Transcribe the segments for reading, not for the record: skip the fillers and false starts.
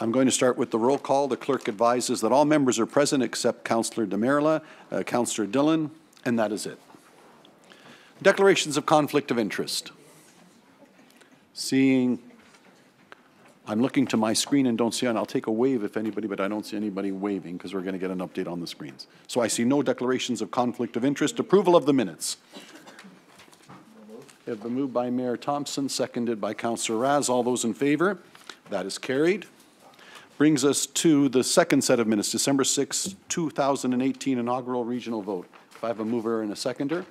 I'm going to start with the roll call. The clerk advises that all members are present except Councillor Demerla, Councillor Dillon, and that is it. Declarations of conflict of interest. Seeing, I'm looking to my screen and don't see, and I'll take a wave if anybody, but I don't see anybody waving because we're going to get an update on the screens. So I see no declarations of conflict of interest. Approval of the minutes. It has been moved by Mayor Thompson, seconded by Councillor Raz. All those in favor? That is carried. Brings us to the second set of minutes, December 6, 2018 inaugural regional vote. If I have a mover and a seconder,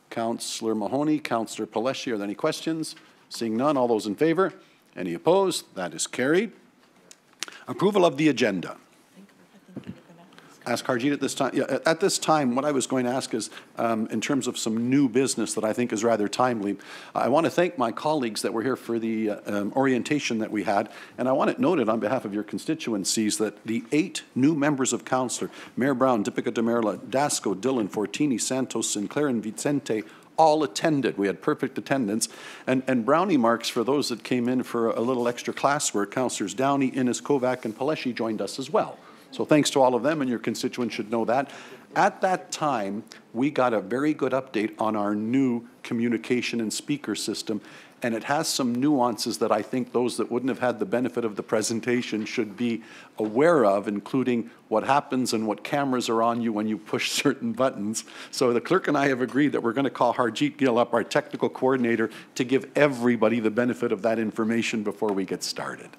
Councillor Mahoney, Councillor Paleshi, are there any questions? Seeing none, all those in favor? Any opposed? That is carried. Approval of the agenda. Ask Harjeet at this time. Yeah, at this time, what I was going to ask is, in terms of some new business that I think is rather timely, I want to thank my colleagues that were here for the orientation that we had, and I want it noted on behalf of your constituencies that the 8 new members of Council, Mayor Brown, Deepica Demerla, Dasco, Dillon, Fortini, Santos, Sinclair, and Vicente, all attended. We had perfect attendance. And brownie marks for those that came in for a little extra classwork. Councillors Downey, Innes, Kovac, and Paleshi joined us as well. So thanks to all of them, and your constituents should know that. At that time, we got a very good update on our new communication and speaker system, and it has some nuances that I think those that wouldn't have had the benefit of the presentation should be aware of, including what happens and what cameras are on you when you push certain buttons. So the clerk and I have agreed that we're going to call Harjeet Gill up, our technical coordinator, to give everybody the benefit of that information before we get started.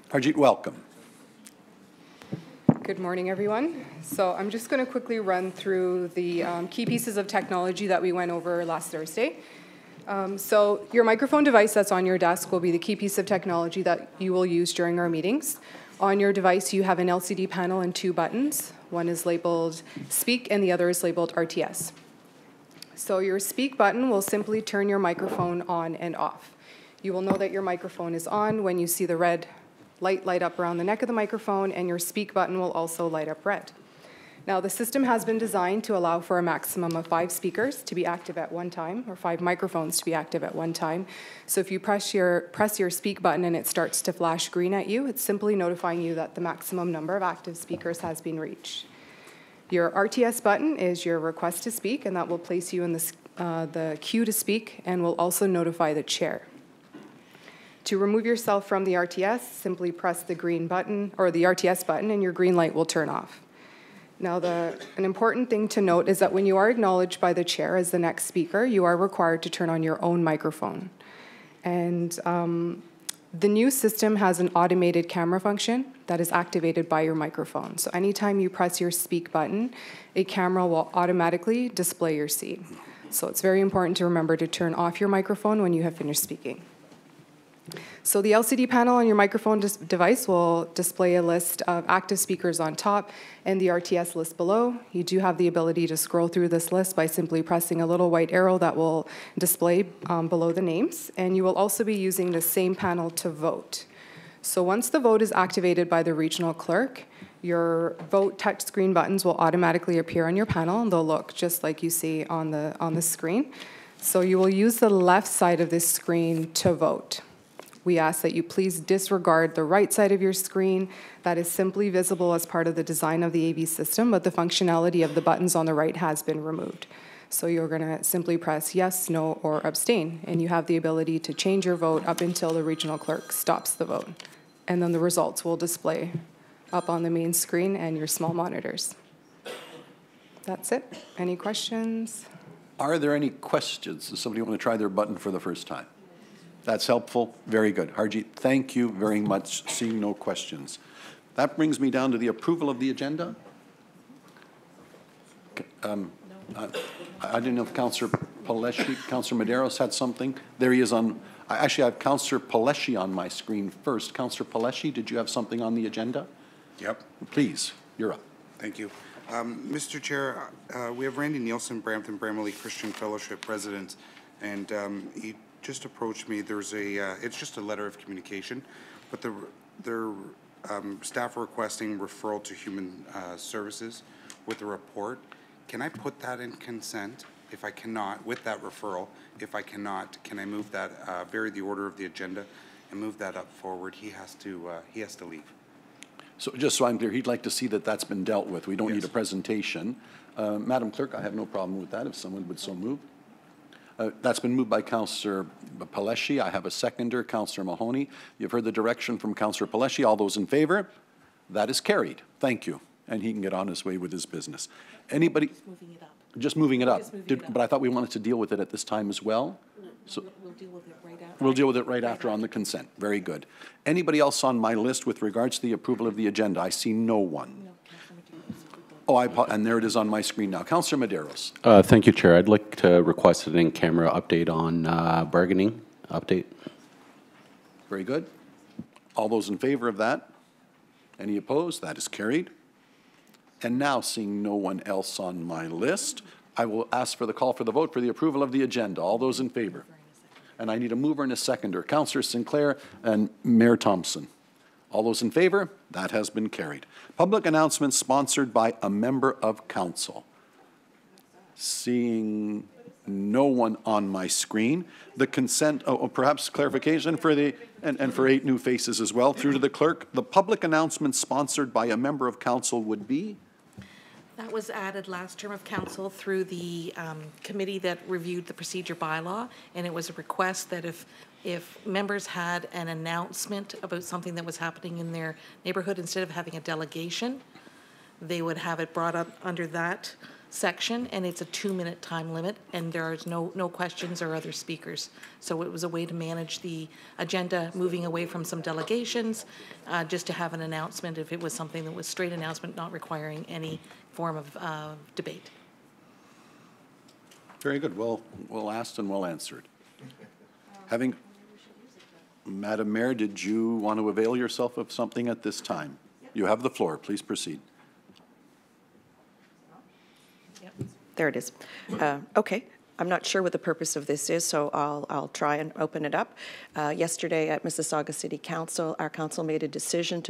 Harjeet, welcome. Good morning, everyone. So I'm just going to quickly run through the key pieces of technology that we went over last Thursday. So your microphone device that's on your desk will be the key piece of technology that you will use during our meetings. On your device, you have an LCD panel and 2 buttons. One is labeled Speak and the other is labeled RTS. So your Speak button will simply turn your microphone on and off. You will know that your microphone is on when you see the red light up around the neck of the microphone, and your speak button will also light up red. Now, the system has been designed to allow for a maximum of 5 speakers to be active at one time, or 5 microphones to be active at one time. So if you press your speak button and it starts to flash green at you, it's simply notifying you that the maximum number of active speakers has been reached. Your RTS button is your request to speak, and that will place you in the queue to speak and will also notify the chair. To remove yourself from the RTS, simply press the green button, or the RTS button, and your green light will turn off. Now, an important thing to note is that when you are acknowledged by the chair as the next speaker, you are required to turn on your own microphone. And the new system has an automated camera function that is activated by your microphone. So anytime you press your speak button, a camera will automatically display your seat. So it's very important to remember to turn off your microphone when you have finished speaking. So the LCD panel on your microphone device will display a list of active speakers on top and the RTS list below. You do have the ability to scroll through this list by simply pressing a little white arrow that will display below the names. And you will also be using the same panel to vote. So once the vote is activated by the regional clerk, your vote touchscreen buttons will automatically appear on your panel, and they'll look just like you see on the screen. So you will use the left side of this screen to vote. We ask that you please disregard the right side of your screen. That is simply visible as part of the design of the AV system, but the functionality of the buttons on the right has been removed. So you're going to simply press yes, no, or abstain, and you have the ability to change your vote up until the regional clerk stops the vote. And then the results will display up on the main screen and your small monitors. That's it. Any questions? Are there any questions? Does somebody want to try their button for the first time? That's helpful. Very good. Harjeet, thank you very much. Seeing no questions. That brings me down to the approval of the agenda. I didn't know if Councillor Paleshi, Councillor Medeiros had something. There he is on. I actually have Councillor Paleshi on my screen first. Councillor Paleshi, did you have something on the agenda? Yep. Please, you're up. Thank you. Mr. Chair, we have Randy Nielsen, Brampton Bramley Christian Fellowship President, and he just approached me. There's it's just a letter of communication, but their staff are requesting referral to Human Services with a report. Can I put that in consent? If I cannot, with that referral, if I cannot, can I move that, vary the order of the agenda and move that up forward? He has to leave. So just so I'm clear, he'd like to see that that's been dealt with. We don't need a Yes. presentation. Madam Clerk, I have no problem with that if someone would so move. That's been moved by Councillor Paleshi. I have a seconder, Councillor Mahoney. You've heard the direction from Councillor Paleshi. All those in favor? That is carried. Thank you. And he can get on his way with his business. Anybody? Just moving it up. Just moving it up. Just moving it up. But I thought we wanted to deal with it at this time as well. So We'll deal with it right after. we'll deal with it right after on the consent. Very good. Anybody else on my list with regards to the approval of the agenda? I see no one. No, Councilor Medeiros. Oh, and there it is on my screen now. Councillor Medeiros. Thank you, Chair. I'd like to request an in-camera update on bargaining update. Very good. All those in favor of that? Any opposed? That is carried. And now, seeing no one else on my list, I will ask for the call for the vote for the approval of the agenda. All those in favor? And I need a mover and a seconder. Councillor Sinclair and Mayor Thompson. All those in favor? That has been carried. Public announcements sponsored by a member of council. Seeing no one on my screen, the consent, perhaps clarification for the, and for 8 new faces as well, through to the clerk. The public announcement sponsored by a member of council would be? That was added last term of council through the committee that reviewed the procedure bylaw, and it was a request that if members had an announcement about something that was happening in their neighborhood, instead of having a delegation, they would have it brought up under that section, and it's a 2-minute time limit, and there is no questions or other speakers. So it was a way to manage the agenda, moving away from some delegations, just to have an announcement if it was something that was straight announcement, not requiring any form of debate. Very good. Well asked and well answered. Madam Mayor, did you want to avail yourself of something at this time? You have the floor. Please proceed. There it is. Okay. I'm not sure what the purpose of this is, so I'll try and open it up. Yesterday at Mississauga City Council, our council made a decision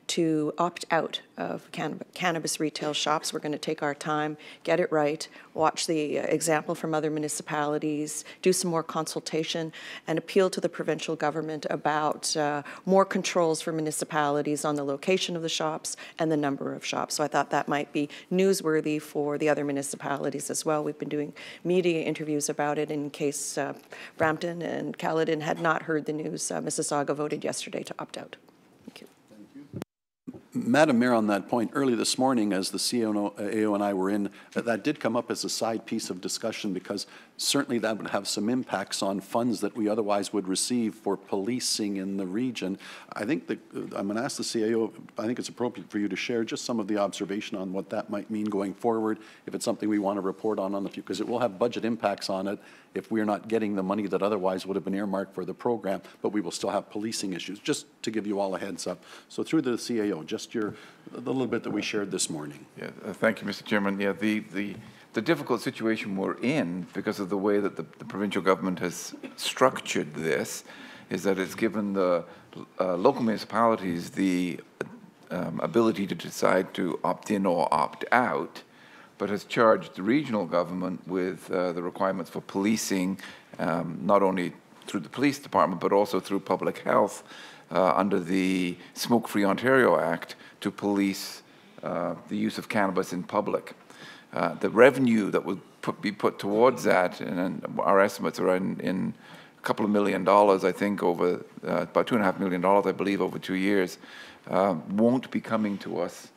to opt out of cannabis retail shops. We're going to take our time, get it right, watch the example from other municipalities, do some more consultation, and appeal to the provincial government about more controls for municipalities on the location of the shops and the number of shops. So I thought that might be newsworthy for the other municipalities as well. We've been doing media interviews about it in case Brampton and Caledon had not heard the news. Mississauga voted yesterday to opt out. Thank you. Madam Mayor, on that point, early this morning as the CAO and I were in, that did come up as a side piece of discussion because certainly that would have some impacts on funds that we otherwise would receive for policing in the region. I think I'm going to ask the CAO, I think it's appropriate for you to share just some of the observation on what that might mean going forward, if it's something we want to report on the future, because it will have budget impacts on it if we're not getting the money that otherwise would have been earmarked for the program, but we will still have policing issues, just to give you all a heads up. So through the CAO, just the little bit that we shared this morning. Yeah, thank you, Mr. Chairman. Yeah, the difficult situation we're in because of the way that the provincial government has structured this is that it's given the local municipalities the ability to decide to opt in or opt out, but has charged the regional government with the requirements for policing, not only through the police department, but also through public health under the Smoke-Free Ontario Act to police the use of cannabis in public. The revenue that would be put towards that, and our estimates are in a couple of $1 million, I think, over about $2.5 million, I believe, over 2 years, won't be coming to us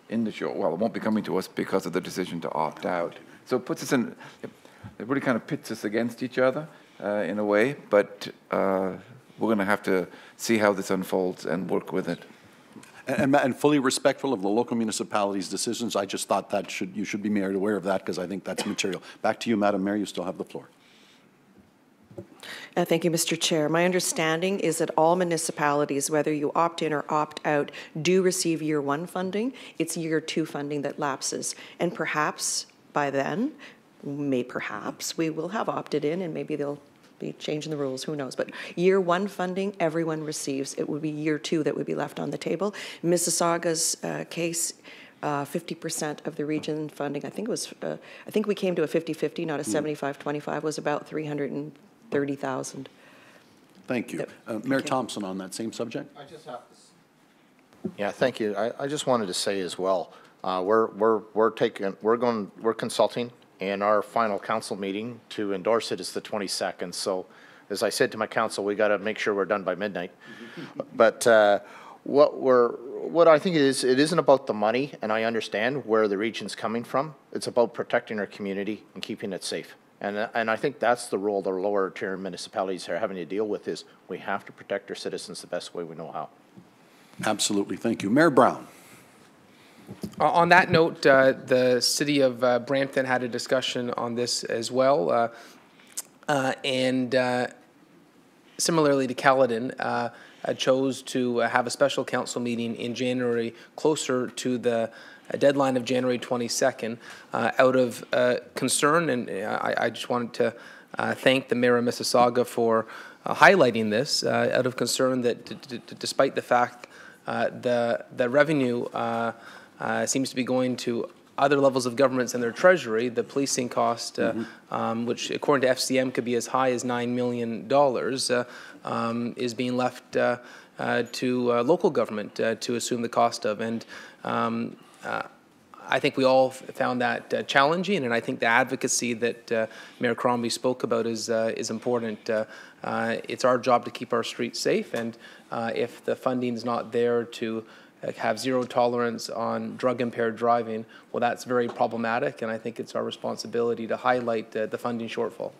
in the show. Well, it won't be coming to us because of the decision to opt out. So it puts us in, it really kind of pits us against each other in a way, but we're going to have to see how this unfolds and work with it. And fully respectful of the local municipalities' decisions, I just thought that you should be made aware of that because I think that's material. Back to you, Madam Mayor, you still have the floor. Thank you, Mr. Chair. My understanding is that all municipalities, whether you opt in or opt out, do receive year 1 funding. It's year 2 funding that lapses. And perhaps by then, perhaps we will have opted in and maybe they'll be changing the rules, who knows. But year 1 funding, everyone receives. It would be year 2 that would be left on the table. Mississauga's case, 50% of the region funding. I think it was, I think we came to a 50-50, not a 75-25, was about $330,000. Thank you. Yep. Mayor Thompson on that same subject? I just have to. Yeah, thank you. I just wanted to say as well, we're consulting, and our final council meeting to endorse it is the 22nd. So, as I said to my council, we got to make sure we're done by midnight. But what I think it isn't about the money, and I understand where the region's coming from. It's about protecting our community and keeping it safe. And I think that's the role the lower tier municipalities are having to deal with, is we have to protect our citizens the best way we know how. Absolutely. Thank you. Mayor Brown. On that note, the city of Brampton had a discussion on this as well. And similarly to Caledon, chose to have a special council meeting in January closer to the deadline of January 22nd out of concern, and I just wanted to thank the mayor of Mississauga for highlighting this out of concern that despite the fact the revenue seems to be going to other levels of governments and their treasury, the policing cost, which according to FCM could be as high as $9 million, is being left to local government to assume the cost of. And I think we all found that challenging, and I think the advocacy that Mayor Crombie spoke about is important. It's our job to keep our streets safe, and if the funding is not there to have zero tolerance on drug-impaired driving, well, that's very problematic, and I think it's our responsibility to highlight the funding shortfall.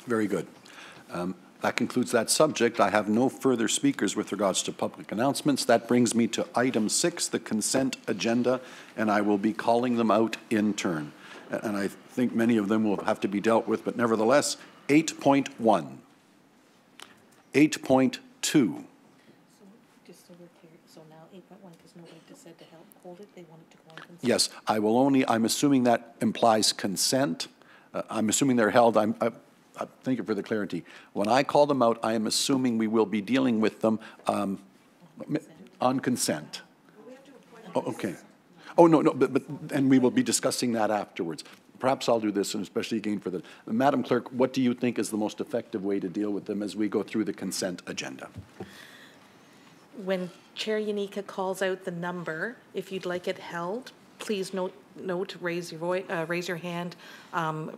Very good. That concludes that subject. I have no further speakers with regards to public announcements. That brings me to item 6, the consent agenda, and I will be calling them out in turn. And I think many of them will have to be dealt with, but nevertheless, 8.1, 8.2, Just so we're clear, so now 8.1, because nobody just said to help hold it, they want it to go on consent. yes, I'm assuming that implies consent. I'm assuming they're held. Thank you for the clarity. When I call them out, I am assuming we will be dealing with them on consent. Oh, okay. Oh, no, but and we will be discussing that afterwards. Perhaps I'll do this, and especially again for the Madam Clerk, what do you think is the most effective way to deal with them as we go through the consent agenda? When Chair Yanika calls out the number, if you'd like it held, please note, raise your hand,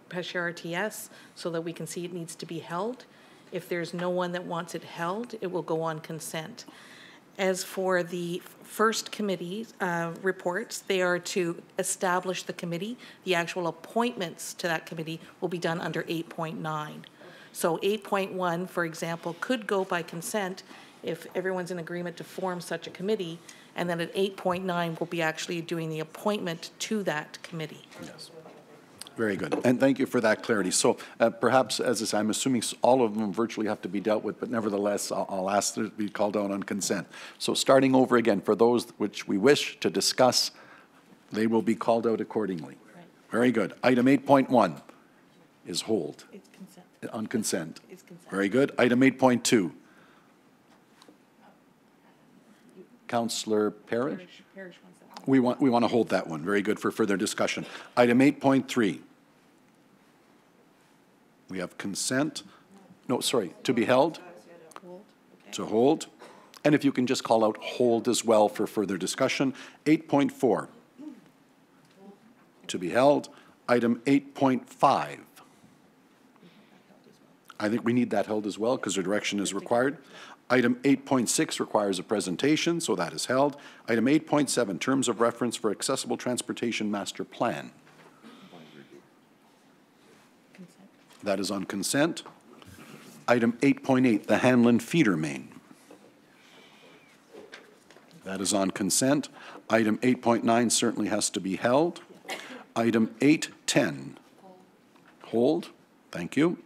press your RTS so that we can see it needs to be held. If there's no one that wants it held, it will go on consent. As for the first committee reports, they are to establish the committee. The actual appointments to that committee will be done under 8.9. So 8.1, for example, could go by consent if everyone's in agreement to form such a committee, and then at 8.9 we'll be actually doing the appointment to that committee. Yes. Very good. And thank you for that clarity. So perhaps, as I say, I'm assuming all of them virtually have to be dealt with, but nevertheless, I'll ask to be called out on consent. So starting over again, for those which we wish to discuss, they will be called out accordingly. Right. Very good. Item 8.1 is hold. It's consent. On consent. It's consent. Very good. Item 8.2. Councillor Parrish? Parrish wants that. We want to hold that one. Very good for further discussion. Item 8.3. We have consent. No, sorry, to be held. Hold. Okay. To hold. And if you can just call out hold as well for further discussion. 8.4. To be held. Item 8.5. I think we need that held as well because the direction is required. Item 8.6 requires a presentation, so that is held. Item 8.7, terms of reference for accessible transportation master plan. Consent. That is on consent. Item 8.8, the Hanlon feeder main. That is on consent. Item 8.9 certainly has to be held. Item 8.10, hold. Thank you.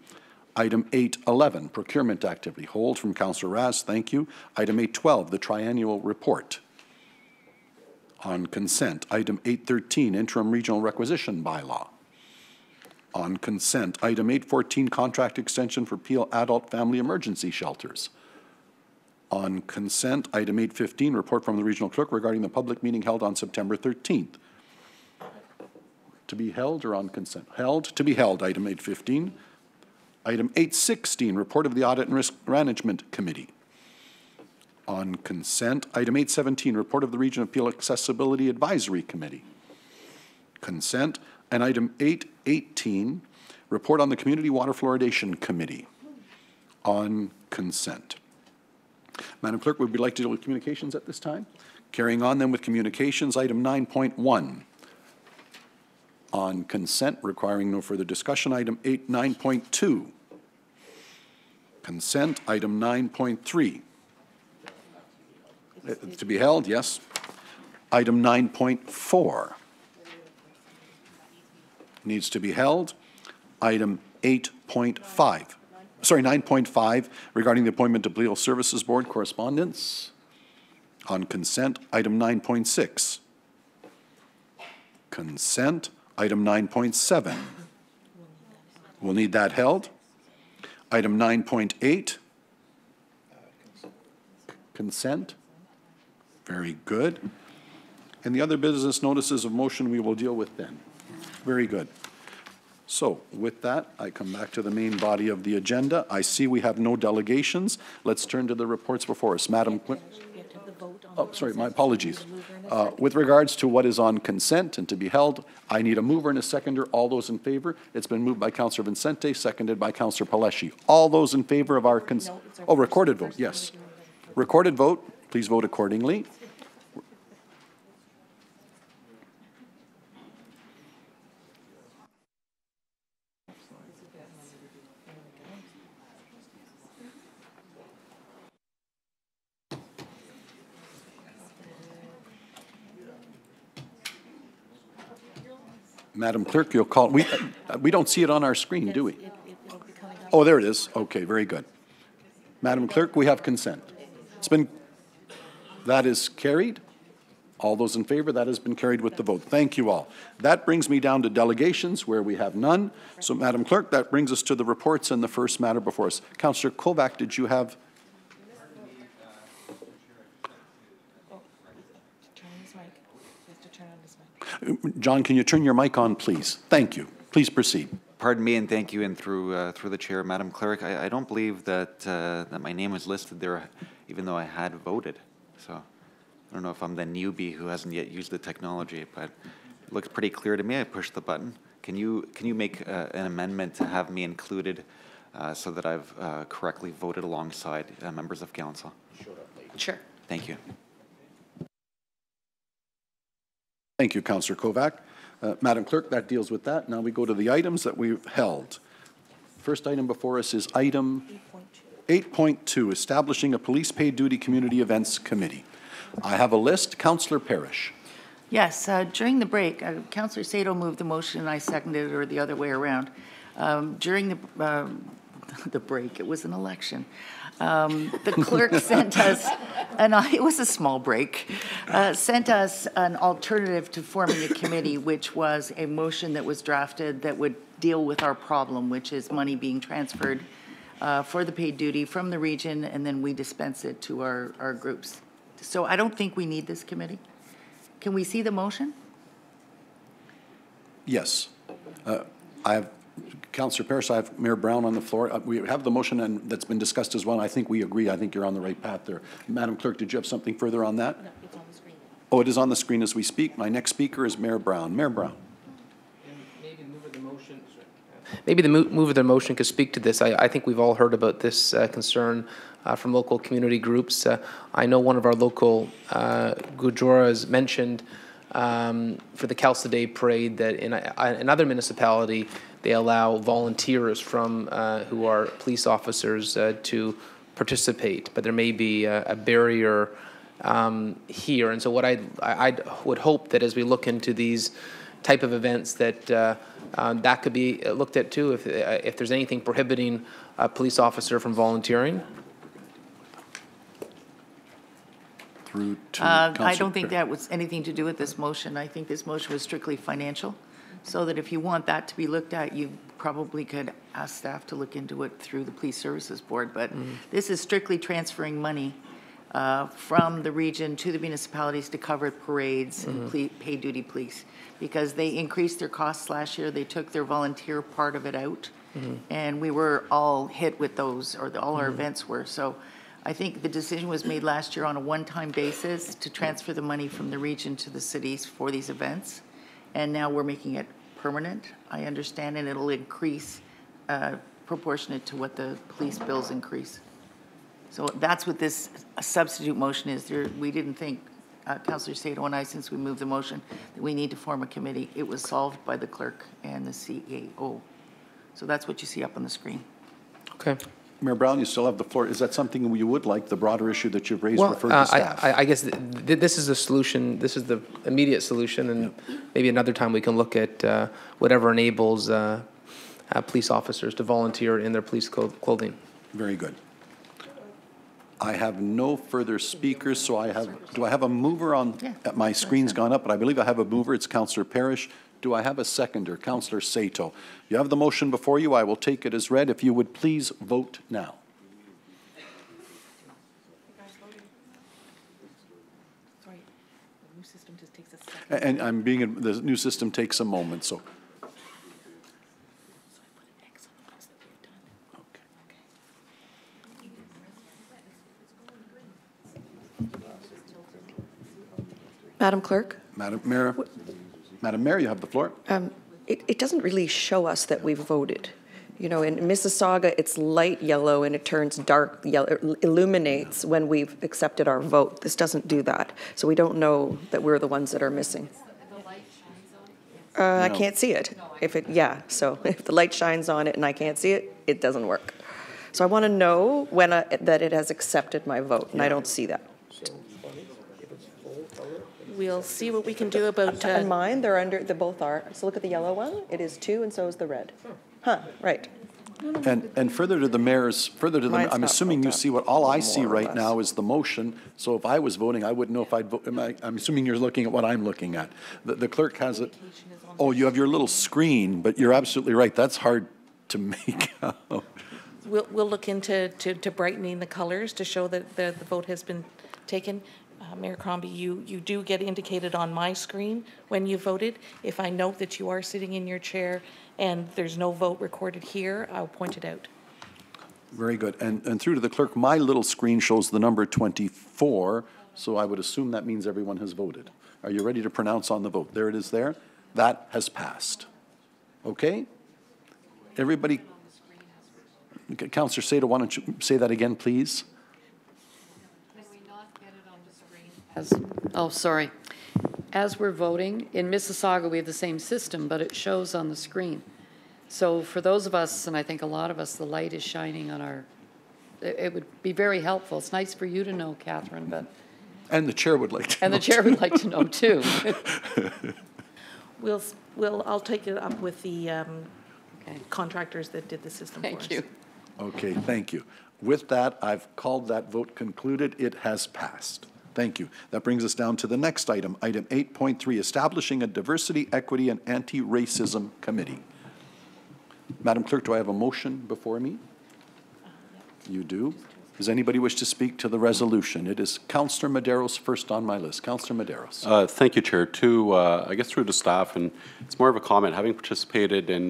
Item 8.11, procurement activity. Hold from Councillor Raz, thank you. Item 8.12, the triennial report. On consent. Item 8.13, interim regional requisition bylaw. On consent. Item 8.14, contract extension for Peel Adult Family Emergency Shelters. On consent, item 8:15, report from the regional clerk regarding the public meeting held on September 13th. To be held or on consent? Held, to be held, item 8:15. Item 8:16, report of the Audit and Risk Management Committee. On consent, item 8:17, report of the Region Appeal Accessibility Advisory Committee. Consent. And item 8:18, report on the Community Water Fluoridation Committee. On consent. Madam Clerk, would we like to deal with communications at this time? Carrying on then with communications, item 9.1. On consent, requiring no further discussion, item 9.2. Consent, item 9.3. To be held, yes. Item 9.4. Needs to be held. Item 8.5. Sorry, 9.5, regarding the appointment of Legal Services Board correspondence. On consent, item 9.6. Consent, item 9.7. We'll need that held. Item 9.8. Consent. Very good. And the other business notices of motion we will deal with then. Very good. So with that, I come back to the main body of the agenda. I see we have no delegations. Let's turn to the reports before us. Madam Clerk. Oh, sorry, my apologies. With regards to what is on consent and to be held, I need a mover and a seconder. All those in favor? It's been moved by Councillor Vincente, seconded by Councillor Palesci. All those in favor of our consent? Oh, recorded vote, yes. Recorded vote, please vote accordingly. Madam Clerk, you'll call, we don't see it on our screen, do we? Oh, there it is. Okay, very good. Madam Clerk, we have consent. That is carried. All those in favor, that has been carried with the vote. Thank you all. That brings me down to delegations where we have none. So Madam Clerk, that brings us to the reports and the first matter before us. Councillor Kovac, did you have? John, can you turn your mic on, please? Thank you. Please proceed. Pardon me, and thank you, and through the chair, Madam Clerk, I don't believe that that my name was listed there, even though I had voted. So I don't know if I'm the newbie who hasn't yet used the technology, but it looks pretty clear to me. I pushed the button. Can you make an amendment to have me included so that I've correctly voted alongside members of council? Sure. Thank you. Thank you, Councillor Kovac. Madam Clerk, that deals with that. Now we go to the items that we've held. First item before us is item 8.2, establishing a police paid duty community events committee. I have a list. Councillor Parrish. Yes, during the break, Councillor Sato moved the motion and I seconded it, or the other way around. During the break, it was an election. The clerk sent us, it was a small break, sent us an alternative to forming a committee, which was a motion that was drafted that would deal with our problem, which is money being transferred for the paid duty from the region, and then we dispense it to our groups. So I don't think we need this committee. Can we see the motion? Yes. I have Councillor Parrish, I have Mayor Brown on the floor. We have the motion and that's been discussed as well. I think we agree. I think you're on the right path there. Madam Clerk, did you have something further on that? No, it's on the screen. Oh, it is on the screen as we speak. My next speaker is Mayor Brown. Mayor Brown. Maybe the mover of the motion could speak to this. I think we've all heard about this concern from local community groups. I know one of our local Gujaras mentioned for the Khalsa Day parade that in another municipality they allow volunteers from who are police officers to participate, but there may be a barrier here. And so what I would hope that as we look into these type of events that that could be looked at too, if there's anything prohibiting a police officer from volunteering. Through to I don't think that was anything to do with this motion. I think this motion was strictly financial, so that if you want that to be looked at, you probably could ask staff to look into it through the Police Services Board. But this is strictly transferring money from the region to the municipalities to cover parades and paid duty police, because they increased their costs last year. They took their volunteer part of it out, and we were all hit with those, or all our events were. So I think the decision was made last year on a one-time basis to transfer the money from the region to the cities for these events, and now we're making it permanent, I understand, and it'll increase proportionate to what the police bills increase. So that's what this substitute motion is. We didn't think, Councillor Sato and I, since we moved the motion, that we need to form a committee. It was solved by the clerk and the CAO. So that's what you see up on the screen. Okay. Mayor Brown, you still have the floor. Is that something you would like, the broader issue that you've raised, referred to staff? I guess this is the solution. This is the immediate solution, and maybe another time we can look at whatever enables police officers to volunteer in their police clothing. Very good. I have no further speakers, so do I have a mover on, my screen's gone up, but I believe I have a mover. It's Councillor Parrish. Do I have a seconder? Councillor Sato. You have the motion before you. I will take it as read. If you would please vote now. Sorry, the new system just takes a And second. the new system takes a moment, so. Madam Clerk? Madam Mayor, you have the floor. It doesn't really show us that we've voted. You know, in Mississauga, it's light yellow and it turns dark yellow, it illuminates when we've accepted our vote. This doesn't do that. So we don't know that we're the ones that are missing. I can't see it. So if the light shines on it and I can't see it, it doesn't work. So I want to know when that it has accepted my vote, and I don't see that. We'll see what we can do about... And mine, they both are. So look at the yellow one. It is 2, and so is the red. Right. And further to the mayor's, I'm assuming you see all I see right now is the motion. So if I was voting, I wouldn't know if I'd vote. I'm assuming you're looking at what I'm looking at. The clerk has it. Oh, you have your little screen, but you're absolutely right. That's hard to make out. We'll look into brightening the colors to show that the vote has been taken. Mayor Crombie, you do get indicated on my screen when you voted. If I note that you are sitting in your chair and there's no vote recorded here, I'll point it out. Very good. And through to the clerk, my little screen shows the number 24, so I would assume that means everyone has voted. Are you ready to pronounce on the vote? There it is there. That has passed. Okay? Everybody, Councillor Sato, why don't you say that again, please? Sorry. As we're voting, in Mississauga we have the same system, but it shows on the screen. So for those of us, and I think a lot of us, the light is shining on our, it would be very helpful. It's nice for you to know, Catherine, but... And the chair would like to know. And the chair would like to know, too. I'll take it up with the contractors that did the system for us. Thank you. Okay, thank you. With that, I've called that vote concluded. It has passed. Thank you. That brings us down to the next item, item 8.3, establishing a diversity, equity, and anti-racism committee. Madam Clerk, do I have a motion before me? You do. Does anybody wish to speak to the resolution? It is Councillor Medeiros first on my list. Councillor Medeiros. Thank you, Chair. I guess through the staff, and it's more of a comment. Having participated in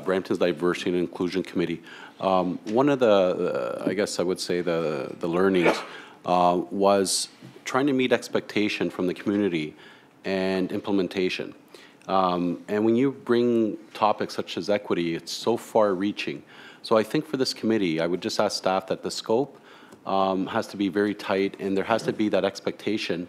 Brampton's Diversity and Inclusion Committee, one of the, I guess I would say the learnings was trying to meet expectation from the community and implementation. And when you bring topics such as equity, it's so far-reaching. So I think for this committee, I would just ask staff that the scope has to be very tight, and there has to be that expectation,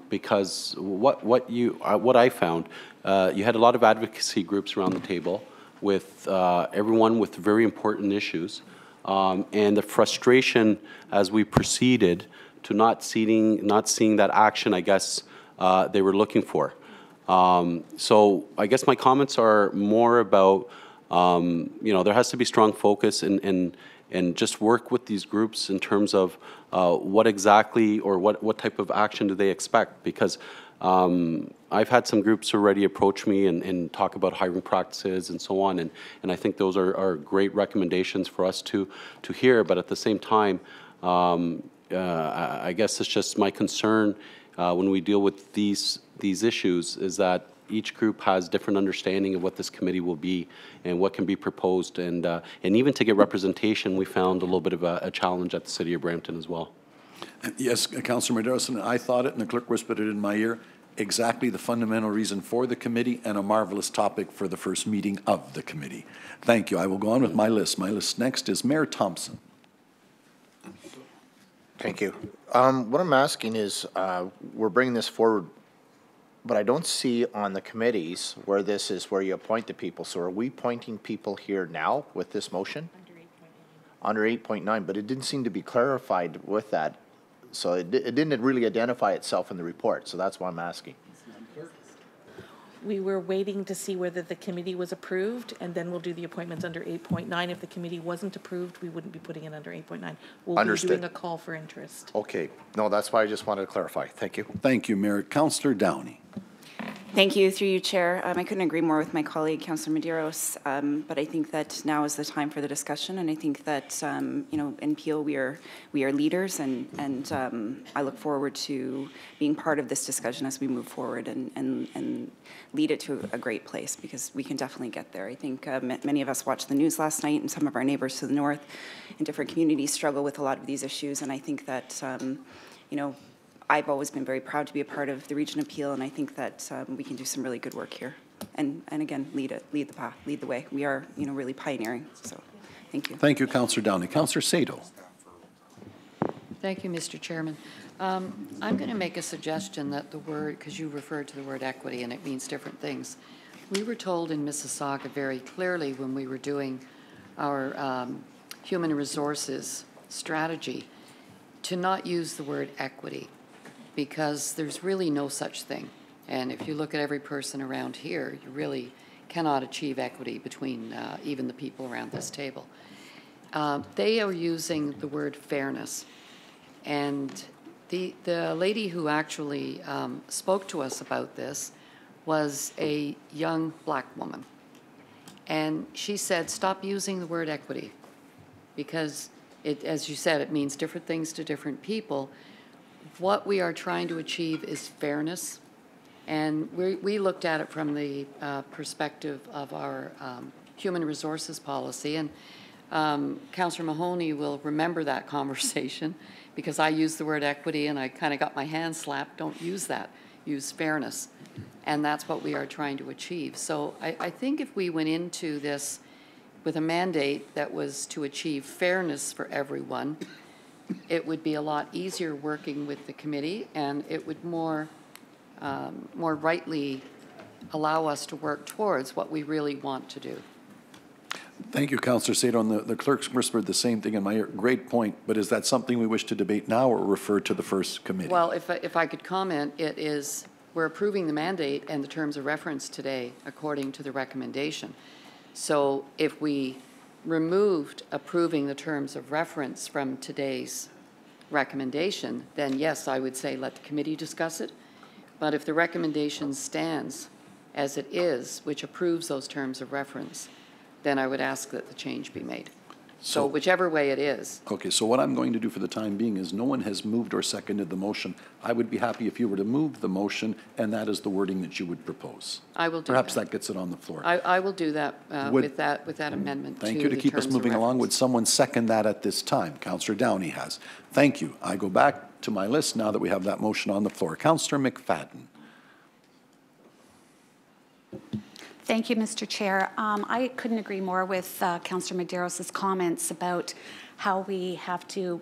because what I found, you had a lot of advocacy groups around the table with everyone with very important issues, and the frustration as we proceeded to not seeing that action, I guess, they were looking for. So I guess my comments are more about, there has to be strong focus and just work with these groups in terms of what exactly or what type of action do they expect, because I've had some groups already approach me and talk about hiring practices and so on, and I think those are great recommendations for us to hear, but at the same time, I guess it's just my concern when we deal with these issues is that each group has different understanding of what this committee will be and what can be proposed. And even to get representation, we found a little bit of a challenge at the City of Brampton as well. Yes, Councillor Medeiros, and I thought it, and the clerk whispered it in my ear, exactly the fundamental reason for the committee and a marvelous topic for the first meeting of the committee. Thank you. I will go on with my list. My list next is Mayor Thompson. Thank you. What I'm asking is, we're bringing this forward, but I don't see on the committees where this is where you appoint the people. So are we appointing people here now with this motion? Under 8.9, but it didn't seem to be clarified with that. So it didn't really identify itself in the report. So that's why I'm asking. We were waiting to see whether the committee was approved, and then we'll do the appointments under 8.9. If the committee wasn't approved, we wouldn't be putting it under 8.9. We'll Understood. be doing a call for interest. Okay. No, that's why I just wanted to clarify. Thank you. Thank you, Mayor. Councillor Downey. Thank you, through you, Chair. I couldn't agree more with my colleague, Councillor Medeiros, but I think that now is the time for the discussion, and I think that, you know, in Peel we are leaders, and I look forward to being part of this discussion as we move forward and lead it to a great place, because we can definitely get there. I think many of us watched the news last night, and some of our neighbors to the north in different communities struggle with a lot of these issues, and I think that, you know, I've always been very proud to be a part of the Region of Peel, and I think that we can do some really good work here. And again, lead the path, lead the way. We are, you know, really pioneering. So, thank you. Thank you, Councillor Downey. Councillor Sato. Thank you, Mr. Chairman. I'm going to make a suggestion that the word, because you referred to the word equity and it means different things. We were told in Mississauga very clearly when we were doing our human resources strategy to not use the word equity, because there's really no such thing. And if you look at every person around here, you really cannot achieve equity between even the people around this table. They are using the word fairness. And the lady who actually spoke to us about this was a young black woman. And she said, stop using the word equity, because it, as you said, it means different things to different people. What we are trying to achieve is fairness, and we looked at it from the perspective of our human resources policy, and Councillor Mahoney will remember that conversation, because I used the word equity and I kind of got my hand slapped. Don't use that. Use fairness, and that's what we are trying to achieve. So I think if we went into this with a mandate that was to achieve fairness for everyone, it would be a lot easier working with the committee, and it would more rightly allow us to work towards what we really want to do. Thank you, Councillor Sato. And the clerks whispered the same thing in my ear. Great point, but is that something we wish to debate now or refer to the first committee? Well, if I could comment, it is, we're approving the mandate and the terms of reference today according to the recommendation. So if we removed approving the terms of reference from today's recommendation, then yes, I would say let the committee discuss it. But if the recommendation stands as it is, which approves those terms of reference, then I would ask that the change be made. So whichever way it is. Okay, so what I'm going to do for the time being is no one has moved or seconded the motion. I would be happy if you were to move the motion, and that is the wording that you would propose. I will do Perhaps that. that gets it on the floor. I will do that with that amendment. Thank you to keep us moving along. Would someone second that at this time? Councillor Downey has. Thank you. I go back to my list now that we have that motion on the floor. Councillor McFadden. Thank you, Mr. Chair. I couldn't agree more with Councillor Medeiros' comments about how we have to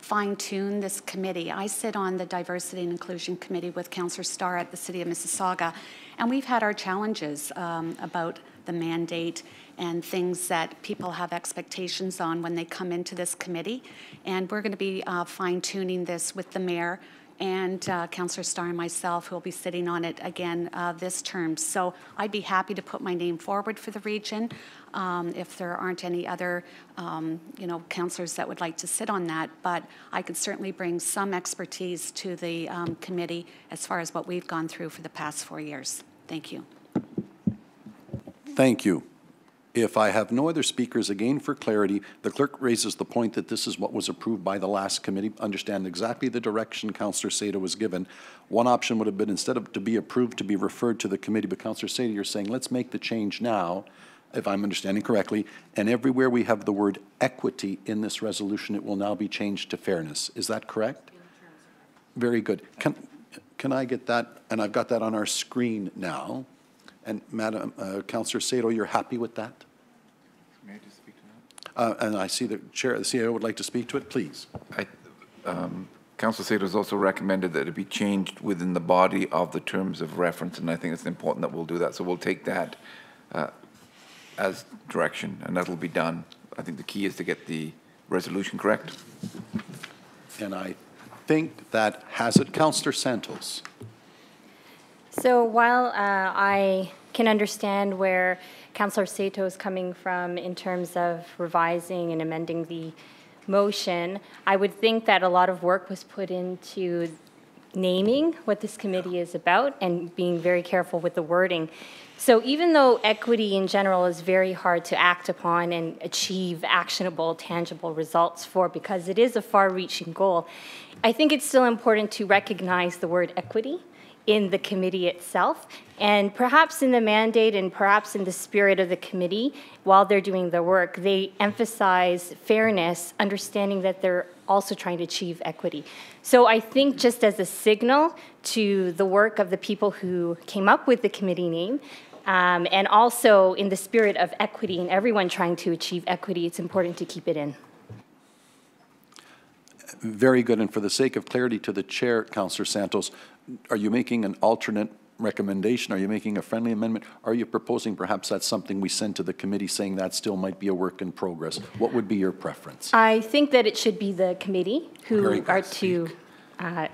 fine-tune this committee. I sit on the Diversity and Inclusion Committee with Councillor Starr at the City of Mississauga, and we've had our challenges about the mandate and things that people have expectations on when they come into this committee. And we're going to be fine-tuning this with the mayor and Councillor Starr and myself, who will be sitting on it again this term. So I'd be happy to put my name forward for the region if there aren't any other, councillors that would like to sit on that. But I could certainly bring some expertise to the committee as far as what we've gone through for the past 4 years. Thank you. Thank you. If I have no other speakers, again for clarity, the clerk raises the point that this is what was approved by the last committee. Understand exactly the direction Councillor Sato was given. One option would have been, instead of to be approved, to be referred to the committee. But Councillor Sato, you're saying, let's make the change now, if I'm understanding correctly, and everywhere we have the word equity in this resolution, it will now be changed to fairness. Is that correct? Very good. Can I get that? And I've got that on our screen now. And Madam Councillor Sato, you're happy with that? May I just speak to that? And I see the chair, the CEO would like to speak to it. Please. Councillor Sato has also recommended that it be changed within the body of the terms of reference, and I think it's important that we'll do that. So we'll take that as direction, and that'll be done. I think the key is to get the resolution correct. And I think that has it. Councillor Santos. So while I can understand where Councillor Sato is coming from in terms of revising and amending the motion, I would think that a lot of work was put into naming what this committee is about and being very careful with the wording. So even though equity in general is very hard to act upon and achieve actionable, tangible results for, because it is a far-reaching goal, I think it's still important to recognize the word equity in the committee itself, and perhaps in the mandate and perhaps in the spirit of the committee, while they're doing the work, they emphasize fairness, understanding that they're also trying to achieve equity. So I think just as a signal to the work of the people who came up with the committee name, and also in the spirit of equity and everyone trying to achieve equity, it's important to keep it in. Very good. And for the sake of clarity to the chair, Councillor Santos, are you making an alternate recommendation? Are you making a friendly amendment? Are you proposing perhaps that's something we send to the committee saying that still might be a work in progress? What would be your preference? I think that it should be the committee who are to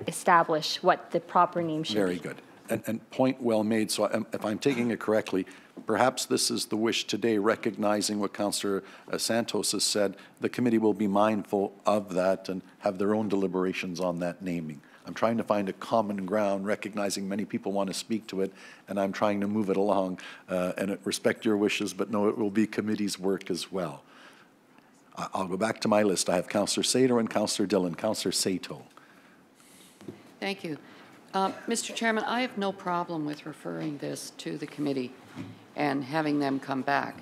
establish what the proper name should be. Very good. And point well made. So if I'm taking it correctly, perhaps this is the wish today, recognizing what Councillor Santos has said. The committee will be mindful of that and have their own deliberations on that naming. I'm trying to find a common ground, recognizing many people want to speak to it, and I'm trying to move it along and respect your wishes, but no, it will be committee's work as well. I'll go back to my list. I have Councillor Sato and Councillor Dillon. Councillor Sato. Thank you. Mr. Chairman, I have no problem with referring this to the committee and having them come back.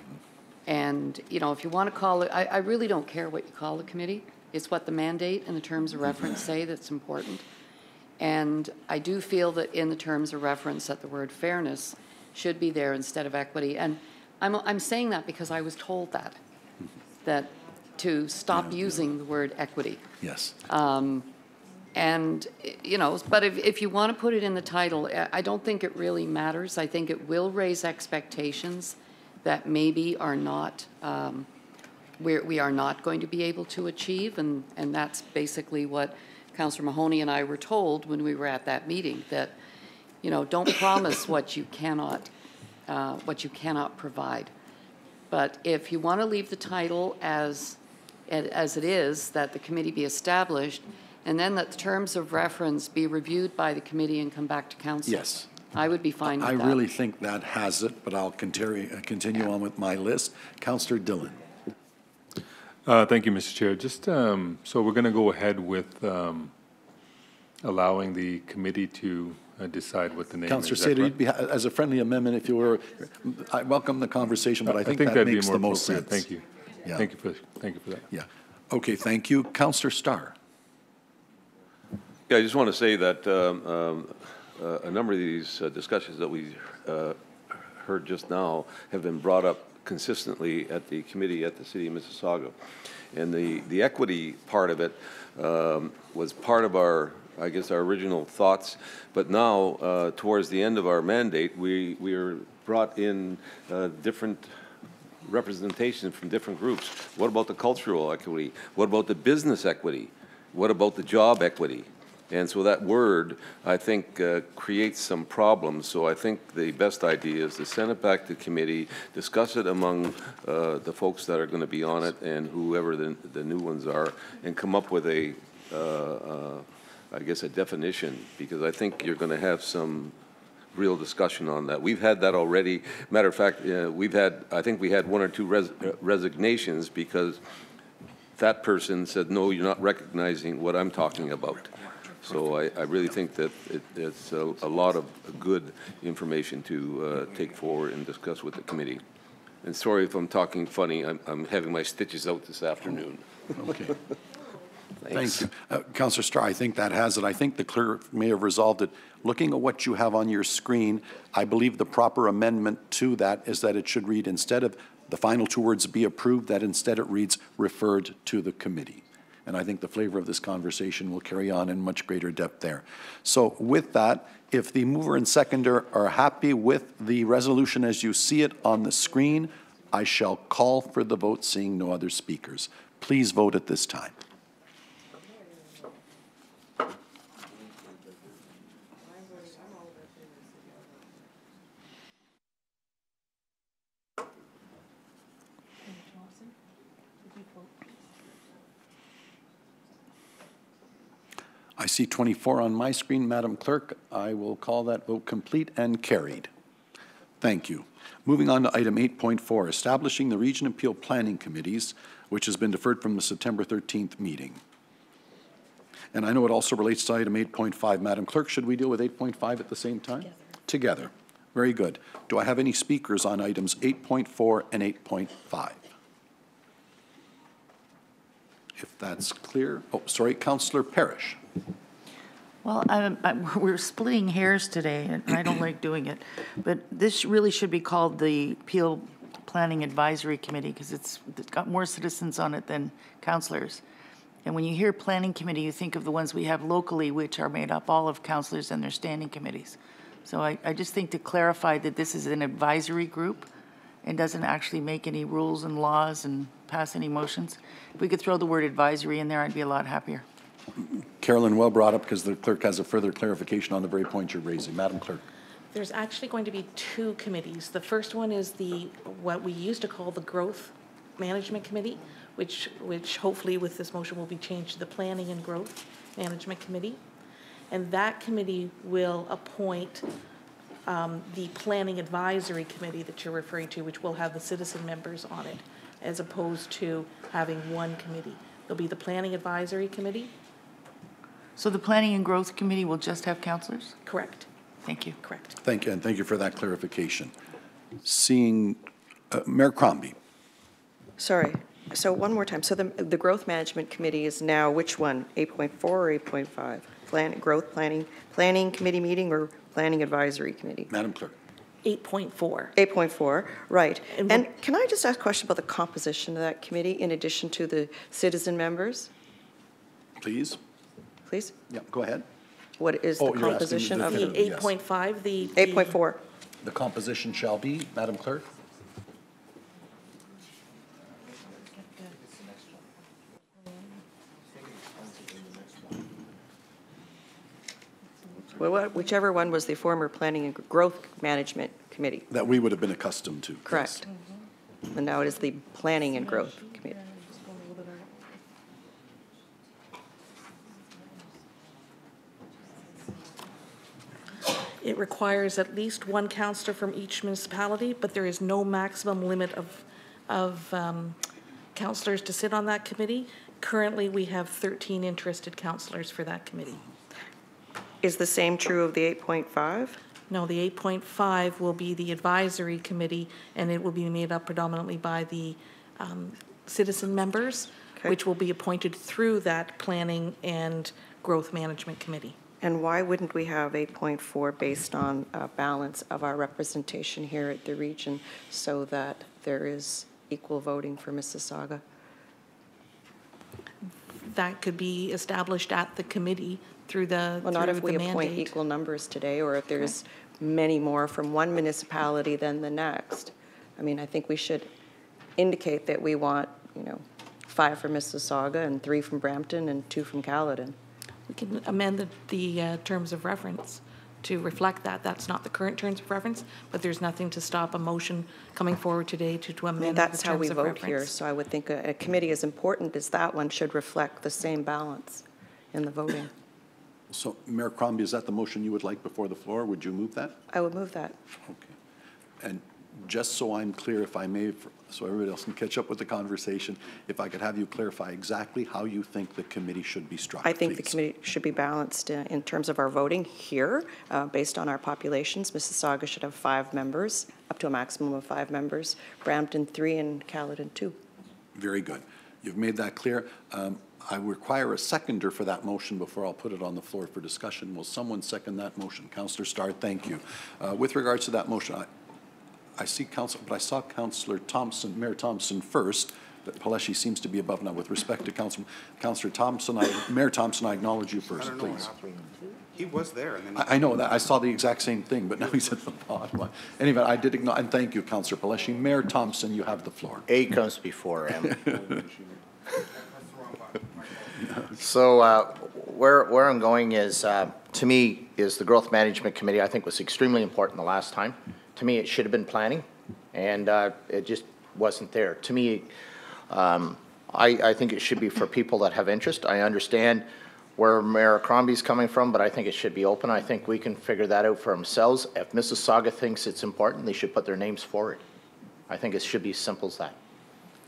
And, you know, if you want to call it, I really don't care what you call the committee. It's what the mandate and the terms of reference say that's important. And I do feel that in the terms of reference that the word fairness should be there instead of equity. And I'm saying that because I was told that to stop using the word equity. Yes. And, you know, but if you want to put it in the title, I don't think it really matters. I think it will raise expectations that maybe are not, we are not going to be able to achieve. And that's basically what Councillor Mahoney and I were told when we were at that meeting, that, you know, don't promise what you cannot provide. But if you want to leave the title as it is, that the committee be established, and then that the terms of reference be reviewed by the committee and come back to council. Yes. I would be fine with that. I really think that has it, but I'll continue on with my list. Councillor Dillon. Thank you, Mr. Chair. Just so we're going to go ahead with allowing the committee to decide what the name Councillor is. Sato, you'd be, as a friendly amendment, if you were, I welcome the conversation, but I think that makes the most sense. Thank you. Yeah. Thank you for that. Yeah. Okay, thank you. Councillor Starr. Yeah, I just want to say that a number of these discussions that we heard just now have been brought up consistently at the committee at the City of Mississauga. And the equity part of it was part of our, I guess, our original thoughts. But now, towards the end of our mandate, we are brought in different representation from different groups. What about the cultural equity? What about the business equity? What about the job equity? And so that word, I think, creates some problems. So I think the best idea is to send it back to committee, discuss it among the folks that are going to be on it and whoever the new ones are, and come up with a, I guess, a definition, because I think you're going to have some real discussion on that. We've had that already. Matter of fact, I think we had one or two resignations because that person said, no, you're not recognizing what I'm talking about. So I really think that it's a lot of good information to take forward and discuss with the committee. And sorry if I'm talking funny, I'm having my stitches out this afternoon. Okay. Thank you. Councillor Starr, I think that has it. I think the clerk may have resolved it. Looking at what you have on your screen, I believe the proper amendment to that is that it should read, instead of the final two words be approved, that instead it reads referred to the committee. And I think the flavor of this conversation will carry on in much greater depth there. So with that, if the mover and seconder are happy with the resolution as you see it on the screen, I shall call for the vote, seeing no other speakers. Please vote at this time. I see 24 on my screen, Madam Clerk. I will call that vote complete and carried. Thank you. Moving on to item 8.4, establishing the Region Appeal Planning Committees, which has been deferred from the September 13th meeting. And I know it also relates to item 8.5. Madam Clerk, should we deal with 8.5 at the same time? Together. Very good. Do I have any speakers on items 8.4 and 8.5? If that's clear. Oh, sorry, Councillor Parrish. Well, we're splitting hairs today, and I don't like doing it. But this really should be called the Appeal Planning Advisory Committee because it's got more citizens on it than councillors. And when you hear Planning Committee, you think of the ones we have locally, which are made up all of councillors and their standing committees. So I just think to clarify that this is an advisory group and doesn't actually make any rules and laws and pass any motions. If we could throw the word advisory in there, I'd be a lot happier. Carolyn, well brought up, because the clerk has a further clarification on the very point you're raising. Madam Clerk. There's actually going to be two committees. The first one is what we used to call the Growth Management Committee, which hopefully with this motion will be changed to the Planning and Growth Management Committee. And that committee will appoint the Planning Advisory Committee that you're referring to, which will have the citizen members on it, as opposed to having one committee. There'll be the Planning Advisory Committee. So the Planning and Growth Committee will just have councillors? Correct. Thank you. Correct. Thank you, and thank you for that clarification. Seeing Mayor Crombie. Sorry. So one more time. So the Growth Management Committee is now which one? 8.4 or 8.5? Growth Planning Committee meeting or Planning Advisory Committee? Madam Clerk. 8.4. 8.4, right. And can I just ask a question about the composition of that committee in addition to the citizen members? Please. Please? Yeah, go ahead. What is the composition of the 8.5? The 8.4. The composition shall be, Madam Clerk. Well, whichever one was the former Planning and Growth Management Committee. That we would have been accustomed to. Correct. Yes. And now it is the Planning and Growth Committee. It requires at least one councillor from each municipality, but there is no maximum limit of councillors to sit on that committee. Currently, we have 13 interested councillors for that committee. Is the same true of the 8.5? No, the 8.5 will be the advisory committee, and it will be made up predominantly by the citizen members, which will be appointed through that Planning and Growth Management Committee. And why wouldn't we have 8.4 based on a balance of our representation here at the region so that there is equal voting for Mississauga? That could be established at the committee through the Well, not if we appoint equal numbers today, or if there's many more from one municipality than the next. I mean, I think we should indicate that we want, 5 from Mississauga and 3 from Brampton and 2 from Caledon. We can amend the terms of reference to reflect that. That's not the current terms of reference, but there's nothing to stop a motion coming forward today to amend the terms of reference. That's how we vote here, so I would think a committee as important as that one should reflect the same balance in the voting. So, Mayor Crombie, is that the motion you would like before the floor? Would you move that? I would move that. Okay. And just so I'm clear, if I may, so everybody else can catch up with the conversation, if I could have you clarify exactly how you think the committee should be structured, I think the please. committee should be balanced in terms of our voting here, based on our populations. Mississauga should have 5 members, up to a maximum of 5 members, Brampton 3, and Caledon 2. Very good. You've made that clear. I require a seconder for that motion before I'll put it on the floor for discussion. Will someone second that motion? Councillor Starr, thank you. With regards to that motion, I see but I saw Councillor Thompson, Mayor Thompson first, but Paleshi seems to be above now. With respect to Councillor Thompson, Mayor Thompson, I acknowledge you first, please. He was there. And then I know that. I saw the exact same thing, but now he's at the bottom. Anyway, I did acknowledge, and thank you, Councillor Paleshi. Mayor Thompson, you have the floor. A comes before M. So where I'm going is, to me, is the Growth Management Committee, I think, was extremely important the last time. To me, it should have been planning, and it just wasn't there. To me, I think it should be for people that have interest. I understand where Mayor Crombie's coming from, but I think it should be open. I think we can figure that out for themselves. If Mississauga thinks it's important, they should put their names forward. I think it should be as simple as that.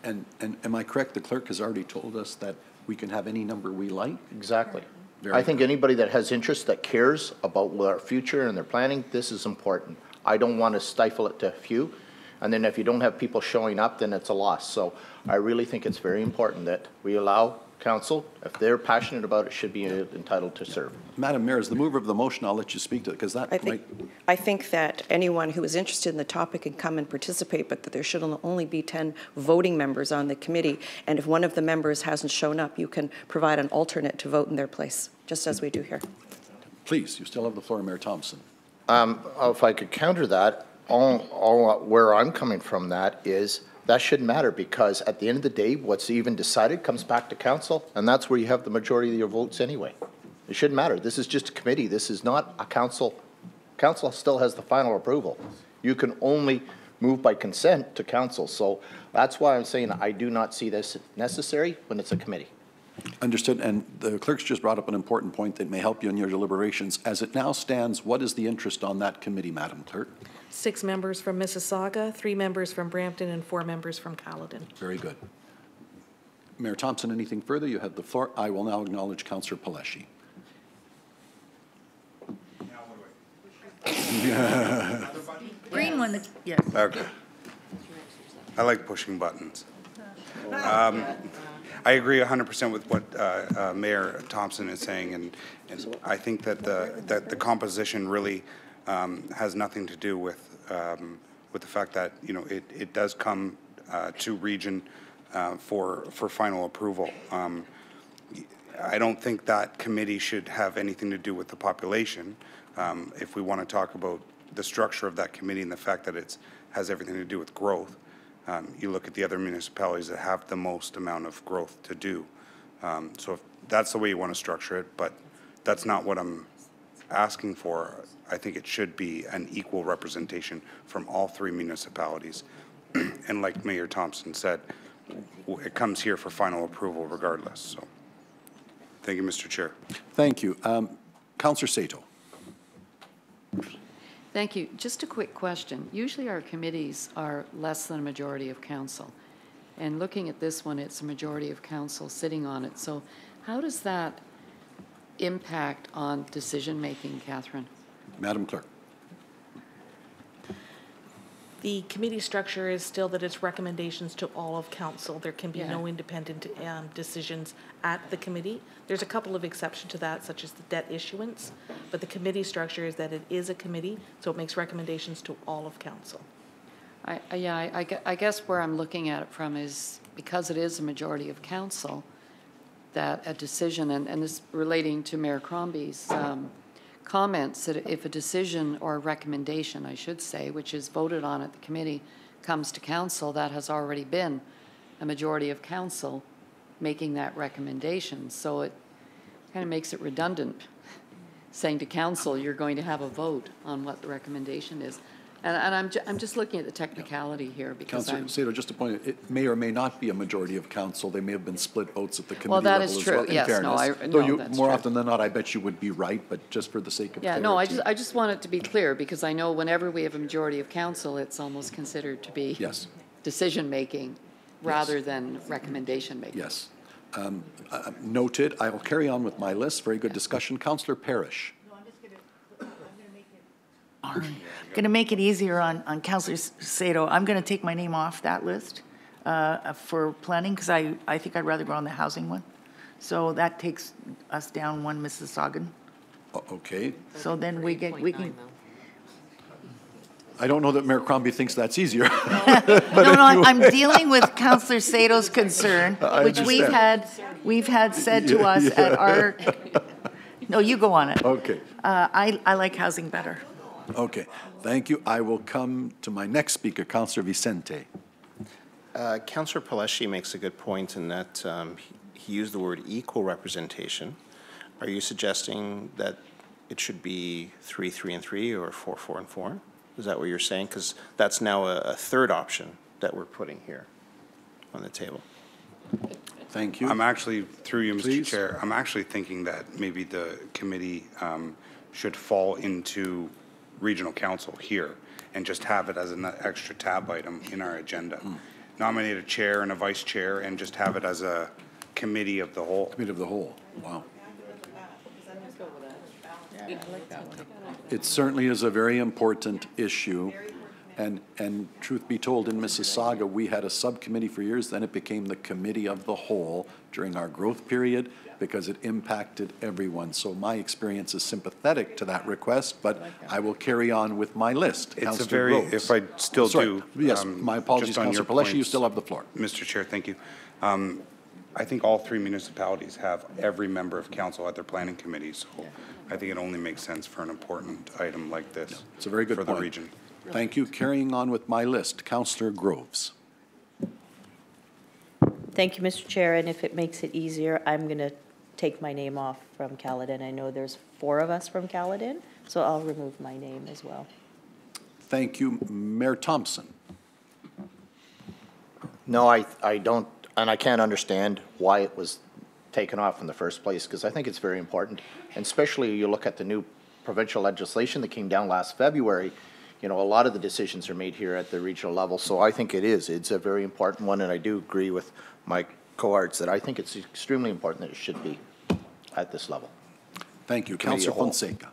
And am I correct? The clerk has already told us that we can have any number we like? Exactly. Very I think good. anybody that has interest, that cares about our future and their planning, this is important. I don't want to stifle it to a few. And then if you don't have people showing up, then it's a loss. So I really think it's very important that we allow council, if they're passionate about it, should be entitled to serve. Madam Mayor, as the mover of the motion, I'll let you speak to it, because that I think that anyone who is interested in the topic can come and participate, but that there should only be 10 voting members on the committee. And if one of the members hasn't shown up, you can provide an alternate to vote in their place, just as we do here. Please, you still have the floor, Mayor Thompson. If I could counter that, where I'm coming from that is that shouldn't matter, because at the end of the day, what's even decided comes back to council, and that's where you have the majority of your votes anyway. It shouldn't matter. This is just a committee. This is not a council. Council still has the final approval. You can only move by consent to council. So that's why I'm saying I do not see this necessary when it's a committee. Understood. And the clerk's just brought up an important point that may help you in your deliberations. As it now stands, what is the interest on that committee, Madam Clerk? 6 members from Mississauga, 3 members from Brampton, and 4 members from Caledon. Very good. Mayor Thompson, anything further? You have the floor. I will now acknowledge Councillor Paleshi. Green one, yes. Okay. I like pushing buttons. I agree 100% with what Mayor Thompson is saying, and I think that the composition really has nothing to do with the fact that it does come to region for final approval. I don't think that committee should have anything to do with the population. If we want to talk about the structure of that committee and the fact that it has everything to do with growth, you look at the other municipalities that have the most amount of growth to do. So if that's the way you want to structure it, but that's not what I'm asking for. I think it should be an equal representation from all 3 municipalities. And like Mayor Thompson said, it comes here for final approval regardless. So thank you, Mr. Chair. Thank you. Councillor Sato. Thank you. Just a quick question. Usually our committees are less than a majority of council. And looking at this one, it's a majority of council sitting on it. So how does that impact on decision-making, Catherine? Madam Clerk. The committee structure is still that it's recommendations to all of council. There can be no independent decisions at the committee. There's a couple of exceptions to that, such as the debt issuance, but the committee structure is that it is a committee, so it makes recommendations to all of council. I guess where I'm looking at it from is because it is a majority of council, that a decision, and this relating to Mayor Crombie's comments, that if a decision or a recommendation, I should say, which is voted on at the committee, comes to council, that has already been a majority of council making that recommendation. So it kind of makes it redundant saying to council, you're going to have a vote on what the recommendation is. And I'm just looking at the technicality here because Councillor Sato, just a point, it may or may not be a majority of council. They may have been split votes at the committee Well, that level is as true. well, in Yes, no, fairness. no, Though that's more true. often than not, I bet you would be right, but just for the sake of Yeah, clarity. no, I just want it to be clear because I know whenever we have a majority of council, it's almost considered to be Yes. decision-making rather than recommendation-making. Yes. Noted. I will carry on with my list. Very good discussion. Councillor Parrish. Going to make it easier on Councillor Sato. I'm going to take my name off that list for planning because I think I'd rather go on the housing one. So that takes us down one Mississaugan. Okay. So then we can. I don't know that Mayor Crombie thinks that's easier. No, I'm dealing with Councillor Sato's concern, I which understand. we've had said to us at our. No, you go on it. Okay. I like housing better. Okay. Thank you. I will come to my next speaker, Councillor Vicente. Councillor Paleshi makes a good point in that he used the word equal representation. Are you suggesting that it should be 3, 3, and 3 or 4, 4, and 4? Is that what you're saying? Because that's now a third option that we're putting here on the table. Thank you. I'm actually, through you, Mr. Please. Chair, I'm actually thinking that maybe the committee should fall into regional council here and just have it as an extra tab item in our agenda. Nominate a chair and a vice chair and just have it as a committee of the whole. Committee of the whole. Wow. It certainly is a very important issue. And truth be told, in Mississauga, we had a subcommittee for years, then it became the committee of the whole during our growth period because it impacted everyone. So my experience is sympathetic to that request, but I will carry on with my list. It's Councillor a very, Groves. if I still Sorry. do. Yes, my apologies, just on your Councillor Paleshi, you points, still have the floor. Mr. Chair, thank you. I think all 3 municipalities have every member of council at their planning committee, so I think it only makes sense for an important item like this. It's a very good for point. the region. Thank you. Carrying on with my list, Councillor Groves. Thank you, Mr. Chair, and if it makes it easier, I'm going to take my name off from Caledon. I know there's 4 of us from Caledon, so I'll remove my name as well. Thank you. Mayor Thompson. No, I don't, and I can't understand why it was taken off in the first place, because I think it's very important. And especially you look at the new provincial legislation that came down last February, you know, a lot of the decisions are made here at the regional level. So I think it's a very important one, and I do agree with my cohorts that I think it's extremely important that it should be at this level. Thank you. Committee Councillor of whole. Fonseca.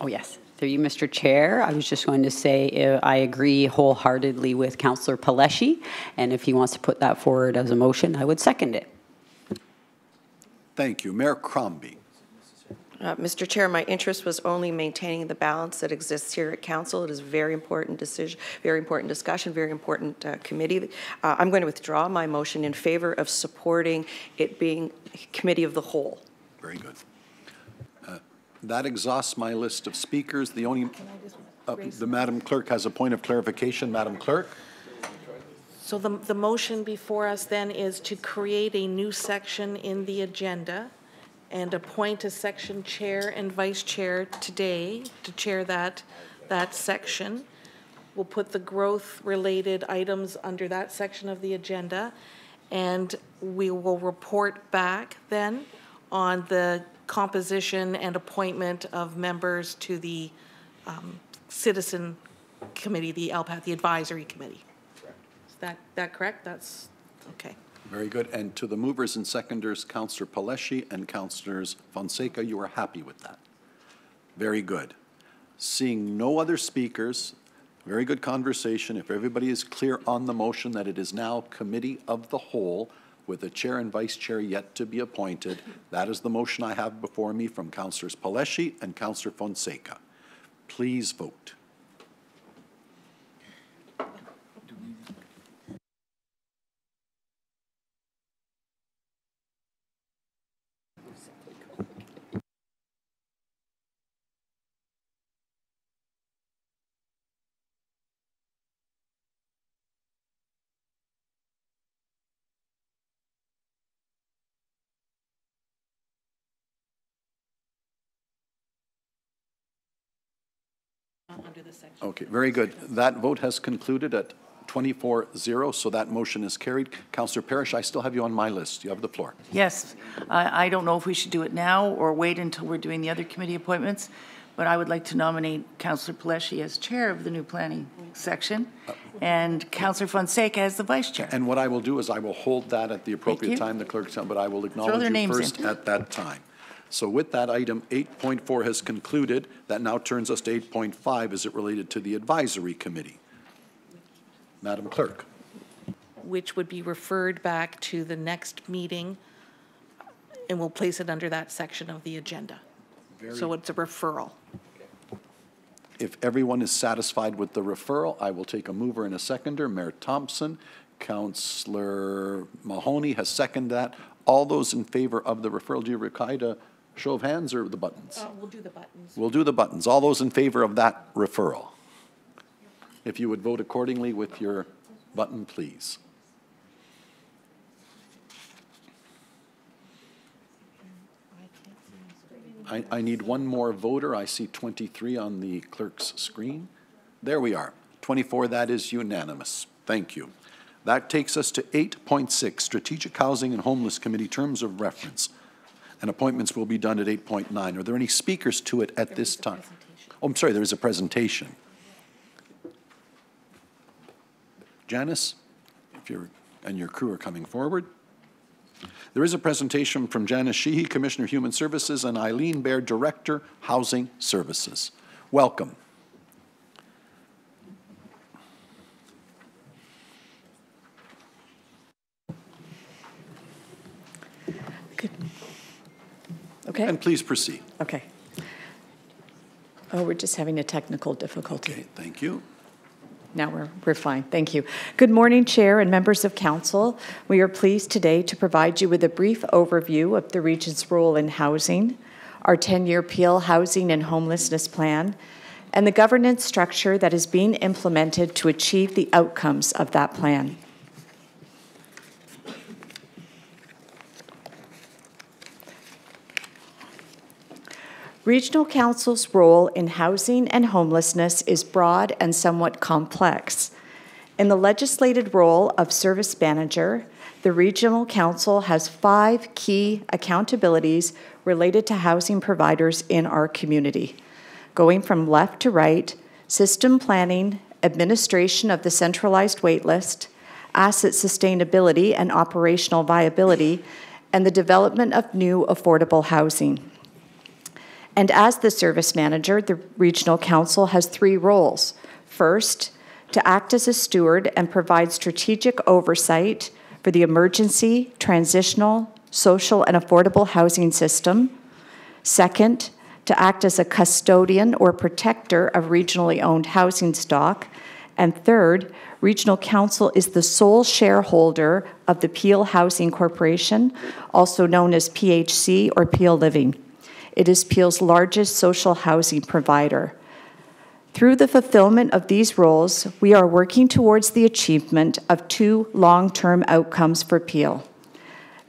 Oh, yes. Through you, Mr. Chair, I was just going to say I agree wholeheartedly with Councillor Paleshi, and if he wants to put that forward as a motion, I would second it. Thank you. Mayor Crombie. Mr. Chair, my interest was only maintaining the balance that exists here at Council. It is a very important decision, very important discussion, very important committee. I'm going to withdraw my motion in favor of supporting it being Committee of the Whole. Very good. That exhausts my list of speakers. The only, the Madam Clerk has a point of clarification. Madam Clerk. So the motion before us then is to create a new section in the agenda and appoint a section chair and vice chair today to chair that section. We'll put the growth-related items under that section of the agenda, and we will report back then on the composition and appointment of members to the citizen committee, the LPAT, the advisory committee. Is that correct? That's okay. Very good. And to the movers and seconders, Councillor Paleshi and Councillors Fonseca, you are happy with that? Very good. Seeing no other speakers, very good conversation. If everybody is clear on the motion that it is now Committee of the Whole with a chair and vice chair yet to be appointed, that is the motion I have before me from Councillors Paleshi and Councillor Fonseca. Please vote. Under the section. Okay, very good. That vote has concluded at 24-0, so that motion is carried. Councillor Parrish, I still have you on my list. You have the floor. Yes, I don't know if we should do it now or wait until we're doing the other committee appointments, but I would like to nominate Councillor Paleski as chair of the new planning section and Councillor Fonseca as the vice chair. And what I will do is I will hold that at the appropriate time, the clerk's time, but I will acknowledge you names first at that time. So with that, item 8.4 has concluded. That now turns us to 8.5 as it related to the advisory committee. Madam Clerk. Which would be referred back to the next meeting, and we'll place it under that section of the agenda. So it's a referral. If everyone is satisfied with the referral, I will take a mover and a seconder. Mayor Thompson, Councillor Mahoney has seconded that. All those in favor of the referral, do you require a show of hands or the buttons? We'll do the buttons. We'll do the buttons. All those in favor of that referral? If you would vote accordingly with your button, please. I need one more voter. I see 23 on the clerk's screen. There we are. 24, that is unanimous. Thank you. That takes us to 8.6, Strategic Housing and Homeless Committee Terms of Reference. And appointments will be done at 8.9. Are there any speakers to it at this time? Oh, I'm sorry, there is a presentation. Janice, if you're, and your crew are coming forward. There is a presentation from Janice Sheehy, Commissioner of Human Services, and Eileen Baird, Director, Housing Services. Welcome. Good. Okay. And please proceed. Okay. Oh, we're just having a technical difficulty. Okay, thank you. Now we're fine. Thank you. Good morning, Chair and members of Council. We are pleased today to provide you with a brief overview of the region's role in housing, our 10-year Peel Housing and Homelessness Plan, and the governance structure that is being implemented to achieve the outcomes of that plan. Regional Council's role in housing and homelessness is broad and somewhat complex. In the legislated role of service manager, the Regional Council has 5 key accountabilities related to housing providers in our community. Going from left to right, system planning, administration of the centralized waitlist, asset sustainability and operational viability, and the development of new affordable housing. And as the service manager, the Regional Council has 3 roles. First, to act as a steward and provide strategic oversight for the emergency, transitional, social, and affordable housing system. Second, to act as a custodian or protector of regionally owned housing stock. And third, Regional Council is the sole shareholder of the Peel Housing Corporation, also known as PHC or Peel Living. It is Peel's largest social housing provider. Through the fulfillment of these roles, we are working towards the achievement of 2 long-term outcomes for Peel: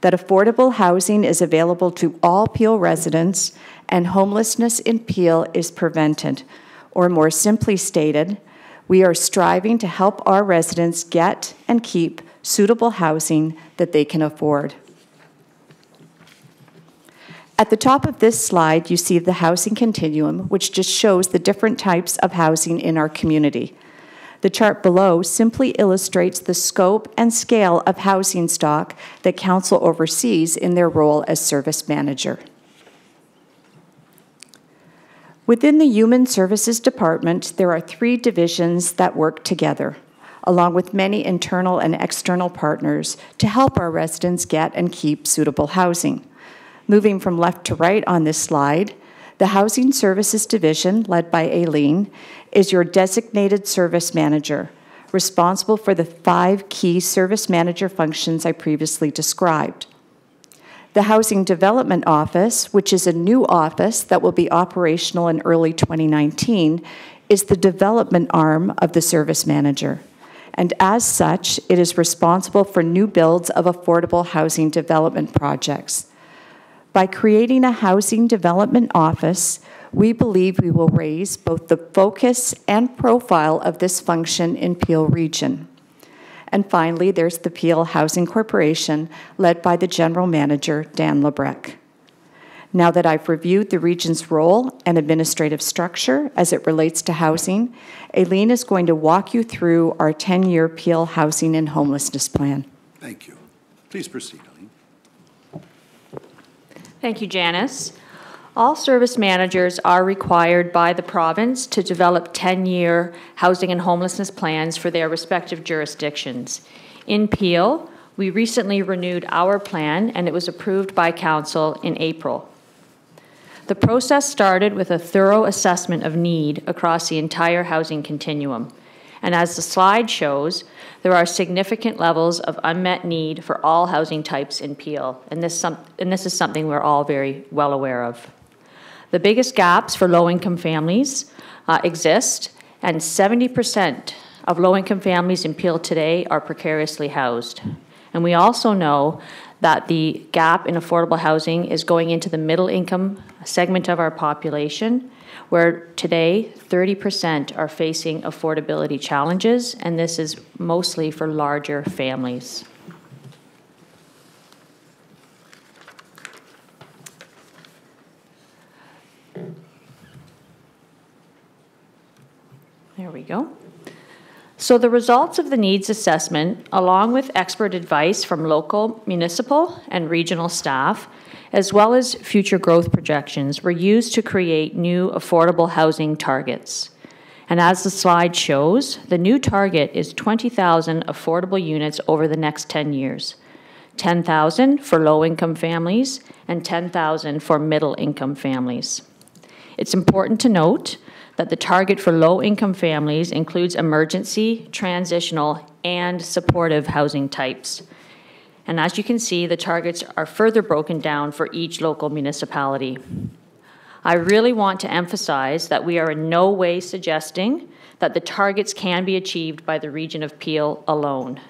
that affordable housing is available to all Peel residents and homelessness in Peel is prevented. Or more simply stated, we are striving to help our residents get and keep suitable housing that they can afford. At the top of this slide, you see the housing continuum, which just shows the different types of housing in our community. The chart below simply illustrates the scope and scale of housing stock that Council oversees in their role as service manager. Within the Human Services Department, there are 3 divisions that work together, along with many internal and external partners, to help our residents get and keep suitable housing. Moving from left to right on this slide, the Housing Services Division, led by Aileen, is your designated service manager, responsible for the 5 key service manager functions I previously described. The Housing Development Office, which is a new office that will be operational in early 2019, is the development arm of the service manager. And as such, it is responsible for new builds of affordable housing development projects. By creating a housing development office, We believe we will raise both the focus and profile of this function in Peel Region. And finally, there's the Peel Housing Corporation, led by the General Manager, Dan Lebrecq. Now that I've reviewed the region's role and administrative structure as it relates to housing, Aileen is going to walk you through our 10-year Peel Housing and Homelessness Plan. Thank you. Please proceed, Aileen. Thank you, Janice. All service managers are required by the province to develop 10-year housing and homelessness plans for their respective jurisdictions. In Peel, we recently renewed our plan, and it was approved by Council in April. The process started with a thorough assessment of need across the entire housing continuum. And as the slide shows, there are significant levels of unmet need for all housing types in Peel, and this is something we're all very well aware of. The biggest gaps for low-income families exist, and 70% of low-income families in Peel today are precariously housed. And we also know that the gap in affordable housing is going into the middle-income segment of our population, where today 30% are facing affordability challenges, and this is mostly for larger families. There we go. So the results of the needs assessment, along with expert advice from local, municipal, and regional staff, as well as future growth projections, were used to create new affordable housing targets. And as the slide shows, the new target is 20,000 affordable units over the next 10 years. 10,000 for low-income families and 10,000 for middle-income families. It's important to note that the target for low-income families includes emergency, transitional, and supportive housing types. And as you can see, the targets are further broken down for each local municipality. I really want to emphasize that we are in no way suggesting that the targets can be achieved by the region of Peel alone.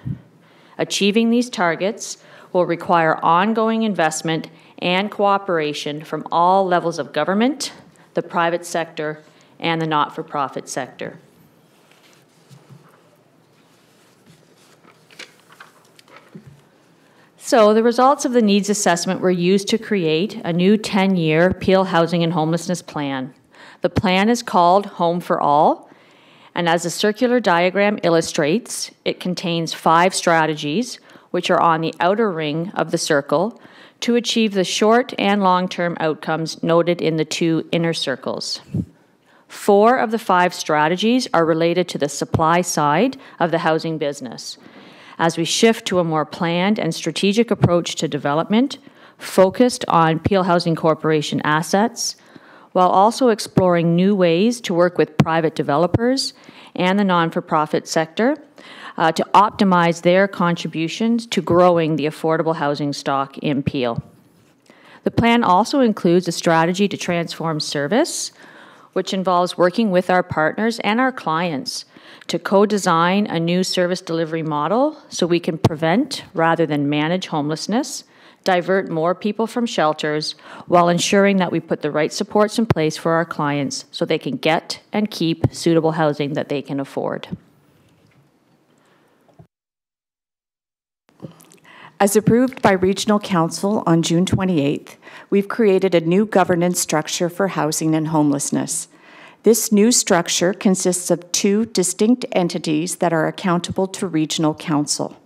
Achieving these targets will require ongoing investment and cooperation from all levels of government, the private sector, and the not-for-profit sector. So the results of the needs assessment were used to create a new 10-year Peel Housing and Homelessness Plan. The plan is called Home for All, and as the circular diagram illustrates, it contains 5 strategies, which are on the outer ring of the circle, to achieve the short and long-term outcomes noted in the 2 inner circles. 4 of the 5 strategies are related to the supply side of the housing business. As we shift to a more planned and strategic approach to development, focused on Peel Housing Corporation assets, while also exploring new ways to work with private developers and the non-for-profit sector to optimize their contributions to growing the affordable housing stock in Peel. The plan also includes a strategy to transform service, which involves working with our partners and our clients to co-design a new service delivery model so we can prevent rather than manage homelessness, divert more people from shelters, while ensuring that we put the right supports in place for our clients so they can get and keep suitable housing that they can afford. As approved by Regional Council on June 28th, we've created a new governance structure for housing and homelessness. This new structure consists of 2 distinct entities that are accountable to Regional Council.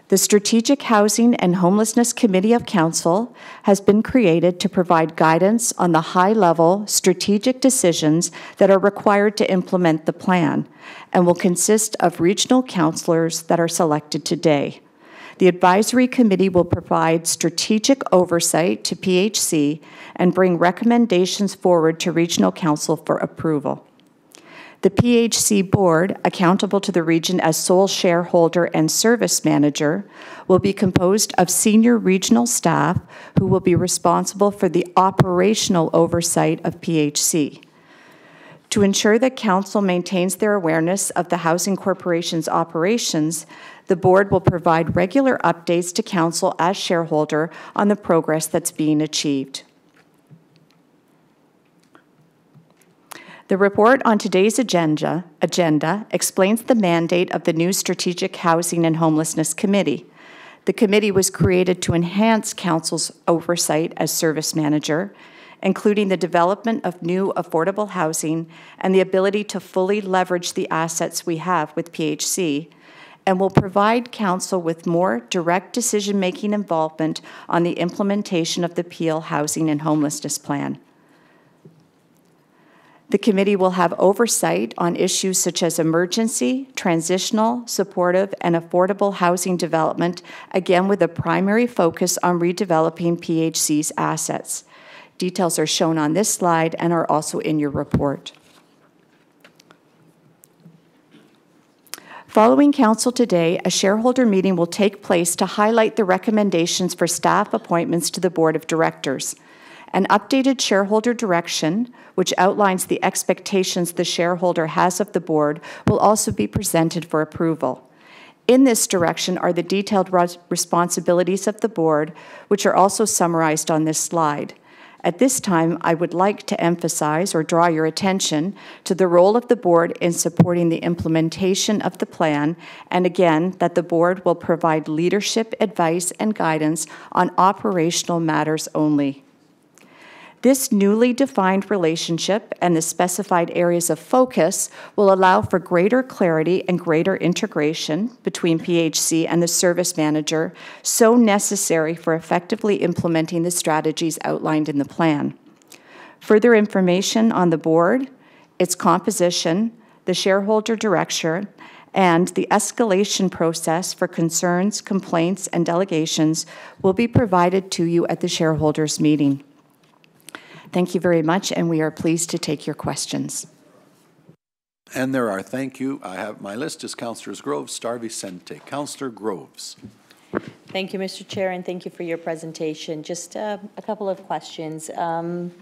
The Strategic Housing and Homelessness Committee of Council has been created to provide guidance on the high-level strategic decisions that are required to implement the plan and will consist of regional councillors that are selected today. The advisory committee will provide strategic oversight to PHC and bring recommendations forward to Regional Council for approval. The PHC board, accountable to the region as sole shareholder and service manager, will be composed of senior regional staff who will be responsible for the operational oversight of PHC. To ensure that Council maintains their awareness of the Housing Corporation's operations, the board will provide regular updates to Council as shareholder on the progress that's being achieved. The report on today's agenda explains the mandate of the new Strategic Housing and Homelessness Committee. The committee was created to enhance Council's oversight as service manager, including the development of new affordable housing and the ability to fully leverage the assets we have with PHC, and will provide Council with more direct decision-making involvement on the implementation of the Peel Housing and Homelessness Plan. The committee will have oversight on issues such as emergency, transitional, supportive, and affordable housing development, again with a primary focus on redeveloping PHC's assets. Details are shown on this slide and are also in your report. Following Council today, a shareholder meeting will take place to highlight the recommendations for staff appointments to the Board of Directors. An updated shareholder direction, which outlines the expectations the shareholder has of the board, will also be presented for approval. In this direction are the detailed responsibilities of the board, which are also summarized on this slide. At this time, I would like to emphasize or draw your attention to the role of the board in supporting the implementation of the plan, and again, that the board will provide leadership, advice, and guidance on operational matters only. This newly defined relationship and the specified areas of focus will allow for greater clarity and greater integration between PHC and the service manager, so necessary for effectively implementing the strategies outlined in the plan. Further information on the board, its composition, the shareholder direction, and the escalation process for concerns, complaints, and delegations will be provided to you at the shareholders' meeting. Thank you very much, and we are pleased to take your questions. And there are, thank you. I have my list is Councillors Groves, Star Vicente. Councillor Groves. Thank you, Mr. Chair, and thank you for your presentation. Just a couple of questions. And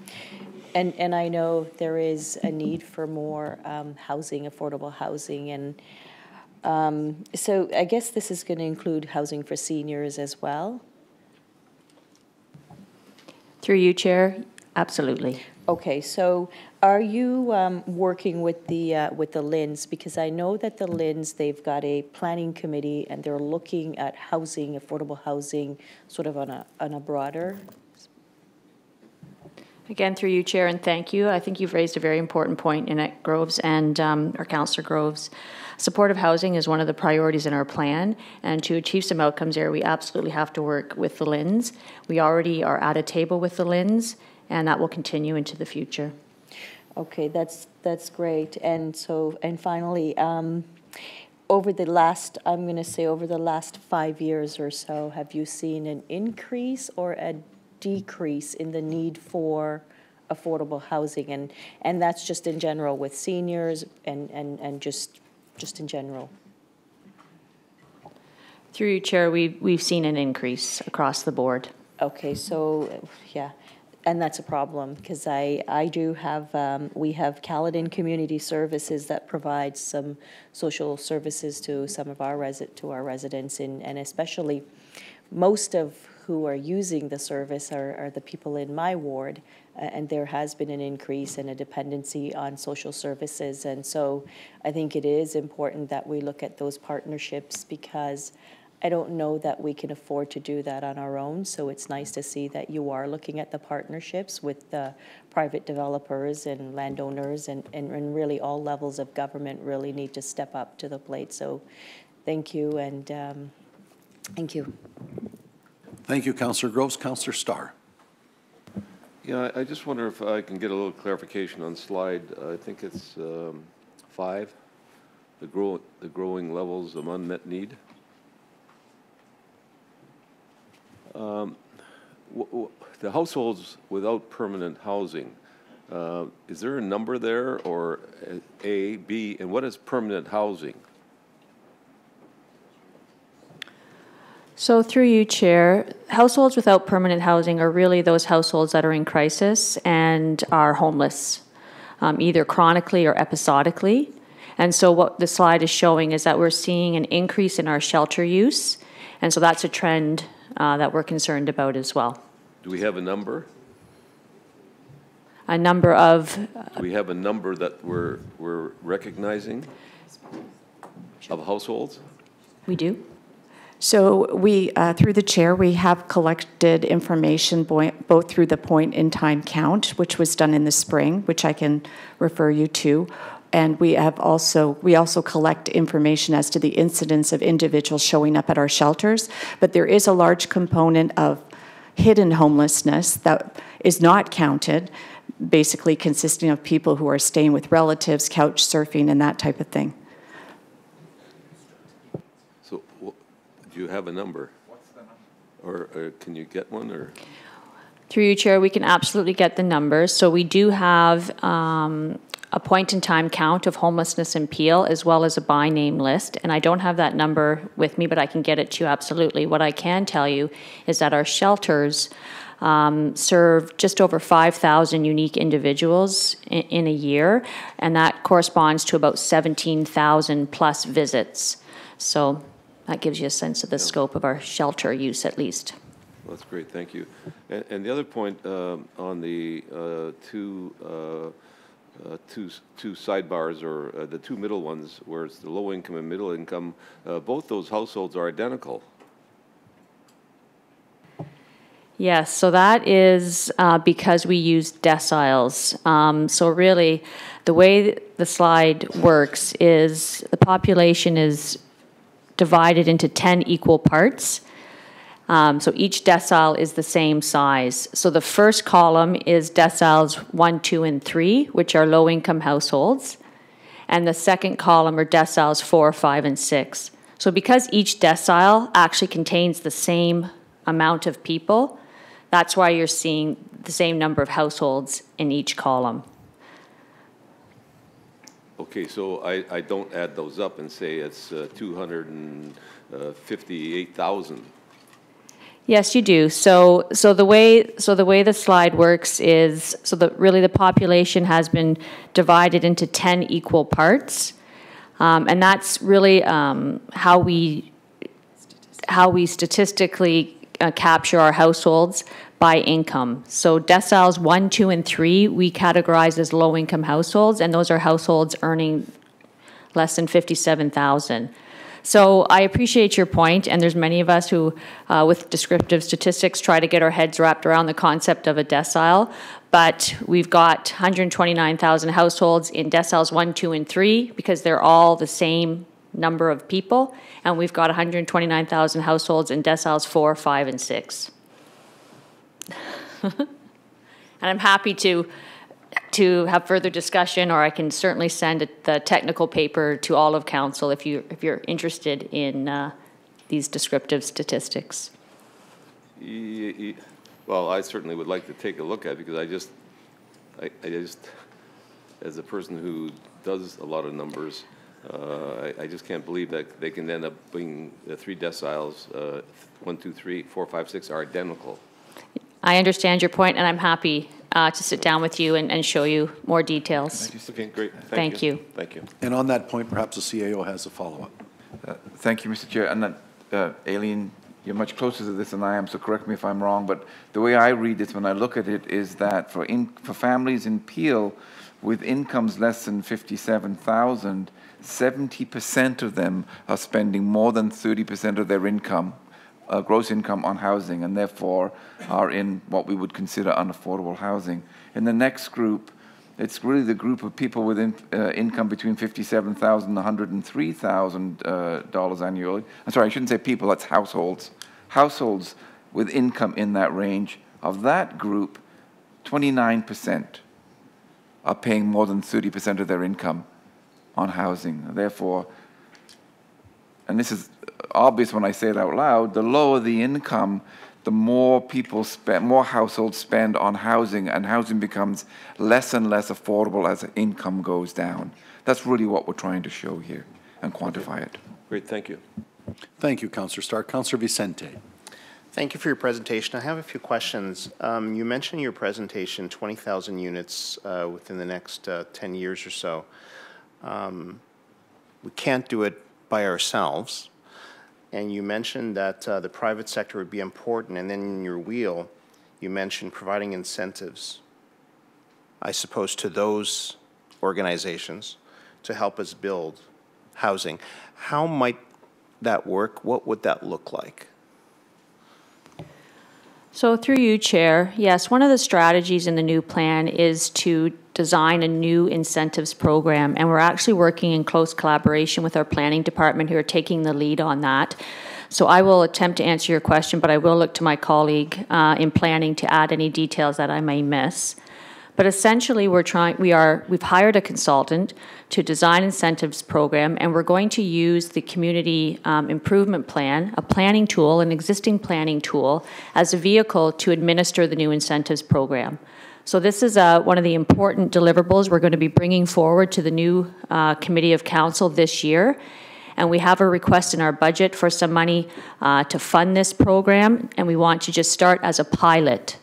I know there is a need for more housing, affordable housing, and so I guess this is going to include housing for seniors as well? Through you, Chair. Absolutely. Okay, so are you working with the LINs? Because I know that the LINs, they've got a planning committee and they're looking at housing, affordable housing, sort of on a broader. Again, through you, Chair, and thank you. I think you've raised a very important point, Annette Groves and our Councillor Groves. Supportive housing is one of the priorities in our plan, and to achieve some outcomes there, we absolutely have to work with the LINs. We already are at a table with the LINs, and that will continue into the future. Okay, that's great. And so, and finally, over the last 5 years or so, have you seen an increase or a decrease in the need for affordable housing? And that's just in general with seniors and just in general. Through you, Chair, we've seen an increase across the board. Okay, so yeah. And that's a problem because I do have, we have Caledon Community Services that provides some social services to some of our residents, and especially most of who are using the service are the people in my ward, and there has been an increase in a dependency on social services. And so I think it is important that we look at those partnerships, because I don't know that we can afford to do that on our own. So it's nice to see that you are looking at the partnerships with the private developers and landowners, and really all levels of government really need to step up to the plate. So thank you, and thank you. Thank you, Councillor Groves. Councillor Starr. Yeah, I just wonder if I can get a little clarification on slide, I think it's 5, the growing levels of unmet need. The households without permanent housing, is there a number there, or A, B, and what is permanent housing? So through you, Chair, households without permanent housing are really those households that are in crisis and are homeless, either chronically or episodically. And so what the slide is showing is that we're seeing an increase in our shelter use, and so that's a trend that we're concerned about as well. Do we have a number? a number of. Do we have a number that we're recognizing of households? We do. So we, through the chair, we have collected information both through the point-in-time count, which was done in the spring, which I can refer you to, and we also collect information as to the incidence of individuals showing up at our shelters. But there is a large component of hidden homelessness that is not counted, basically consisting of people who are staying with relatives, couch surfing, and that type of thing. So, do you have a number? What's the number? Or can you get one? Or through you, Chair, we can absolutely get the numbers. So we do have a point-in-time count of homelessness in Peel, as well as a by-name list. And I don't have that number with me, but I can get it to you absolutely. What I can tell you is that our shelters serve just over 5,000 unique individuals in a year, and that corresponds to about 17,000 plus visits. So that gives you a sense of the scope of our shelter use, at least. Well, that's great, thank you. And the other point on the two sidebars, or the two middle ones, where it's the low income and middle income, both those households are identical. Yes, so that is because we use deciles. So really, the way the slide works is the population is divided into 10 equal parts. So each decile is the same size. So the first column is deciles 1, 2, and 3, which are low-income households. And the second column are deciles 4, 5, and 6. So because each decile actually contains the same amount of people, that's why you're seeing the same number of households in each column. Okay, so I don't add those up and say it's 258,000. Yes, you do. So the way the slide works is really the population has been divided into 10 equal parts, and that's really how we statistically capture our households by income. So deciles 1, 2, and 3 we categorize as low-income households, and those are households earning less than $57,000. So I appreciate your point, and there's many of us who, with descriptive statistics, try to get our heads wrapped around the concept of a decile. But we've got 129,000 households in deciles 1, 2, and 3 because they're all the same number of people, and we've got 129,000 households in deciles 4, 5, and 6. And I'm happy to have further discussion, or I can certainly send the technical paper to all of council if you're interested in these descriptive statistics. Well, I certainly would like to take a look at it, because I just, as a person who does a lot of numbers, I just can't believe that they can end up being the three deciles, 1, 2, 3, 4, 5, 6 are identical. I understand your point, and I'm happy to sit down with you and show you more details. Okay, great. Thank you. Thank you. And on that point, perhaps the CAO has a follow-up. Thank you, Mr. Chair. And Aileen, you're much closer to this than I am, so correct me if I'm wrong, but the way I read this when I look at it is that for families in Peel with incomes less than $57,000, 70% of them are spending more than 30% of their income, gross income, on housing, and therefore are in what we would consider unaffordable housing. In the next group, it's really the group of people with income between $57,000 and $103,000 annually. I'm sorry, I shouldn't say people, that's households. Households with income in that range. Of that group, 29% are paying more than 30% of their income on housing. Therefore, and this is obvious when I say it out loud, the lower the income, the more more households spend on housing, and housing becomes less and less affordable as income goes down. That's really what we're trying to show here and quantify it. Great, thank you. Thank you, Councillor Stark. Councillor Vicente. Thank you for your presentation. I have a few questions. You mentioned in your presentation 20,000 units within the next 10 years or so. We can't do it by ourselves. And you mentioned that the private sector would be important, and then in your wheel, you mentioned providing incentives. I suppose, to those organizations to help us build housing. How might that work? What would that look like? So through you, Chair, yes, one of the strategies in the new plan is to design a new incentives program, and we're actually working in close collaboration with our planning department who are taking the lead on that. So I will attempt to answer your question, but I will look to my colleague in planning to add any details that I may miss. But essentially, we've hired a consultant to design incentives program, and we're going to use the community improvement plan, a planning tool, an existing planning tool, as a vehicle to administer the new incentives program. So this is one of the important deliverables we're going to be bringing forward to the new Committee of Council this year. And we have a request in our budget for some money to fund this program, and we want to just start as a pilot.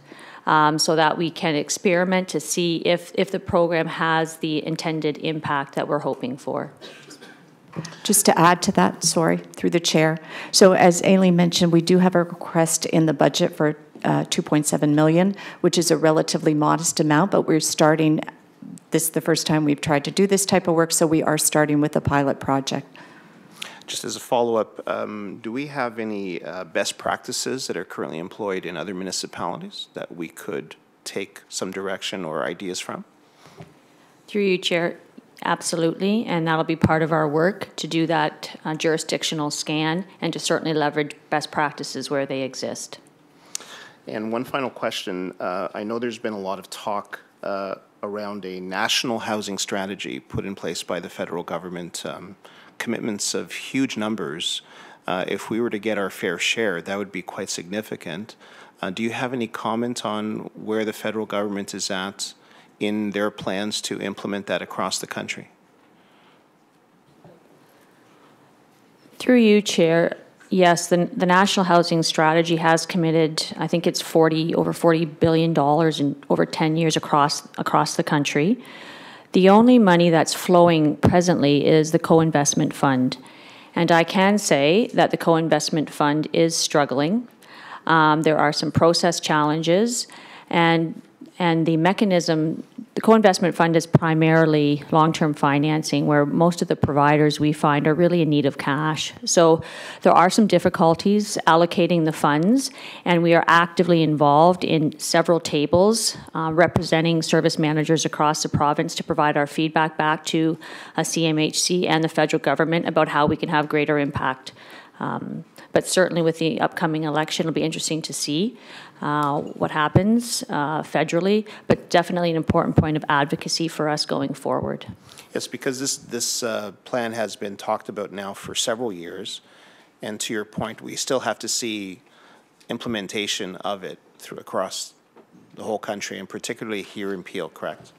So that we can experiment to see if the program has the intended impact that we're hoping for. Just to add to that, sorry, through the chair. So as Aileen mentioned, we do have a request in the budget for $2.7 million, which is a relatively modest amount, but we're starting, this is the first time we've tried to do this type of work, so we are starting with a pilot project. Just as a follow-up, do we have any best practices that are currently employed in other municipalities that we could take some direction or ideas from? Through you, Chair, absolutely, and that'll be part of our work to do that jurisdictional scan and to certainly leverage best practices where they exist. And one final question. I know there's been a lot of talk around a national housing strategy put in place by the federal government, commitments of huge numbers. If we were to get our fair share, that would be quite significant. Do you have any comment on where the federal government is at in their plans to implement that across the country? Through you, Chair, yes, the National Housing Strategy has committed, I think it's over $40 billion in over 10 years across the country. The only money that's flowing presently is the co-investment fund. And I can say that the co-investment fund is struggling. There are some process challenges, and the mechanism, the co-investment fund is primarily long-term financing, where most of the providers we find are really in need of cash. So there are some difficulties allocating the funds, and we are actively involved in several tables representing service managers across the province to provide our feedback back to CMHC and the federal government about how we can have greater impact. But certainly with the upcoming election, it'll be interesting to see what happens federally, but definitely an important point of advocacy for us going forward. Yes, because this plan has been talked about now for several years, and to your point, we still have to see implementation of it across the whole country, and particularly here in Peel, correct?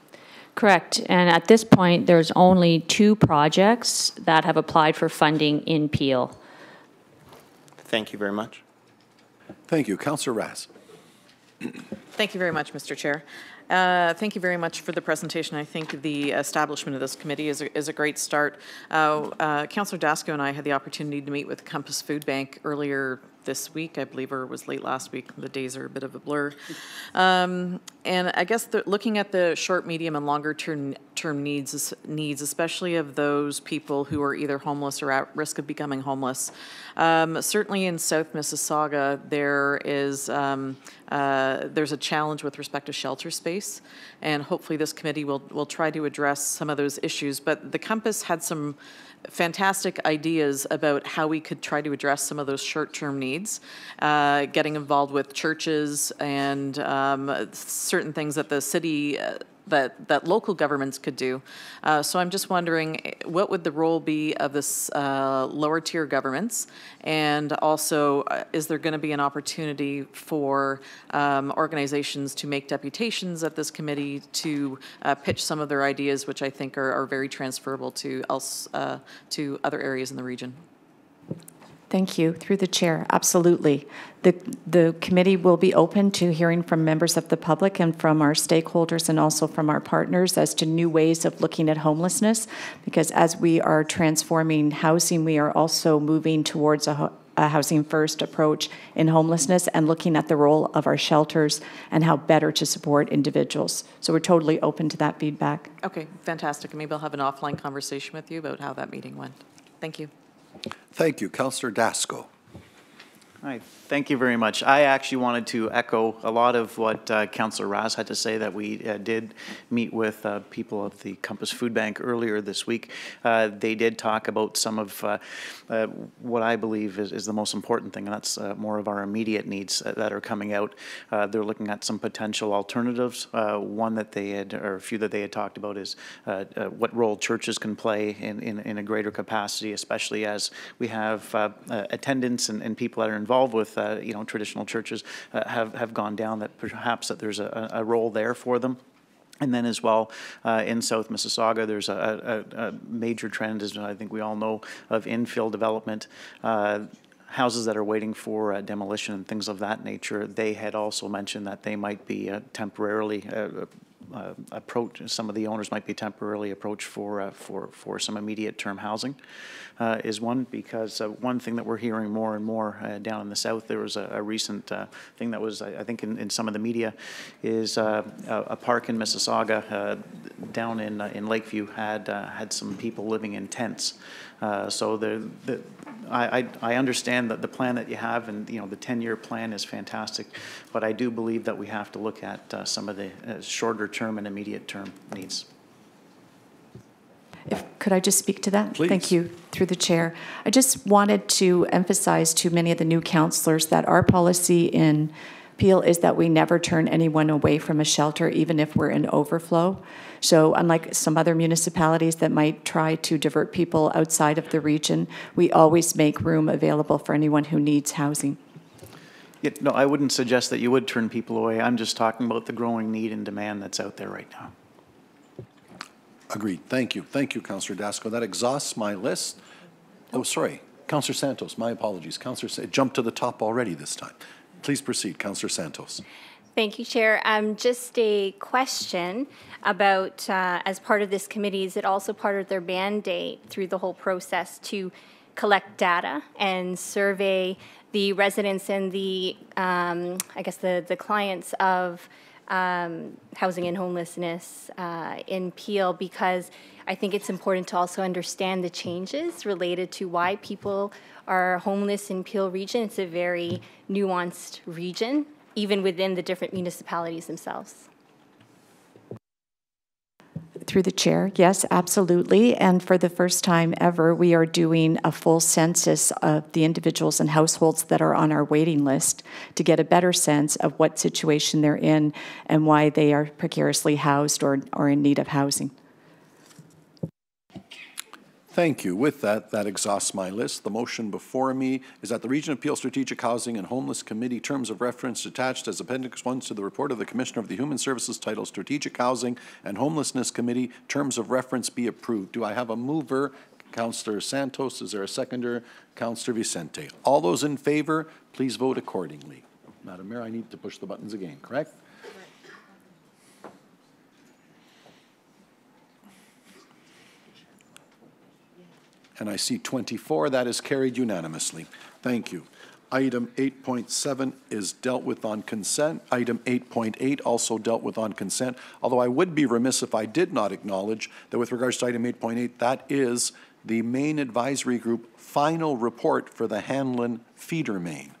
Correct, and at this point, there's only 2 projects that have applied for funding in Peel. Thank you very much. Thank you. Councillor Raz. Thank you very much, Mr. Chair. Thank you very much for the presentation. I think the establishment of this committee is a great start. Councillor Dasco and I had the opportunity to meet with Compass Food Bank earlier this week, I believe, or it was late last week. The days are a bit of a blur. And I guess looking at the short, medium, and longer term needs, especially of those people who are either homeless or at risk of becoming homeless. Certainly in South Mississauga, there's a challenge with respect to shelter space, and hopefully this committee will try to address some of those issues. But the Compass had some fantastic ideas about how we could try to address some of those short-term needs, getting involved with churches and certain things that the city that local governments could do. So I'm just wondering, what would the role be of this lower tier governments? And also, is there going to be an opportunity for organizations to make deputations at this committee to pitch some of their ideas, which I think are very transferable to other areas in the region? Thank you. Through the chair, absolutely. The committee will be open to hearing from members of the public and from our stakeholders and also from our partners as to new ways of looking at homelessness, because as we are transforming housing, we are also moving towards housing first approach in homelessness and looking at the role of our shelters and how better to support individuals. So we're totally open to that feedback. Okay, fantastic. And maybe I'll have an offline conversation with you about how that meeting went. Thank you. Thank you. Councillor Dasko. Hi, thank you very much. I actually wanted to echo a lot of what Councillor Raz had to say, that we did meet with people of the Compass Food Bank earlier this week. They did talk about some of what I believe is the most important thing, and that's more of our immediate needs that are coming out. They're looking at some potential alternatives. One that they had, or a few that they had talked about, is what role churches can play in a greater capacity, especially as we have attendance and people that are involved with traditional churches have gone down, that perhaps that there's a role there for them. And then as well, in South Mississauga, there's a major trend, as I think we all know, of infill development. Houses that are waiting for demolition and things of that nature. They had also mentioned that they might be temporarily some of the owners might be temporarily approached for some immediate term housing. Is one, because one thing that we're hearing more and more down in the south, there was a recent thing that was, I think, in some of the media, is a park in Mississauga down in Lakeview had some people living in tents. So I understand that the plan that you have, and the 10-year plan is fantastic, but I do believe that we have to look at some of the shorter term and immediate term needs. Could I just speak to that? Please. Thank you, through the chair. I just wanted to emphasize to many of the new councillors that our policy in Peel is that we never turn anyone away from a shelter, even if we're in overflow. So unlike some other municipalities that might try to divert people outside of the region, we always make room available for anyone who needs housing. Yeah, no, I wouldn't suggest that you would turn people away. I'm just talking about the growing need and demand that's out there right now. Agreed. Thank you. Thank you, Councillor Dasko. That exhausts my list. Oh, sorry. Councillor Santos, my apologies. Councillor, it jumped to the top already this time. Please proceed, Councillor Santos. Thank you, Chair. Just a question about, as part of this committee, is it also part of their mandate through the whole process to collect data and survey the residents and the, I guess, the clients of housing and homelessness in Peel, because I think it's important to also understand the changes related to why people are homeless in Peel region. It's a very nuanced region, even within the different municipalities themselves. Through the chair, yes, absolutely. And for the first time ever, we are doing a full census of the individuals and households that are on our waiting list to get a better sense of what situation they're in and why they are precariously housed or in need of housing. Thank you. With that, that exhausts my list. The motion before me is that the Region of Peel Strategic Housing and Homeless Committee terms of reference attached as Appendix 1 to the report of the Commissioner of the Human Services titled Strategic Housing and Homelessness Committee terms of reference be approved. Do I have a mover? Councillor Santos. Is there a seconder? Councillor Vicente. All those in favor, please vote accordingly. Madam Mayor, I need to push the buttons again, correct? And I see 24. That is carried unanimously. Thank you. Item 8.7 is dealt with on consent. Item 8.8 also dealt with on consent, although I would be remiss if I did not acknowledge that with regards to item 8.8, that is the main advisory group final report for the Hanlon feeder main.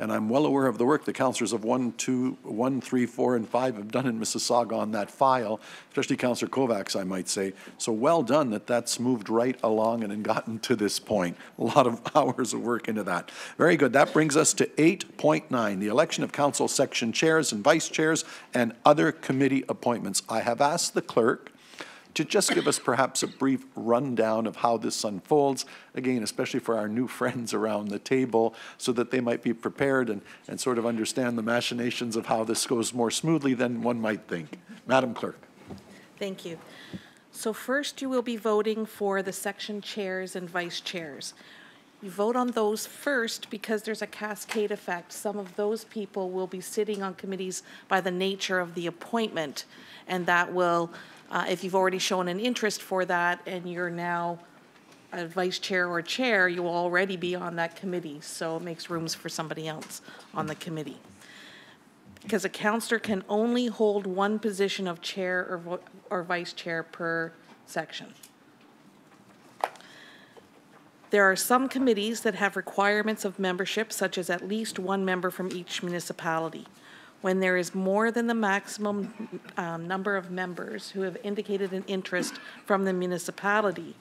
And I'm well aware of the work the councillors of 1, 3, 4, and 5 have done in Mississauga on that file, especially Councillor Kovacs, I might say. So well done that that's moved right along and gotten to this point. A lot of hours of work into that. Very good. That brings us to 8.9, the election of council section chairs and vice chairs and other committee appointments. I have asked the clerk to just give us perhaps a brief rundown of how this unfolds, again, especially for our new friends around the table, so that they might be prepared and sort of understand the machinations of how this goes more smoothly than one might think. Madam Clerk. Thank you. So first you will be voting for the section chairs and vice chairs. You vote on those first because there's a cascade effect. Some of those people will be sitting on committees by the nature of the appointment, and that will if you've already shown an interest for that and you're now a vice chair or chair, you will already be on that committee, so it makes rooms for somebody else on the committee. Because a councillor can only hold one position of chair or vice chair per section. There are some committees that have requirements of membership, such as at least one member from each municipality. When there is more than the maximum number of members who have indicated an interest from the municipality,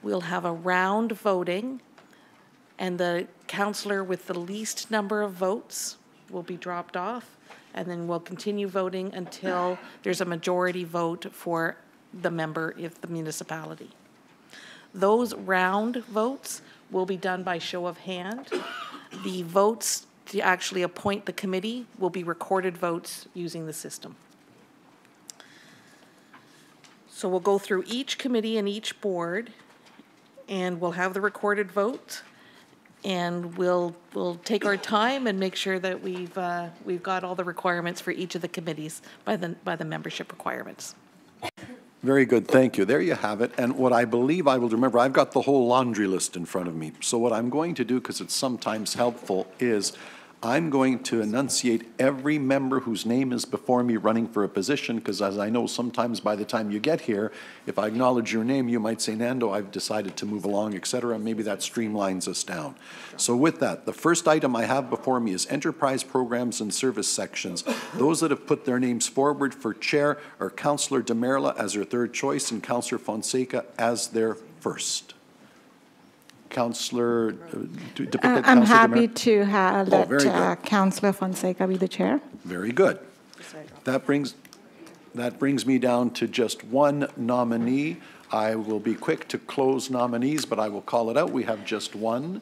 we'll have a round voting, and the councillor with the least number of votes will be dropped off, and then we'll continue voting until there's a majority vote for the member if the municipality. Those round votes will be done by show of hand. The votes to actually appoint the committee will be recorded votes using the system. So we'll go through each committee and each board, and we'll have the recorded vote, and we'll take our time and make sure that we've got all the requirements for each of the committees by the membership requirements. Very good, thank you. There you have it. And what I believe I will remember, I've got the whole laundry list in front of me. So what I'm going to do, because it's sometimes helpful, is I'm going to enunciate every member whose name is before me running for a position, because as I know, sometimes by the time you get here, if I acknowledge your name, you might say, Nando, I've decided to move along, etc. Maybe that streamlines us down. So with that, the first item I have before me is enterprise programs and service sections. Those that have put their names forward for chair are Councillor DeMerla as their third choice and Councillor Fonseca as their first. Councillor I'm happy to have Councillor Fonseca be the chair. Very good. That brings me down to just one nominee. I will be quick to close nominees, but I will call it out. We have just one.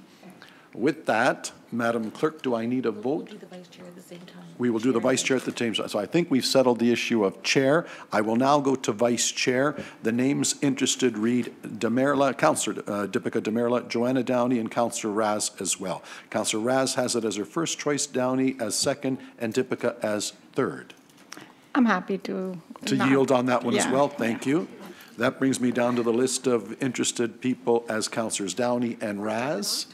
With that, Madam Clerk, do I need a vote? We'll do the vice chair at the same time. We will do the vice chair at the same time. So I think we've settled the issue of chair. I will now go to vice chair. The names interested read DeMerla, Councillor Deepica DeMerla, Joanna Downey, and Councillor Raz as well. Councillor Raz has it as her first choice, Downey as second, and Deepica as third. I'm happy to yield on that one as well. Thank you. That brings me down to the list of interested people as Councillors Downey and Raz.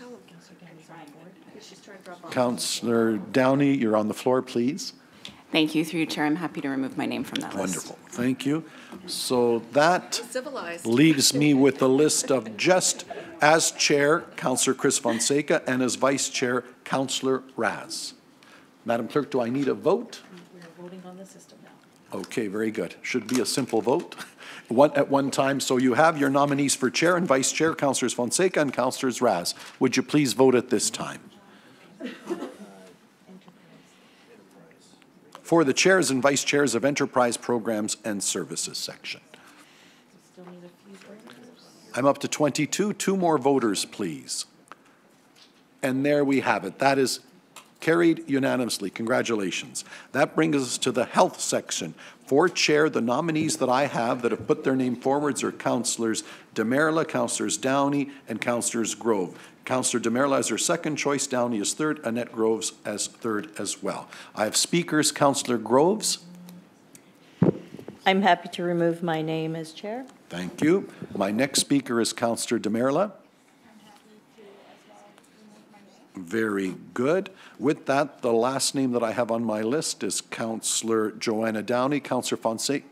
Councillor Downey, you're on the floor, please. Thank you. Through you, Chair, I'm happy to remove my name from that list. Wonderful. Thank you. So that leaves me with a list of just as chair, Councillor Chris Fonseca, and as vice chair, Councillor Raz. Madam Clerk, do I need a vote? We're voting on the system now. Okay, very good. Should be a simple vote. At one time. So you have your nominees for chair and vice chair, Councillors Fonseca and Councillors Raz. Would you please vote at this time? For the chairs and vice chairs of enterprise programs and services section. I'm up to 22. 2 more voters, please. And there we have it. That is carried unanimously. Congratulations. That brings us to the health section. For chair, the nominees that I have that have put their name forwards are Councillors DeMerla, Councillors Downey, and Councillors Grove. Councillor DeMerla as her second choice, Downey as third, Annette Groves as third as well. I have speakers, Councillor Groves. I'm happy to remove my name as chair. Thank you. My next speaker is Councillor DeMerla. Very good. With that, the last name that I have on my list is Councillor Joanna Downey. Councillor Fonseca,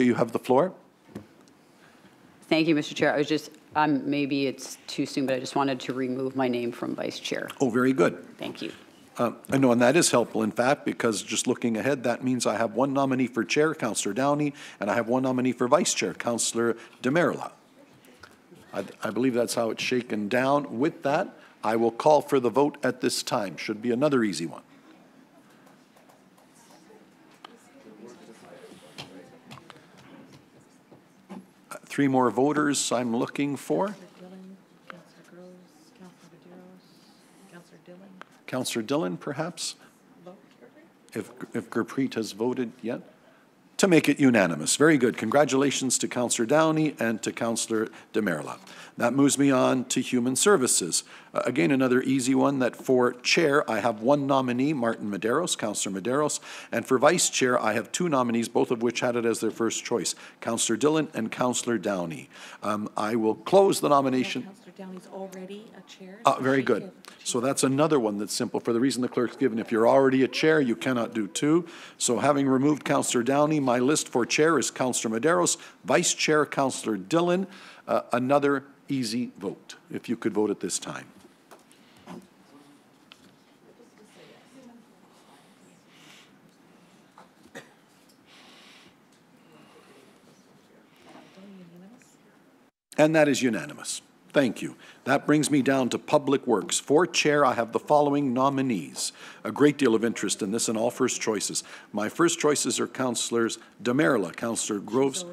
you have the floor. Thank you, Mr. Chair. I was just, maybe it's too soon, but I just wanted to remove my name from vice chair. Oh, very good. Thank you. I know, and that is helpful, in fact, because just looking ahead, that means I have one nominee for chair, Councillor Downey, and I have one nominee for vice chair, Councillor DeMerla. I believe that's how it's shaken down. With that, I will call for the vote at this time. Should be another easy one. Three more voters I'm looking for. Councillor Dillon, perhaps? If Gurpreet has voted yet. to make it unanimous. Very good. Congratulations to Councillor Downey and to Councillor Demerla. That moves me on to Human Services. Again, another easy one that for chair, I have one nominee, Martin Medeiros, Councillor Medeiros, and for vice chair, I have two nominees, both of which had it as their first choice, Councillor Dillon and Councillor Downey. I will close the nomination. Councillor Downey's already a chair. Very good. So that's another one that's simple. For the reason the clerk's given, if you're already a chair, you cannot do two. So having removed Councillor Downey, my list for chair is Councillor Medeiros, vice chair Councillor Dillon. Another easy vote, if you could vote at this time. And that is unanimous. Thank you. That brings me down to Public Works. For chair, I have the following nominees. A great deal of interest in this and all first choices. My first choices are Councillors Demerla, Councillor Groves,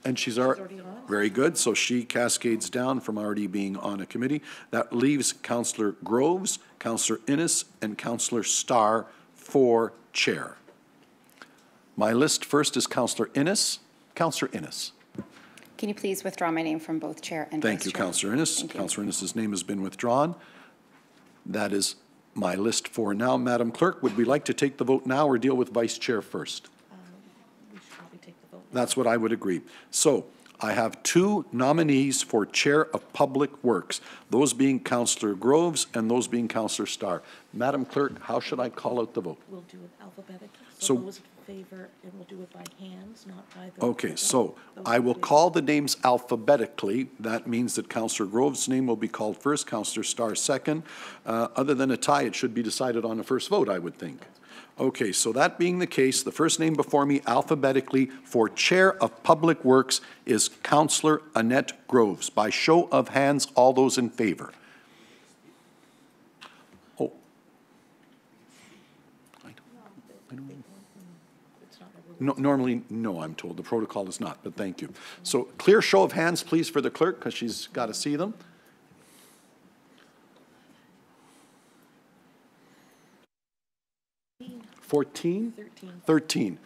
and she's already on. Very good. So she cascades down from already being on a committee. That leaves Councillor Groves, Councillor Innes, and Councillor Starr for chair. My list first is Councillor Innes. Councillor Innes. Can you please withdraw my name from both chair and vice chair? Thank you, Councillor Innes. Councillor Innes' name has been withdrawn. That is my list for now. Madam Clerk, would we like to take the vote now or deal with vice chair first? We should probably take the vote. That's what I would agree. So I have two nominees for chair of Public Works, those being Councillor Groves and those being Councillor Starr. Madam Clerk, how should I call out the vote? We'll do it alphabetically. So those in favor, and we'll do it by hands, not by the... Okay, so I will call the names alphabetically. That means that Councillor Groves' name will be called first, Councillor Starr second. Other than a tie, it should be decided on a first vote, I would think. Okay, so that being the case, the first name before me alphabetically for Chair of Public Works is Councillor Annette Groves. By show of hands, all those in favor. Oh. No, normally, no, I'm told. The protocol is not, but thank you. So clear show of hands, please, for the clerk, because she's got to see them. $14? 13.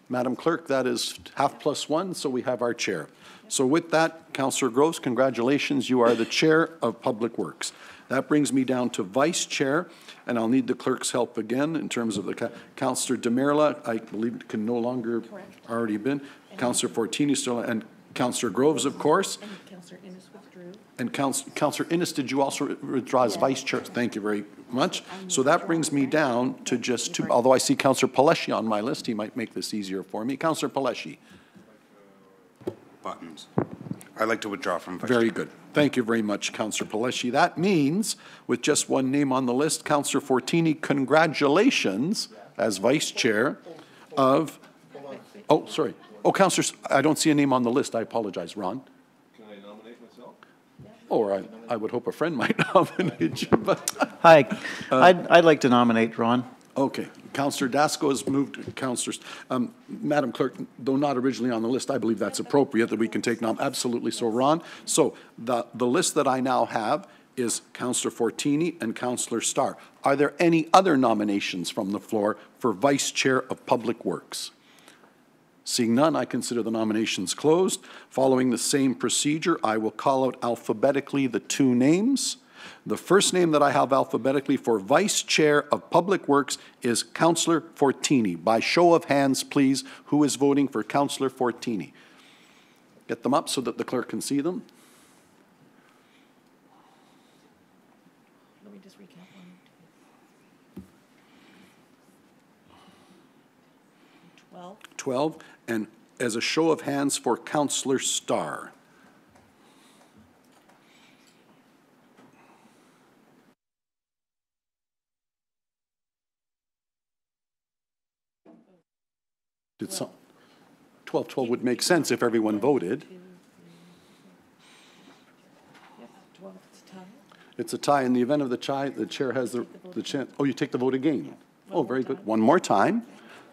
Madam Clerk, that is half plus one, so we have our chair. So with that, Councillor Groves, congratulations. You are the chair of Public Works. That brings me down to vice chair, and I'll need the clerk's help again in terms of the Councillor Demerla. I believe it can no longer already been. Councillor Fortini still, and Councillor Groves, of course. And Councillor Innes withdrew. And Councillor Innes, did you also withdraw as vice chair? Thank you very much. So that brings me down to just two, although I see Councillor Paleschi on my list, he might make this easier for me. Councillor Paleschi. Buttons. I'd like to withdraw from vice Very chair. good. Thank you very much, Councillor Paleschi. That means, with just one name on the list, Councillor Fortini, congratulations as vice chair of, oh, sorry. Oh, Councillor, I don't see a name on the list. I apologize. Ron? Can I nominate myself? Or I would hope a friend might nominate you. But Hi, I'd like to nominate Ron. Okay. Councillor Dasco has moved. Councillors, Madam Clerk, though not originally on the list, I believe that's appropriate that we can take absolutely. So, Ron. So the list that I now have is Councillor Fortini and Councillor Starr. Are there any other nominations from the floor for Vice Chair of Public Works? Seeing none, I consider the nominations closed. Following the same procedure, I will call out alphabetically the two names. The first name that I have alphabetically for Vice Chair of Public Works is Councillor Fortini. By show of hands, please, who is voting for Councillor Fortini? Get them up so that the clerk can see them. Let me just recount. 12. 12. And as a show of hands for Councillor Starr. Did some 12 would make sense if everyone voted. Yep, 12, it's a tie. It's a tie. In the event of the tie, the chair has the chance. Oh, you take the vote again. Oh, very good. One more time.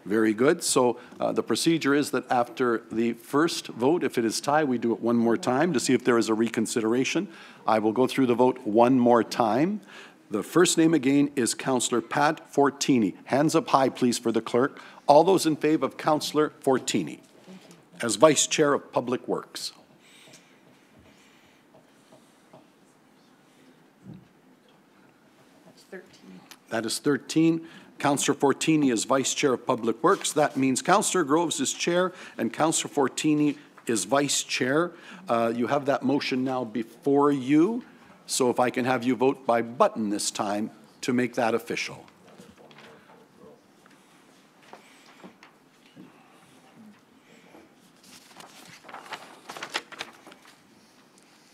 Very good. So the procedure is that after the first vote, if it is tie, we do it one more time to see if there is a reconsideration. I will go through the vote one more time. The first name again is Councillor Pat Fortini. Hands up high, please, for the clerk. All those in favor of Councillor Fortini as Vice Chair of Public Works. That's 13. That is 13. Councillor Fortini is Vice Chair of Public Works. That means Councillor Groves is Chair and Councillor Fortini is Vice Chair. You have that motion now before you. So if I can have you vote by button this time to make that official.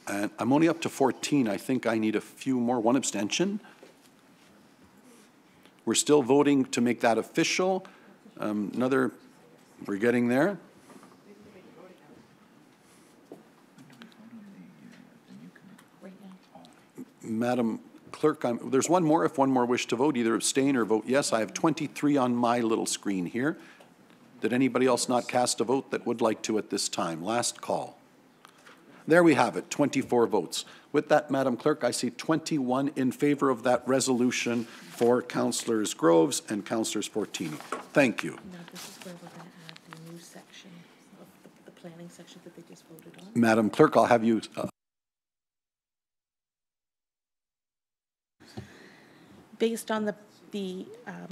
And I'm only up to 14. I think I need a few more. One abstention. We're still voting to make that official. We're getting there. Madam Clerk, there's one more. If one more wish to vote, either abstain or vote yes. I have 23 on my little screen here. Did anybody else not cast a vote that would like to at this time? Last call. There we have it, 24 votes. With that, Madam Clerk, I see 21 in favor of that resolution for Councillors Groves and Councillors Fortini. Thank you. Now, this is where we're going to add the new section of the planning section that they just voted on. Madam Clerk, I'll have you... Based on the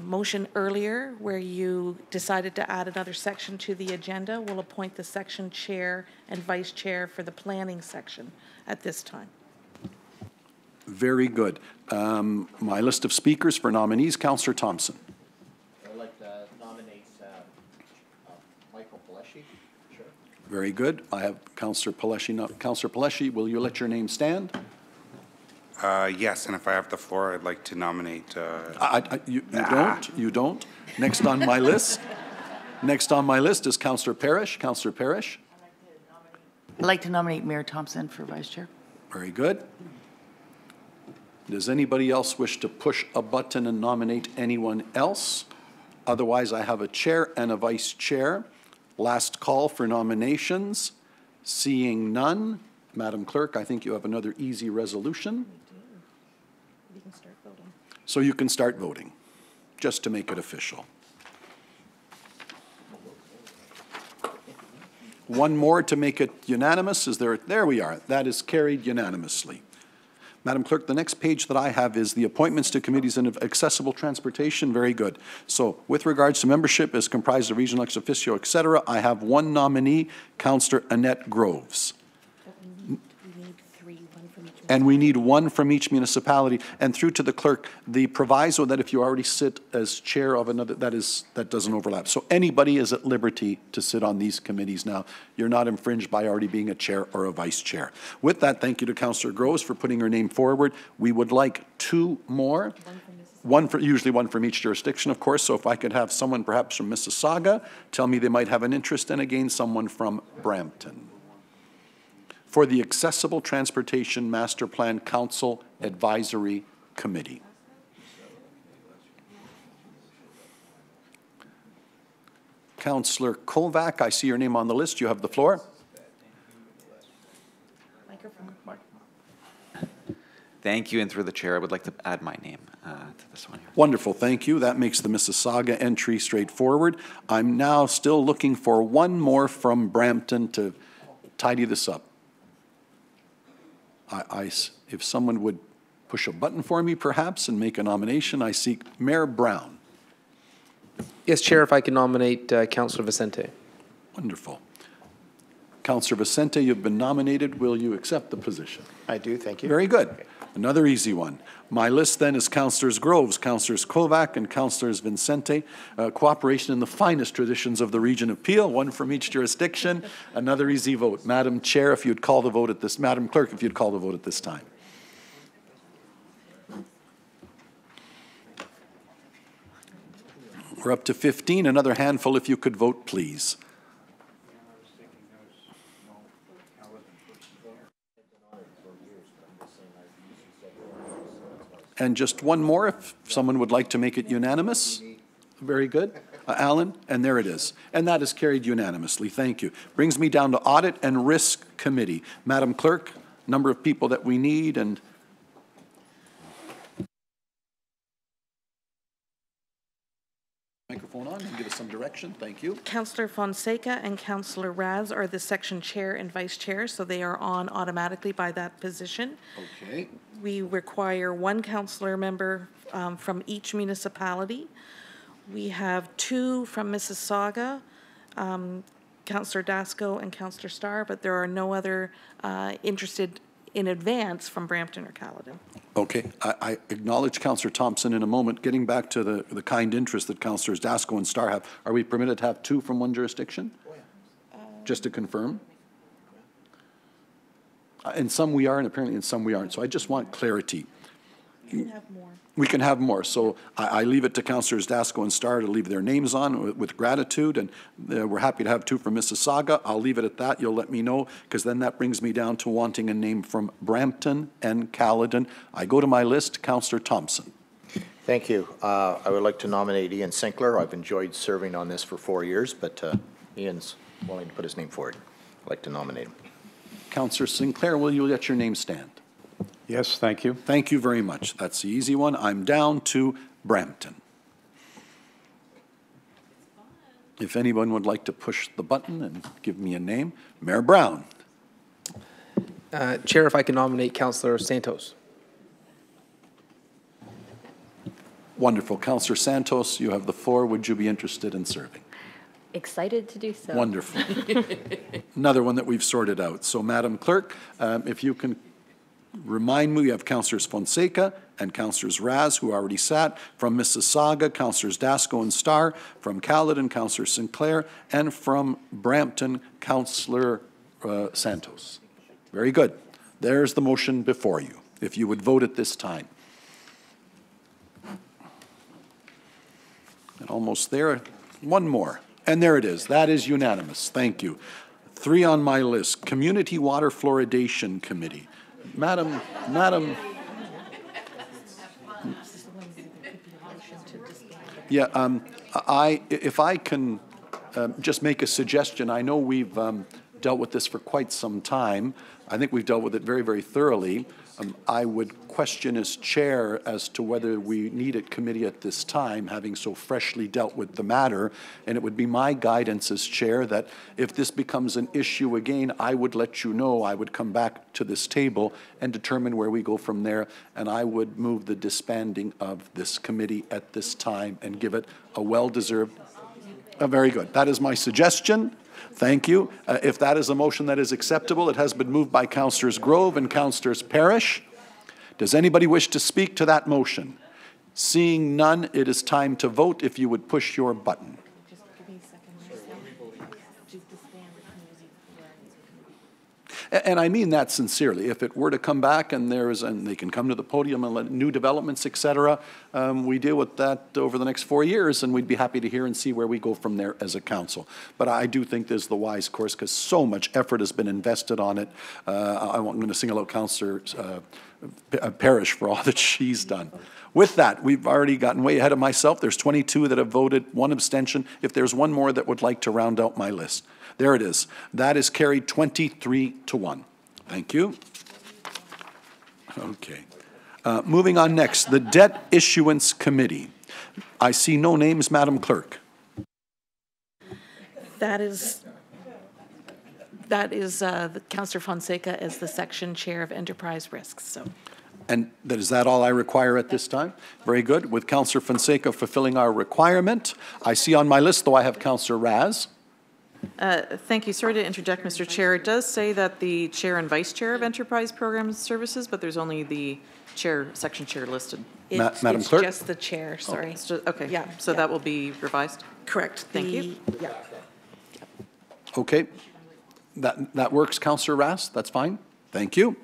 motion earlier where you decided to add another section to the agenda, we'll appoint the section chair and vice chair for the planning section at this time. Very good. My list of speakers for nominees, Councillor Thompson. I'd like to nominate Michael Paleshi. Sure. Very good. I have Councillor Paleshi. Councillor Paleshi, will you let your name stand? Yes, and if I have the floor, I'd like to nominate... You don't. Next on my list. Next on my list is Councillor Parrish. Councillor Parrish. I'd like to nominate Mayor Thompson for vice chair. Very good. Does anybody else wish to push a button and nominate anyone else? Otherwise, I have a chair and a vice chair. Last call for nominations. Seeing none, Madam Clerk, I think you have another easy resolution. You can start voting. So you can start voting, just to make it official. One more to make it unanimous. Is there? There we are. That is carried unanimously. Madam Clerk, the next page that I have is the appointments to committees and accessible transportation. Very good. So with regards to membership as comprised of regional ex officio, et cetera, I have one nominee, Councillor Annette Groves. And we need one from each municipality. And through to the clerk, the proviso that if you already sit as chair of another, that doesn't overlap. So anybody is at liberty to sit on these committees now. You're not infringed by already being a chair or a vice chair. With that, thank you to Councillor Groves for putting her name forward. We would like two more. Usually one from each jurisdiction, of course. So if I could have someone perhaps from Mississauga tell me they might have an interest, and again, someone from Brampton. For the Accessible Transportation Master Plan Council Advisory Committee. Councillor Kovac, I see your name on the list. You have the floor. Microphone. Thank you, and through the chair, I would like to add my name to this one here. Wonderful, thank you. That makes the Mississauga entry straightforward. I'm now still looking for one more from Brampton to tidy this up. If someone would push a button for me, perhaps, and make a nomination, I seek Mayor Brown. Yes, Chair, if I can nominate Councillor Vicente. Wonderful. Councillor Vicente, you've been nominated. Will you accept the position? I do, thank you. Very good. Another easy one. My list then is Councillors Groves, Councillors Kovac, and Councillors Vicente. Cooperation in the finest traditions of the region of Peel, one from each jurisdiction. Another easy vote. Madam Chair, if you'd call the vote at this, Madam Clerk, if you'd call the vote at this time. We're up to 15. Another handful if you could vote, please. And just one more, if someone would like to make it unanimous. Very good. Alan, and there it is. And that is carried unanimously. Thank you. Brings me down to Audit and Risk Committee. Madam Clerk, number of people that we need and microphone on and give us some direction. Thank you. Councillor Fonseca and Councillor Raz are the section chair and vice chair, so they are on automatically by that position. Okay. We require one councillor member from each municipality. We have 2 from Mississauga, Councillor Dasco and Councillor Starr, but there are no other interested in advance from Brampton or Caledon. Okay, I acknowledge Councillor Thompson in a moment. Getting back to the kind interest that Councillors Dasco and Starr have, are we permitted to have 2 from one jurisdiction? Just to confirm? In some we are, and apparently in some we aren't. So I just want clarity. You can have more. We can have more. So I leave it to Councillors Dasco and Starr to leave their names on with gratitude, and we're happy to have 2 from Mississauga. I'll leave it at that. You'll let me know, because then that brings me down to wanting a name from Brampton and Caledon. I go to my list. Councillor Thompson. Thank you. I would like to nominate Ian Sinclair. I've enjoyed serving on this for 4 years, but Ian's willing to put his name forward. I'd like to nominate him. Councillor Sinclair, will you let your name stand? Yes, thank you. Thank you very much. That's the easy one. I'm down to Brampton. If anyone would like to push the button and give me a name, Mayor Brown. Chair, if I can nominate Councillor Santos. Wonderful. Councillor Santos, you have the floor. Would you be interested in serving? Excited to do so. Wonderful. Another one that we've sorted out. So, Madam Clerk, if you can remind me, we have Councillors Fonseca and Councillors Raz, who already sat. From Mississauga, Councillors Dasco and Starr. From Caledon, Councillor Sinclair. And from Brampton, Councillor Santos. Very good. There's the motion before you, if you would vote at this time. And almost there. One more. And there it is. That is unanimous. Thank you. 3 on my list. Community Water Fluoridation Committee. Madam. Yeah, if I can just make a suggestion, I know we've dealt with this for quite some time. I think we've dealt with it very, very thoroughly. I would question as chair as to whether we need a committee at this time, having so freshly dealt with the matter. And it would be my guidance as chair that if this becomes an issue again, I would let you know. I would come back to this table and determine where we go from there. And I would move the disbanding of this committee at this time and give it a well-deserved. Very good. That is my suggestion. Thank you. If that is a motion that is acceptable, it has been moved by Councillors Grove and Councillors Parrish. Does anybody wish to speak to that motion? Seeing none, it is time to vote. If you would push your button. And I mean that sincerely. If it were to come back and they can come to the podium and let new developments, etc., we deal with that over the next 4 years, and we'd be happy to hear and see where we go from there as a council. But I do think this is the wise course because so much effort has been invested on it. I'm going to single out Councillor Parrish for all that she's done. With that, we've already gotten way ahead of myself. There's 22 that have voted, 1 abstention. If there's one more that would like to round out my list. There it is. That is carried 23-1. Thank you. Okay. Moving on next, the Debt Issuance Committee. I see no names, Madam Clerk. That is Councillor Fonseca as the section chair of enterprise risks. So. And is that all I require at this time? Very good. With Councillor Fonseca fulfilling our requirement, I see on my list, though, I have Councillor Raz. Thank you. Sorry to interject, Mr. Chair. It does say that the chair and vice chair of enterprise programs services, but there's only the chair, section chair listed. Madam Clerk? It's just the chair, sorry. Okay. Yeah. So that will be revised? Correct. Thank you. Yeah. Okay. That works, Councillor Raz. That's fine. Thank you.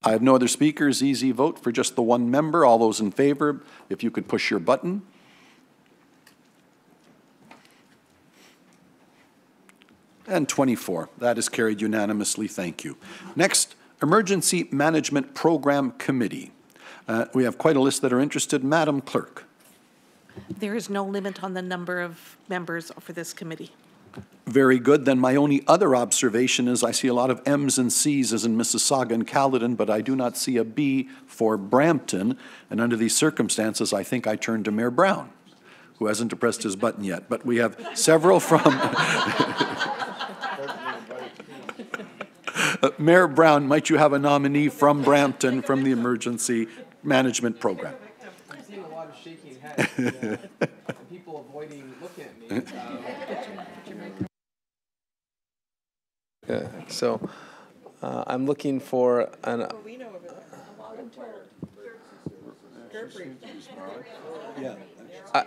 I have no other speakers. Easy vote for just the 1 member. All those in favor, if you could push your button. And 24. That is carried unanimously. Thank you. Next, Emergency Management Program Committee. We have quite a list that are interested. Madam Clerk. There is no limit on the number of members for this committee. Very good. Then my only other observation is I see a lot of M's and C's as in Mississauga and Caledon, but I do not see a B for Brampton. And under these circumstances, I think I turn to Mayor Brown. who hasn't pressed his button yet, but we have several from... Mayor Brown, might you have a nominee from Brampton from the Emergency Management Program? I'm seeing a lot of shaking heads and people avoiding looking at me. So I'm looking for an...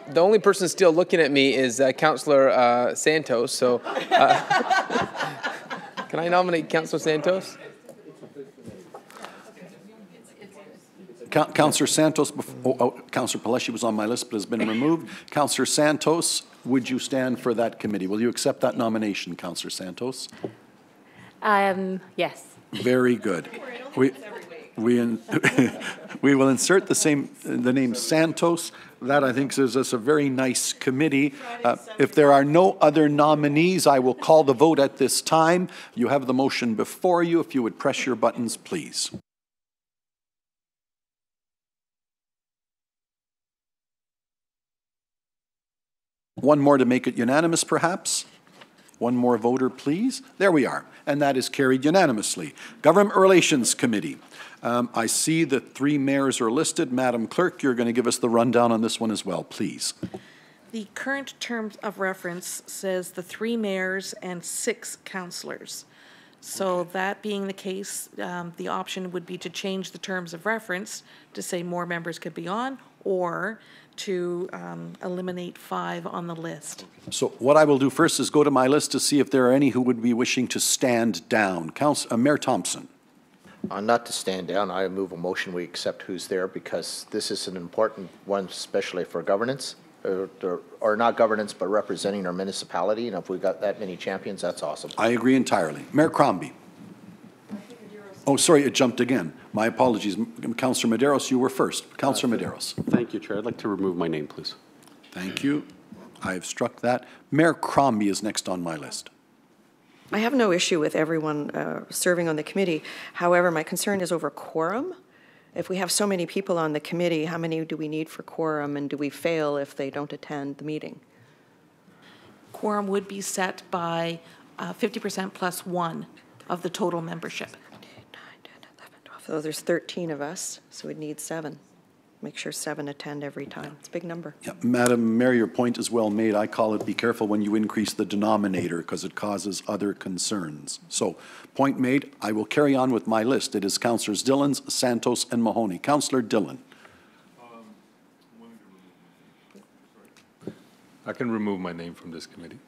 the only person still looking at me is Councillor Santos, so can I nominate Councillor Santos? Councillor Santos, Councillor Paleshi was on my list but has been removed. Councillor Santos, would you stand for that committee? Will you accept that nomination, Councillor Santos? Yes. Very good. We will insert the name Santos. That, I think, gives us a very nice committee. If there are no other nominees, I will call the vote at this time. You have the motion before you. If you would press your buttons, please. One more to make it unanimous, perhaps? One more voter, please. There we are. And that is carried unanimously. Government Relations Committee. I see the 3 mayors are listed. Madam Clerk, you're going to give us the rundown on this one as well, please. The current terms of reference says the 3 mayors and 6 councillors. So that being the case, the option would be to change the terms of reference to say more members could be on, or to eliminate 5 on the list. So what I will do first is go to my list to see if there are any who would be wishing to stand down. Mayor Thompson. Not to stand down, I move a motion we accept who's there because this is an important one, especially for governance, or not governance, but representing our municipality. And if we've got that many champions, that's awesome. I agree entirely. Mayor Crombie. Oh, sorry, it jumped again. My apologies. Councillor Medeiros, you were first. Councillor Medeiros. Thank you, Chair. I'd like to remove my name, please. Thank you. I have struck that. Mayor Crombie is next on my list. I have no issue with everyone serving on the committee. However, my concern is over quorum. If we have so many people on the committee, how many do we need for quorum, and do we fail if they don't attend the meeting? Quorum would be set by 50% plus 1 of the total membership. 9, 10, 11, 12. So there's 13 of us, so we'd need 7. Make sure 7 attend every time. It's a big number. Yeah, Madam Mayor, your point is well made. I call it be careful when you increase the denominator because it causes other concerns. So, point made. I will carry on with my list. It is Councillors Dillon, Santos, and Mahoney. Councillor Dillon. I can remove my name from this committee.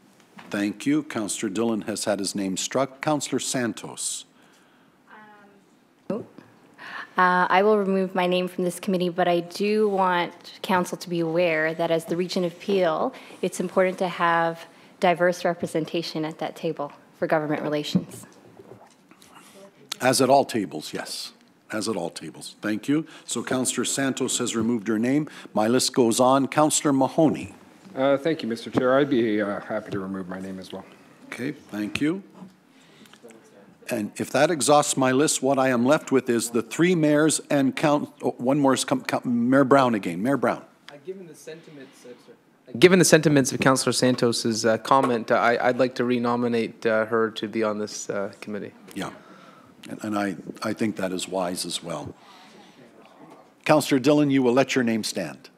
Thank you. Councillor Dillon has had his name struck. Councillor Santos. I will remove my name from this committee, but I do want council to be aware that as the region of Peel, it's important to have diverse representation at that table for government relations. As at all tables, yes. As at all tables. Thank you. So Councillor Santos has removed her name. My list goes on. Councillor Mahoney. Thank you, Mr. Chair. I'd be happy to remove my name as well. Okay, thank you. And if that exhausts my list, what I am left with is the 3 mayors and one more is Mayor Brown again. Mayor Brown. Given the sentiments of Councillor Santos's comment, I'd like to renominate her to be on this committee. Yeah, and I think that is wise as well. Councillor Dillon, you will let your name stand.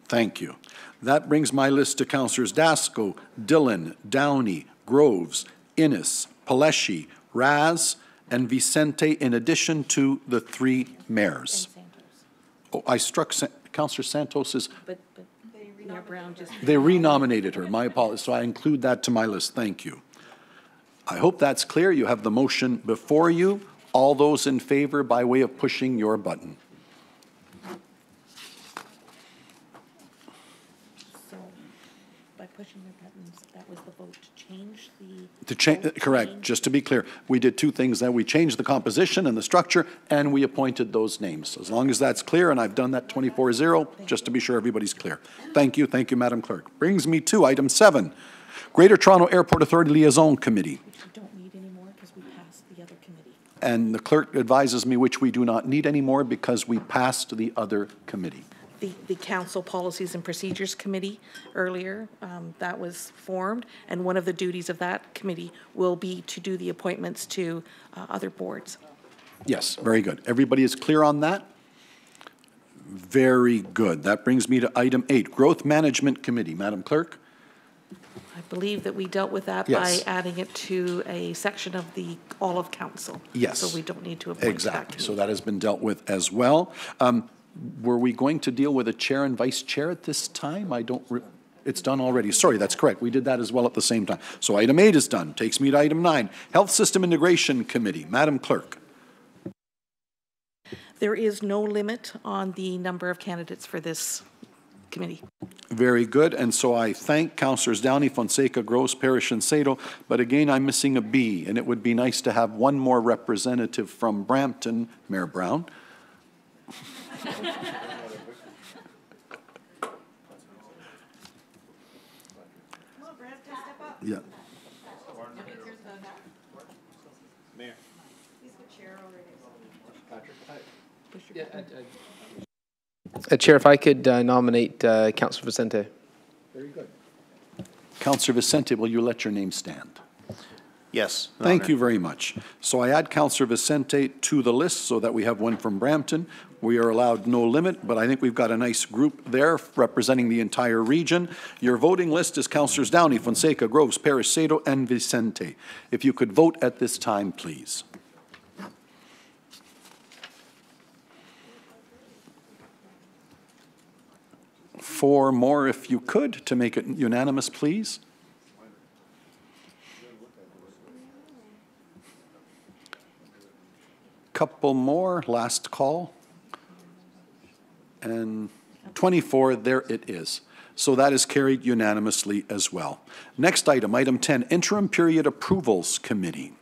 Thank you. That brings my list to Councillors Dasco, Dillon, Downey, Groves, Innes, Paleshi, Raz, and Vicente, in addition to the 3 mayors. Oh, I struck Councillor Santos's. But Mayor Brown just... They renominated her. My apologies. So I include that to my list. Thank you. I hope that's clear. You have the motion before you. All those in favor by way of pushing your button. So by pushing your buttons, that was the vote to change the... Correct. Just to be clear, we did 2 things. Then we changed the composition and the structure, and we appointed those names. As long as that's clear, and I've done that 24-0, just to be sure everybody's clear. Thank you, Madam Clerk. Brings me to item 7, Greater Toronto Airport Authority Liaison Committee. Which we don't need anymore because we passed the other committee. And the clerk advises me which we do not need anymore because we passed the other committee. the Council Policies and Procedures Committee earlier. That was formed, and one of the duties of that committee will be to do the appointments to other boards. Yes, very good. Everybody is clear on that? Very good. That brings me to item 8, Growth Management Committee. Madam Clerk? I believe that we dealt with that Yes. by adding it to a section of the all of council. Yes. So we don't need to appoint that Exactly. committee. So that has been dealt with as well. Were we going to deal with a chair and vice chair at this time? It's done already. Sorry, that's correct. We did that as well at the same time. So item 8 is done. Takes me to item 9, Health System Integration Committee. Madam Clerk. There is no limit on the number of candidates for this committee. Very good. And so I thank Councillors Downey, Fonseca, Gross, Parrish, and Sato. But again, I'm missing a B, and it would be nice to have one more representative from Brampton, Mayor Brown. Yeah. Chair, if I could nominate Councillor Vicente. Very good. Councillor Vicente, will you let your name stand? Yes. Thank you very much. So I add Councillor Vicente to the list so that we have one from Brampton. We are allowed no limit, but I think we've got a nice group there representing the entire region. Your voting list is Councillors Downey, Fonseca, Groves, Parrish, Sato, and Vicente. If you could vote at this time, please. Four more if you could to make it unanimous, please. Couple more, last call. And 24, there it is. So that is carried unanimously as well. Next item, item 10, Interim Period Approvals Committee.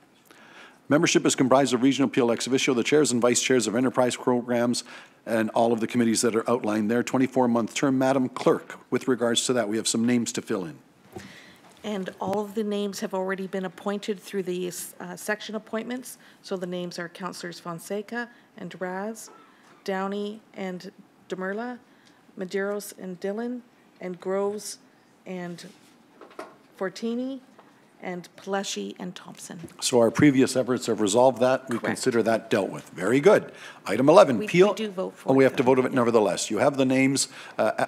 Membership is comprised of regional appeal ex officio, the chairs and vice chairs of enterprise programs, and all of the committees that are outlined there. 24-month term. Madam Clerk, with regards to that, we have some names to fill in. And all of the names have already been appointed through the section appointments. So the names are Councillors Fonseca and Raz, Downey and Demerla, Medeiros and Dillon, and Groves and Fortini, and Peleshi and Thompson. So our previous efforts have resolved that. We consider that dealt with. Very good. Item 11, Peel. We do vote for it. We have to vote of it nevertheless. You have the names. I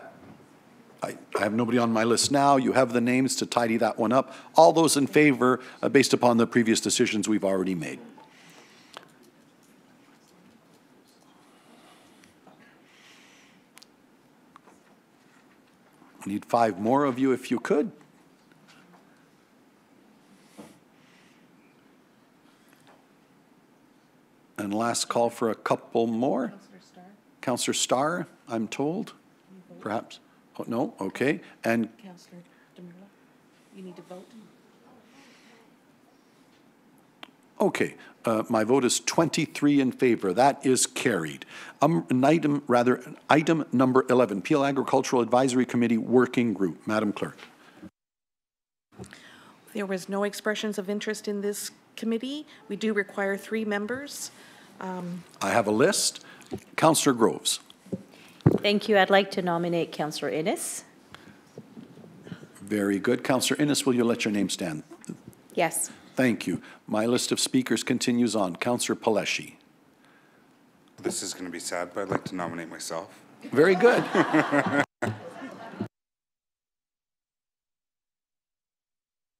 have nobody on my list now. You have the names to tidy that one up. All those in favor, based upon the previous decisions we've already made. I need 5 more of you if you could. And last call for a couple more. Councillor Starr, I'm told, perhaps. Oh, no, okay. And Councillor Demerla, you need to vote. okay, my vote is 23 in favor. That is carried. Item number 11, Peel Agricultural Advisory Committee Working Group. Madam Clerk. There was no expressions of interest in this committee. We do require 3 members. I have a list. Councillor Groves. Thank you. I'd like to nominate Councillor Innes. Very good. Councillor Innes, will you let your name stand? Yes. Thank you. My list of speakers continues on. Councillor Peleshi. This is going to be sad, but I'd like to nominate myself. Very good.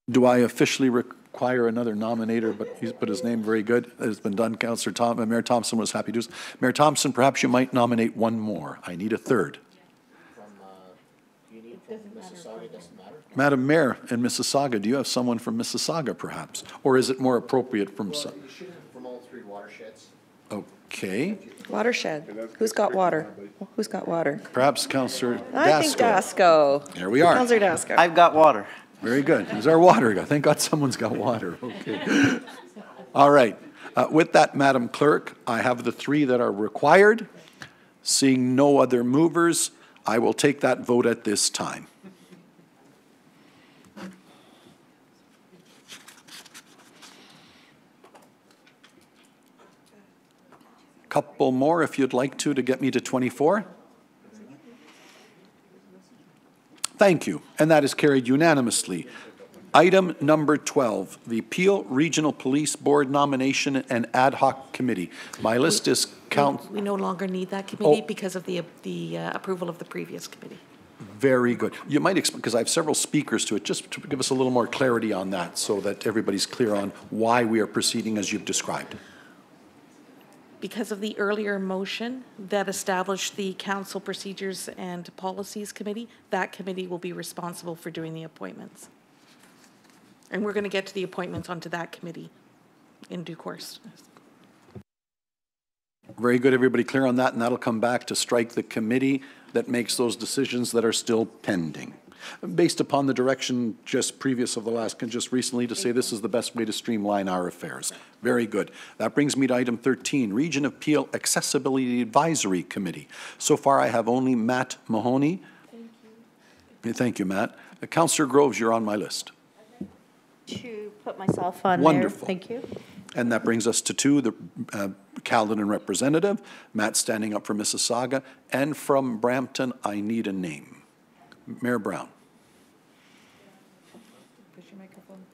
Do I officially require another nominator, but he's put his name very good. It's been done. Mayor Thompson was happy to do so. Mayor Thompson, perhaps you might nominate one more. I need a third. Madam Mayor in Mississauga, do you have someone from Mississauga, perhaps? Or is it more appropriate from some? You should have from all 3 watersheds. Okay. Watershed. Who's got water? Who's got water? Perhaps Councillor Dasco. I think Dasco. There we are. Councillor Dasco. I've got water. Very good. There's our water guy. Thank God someone's got water. Okay. All right. With that, Madam Clerk, I have the 3 that are required. Seeing no other movers, I will take that vote at this time. Couple more if you'd like to get me to 24. Thank you, and that is carried unanimously. Item number 12, the Peel Regional Police Board Nomination and Ad Hoc Committee. My list is We no longer need that committee Oh. because of the approval of the previous committee. Very good. You might explain, because I have several speakers to it, just to give us a little more clarity on that so that everybody's clear on why we are proceeding as you've described. Because of the earlier motion that established the Council Procedures and Policies Committee, that committee will be responsible for doing the appointments. And we're going to get to the appointments onto that committee in due course. Very good. Everybody clear on that? And that'll come back to strike the committee that makes those decisions that are still pending. Based upon the direction just previous of the last, just recently to say this is the best way to streamline our affairs. Very good. That brings me to item 13, Region of Peel Accessibility Advisory Committee. So far I have only Matt Mahoney. Thank you. Thank you, Matt. Councillor Groves, you're on my list. To put myself on Wonderful. there. Thank you. And that brings us to two, the Caledon representative, Matt standing up for Mississauga, and from Brampton, I need a name. Mayor Brown. Push your microphone.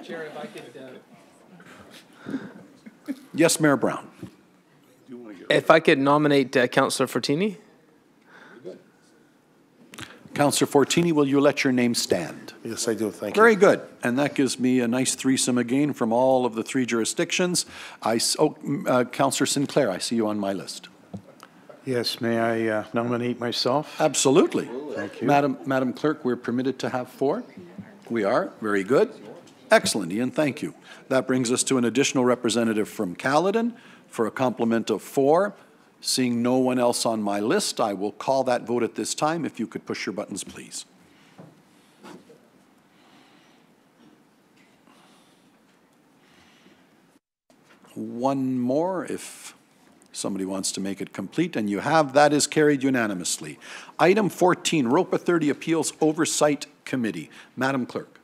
Chair, if I could... Yes, Mayor Brown. If I could nominate Councillor Fortini? Councillor Fortini, will you let your name stand? Yes, I do. Thank you. Very good. And that gives me a nice threesome again from all of the three jurisdictions. Councillor Sinclair, I see you on my list. Yes, may I nominate myself? Absolutely. Thank you. Madam Clerk, we're permitted to have 4. We are. Very good. Excellent, Ian. Thank you. That brings us to an additional representative from Caledon for a complement of 4. Seeing no one else on my list, I will call that vote at this time. If you could push your buttons, please. One more, if somebody wants to make it complete, and you have. That is carried unanimously. Item 14, ROPA 30 Appeals Oversight Committee. Madam Clerk.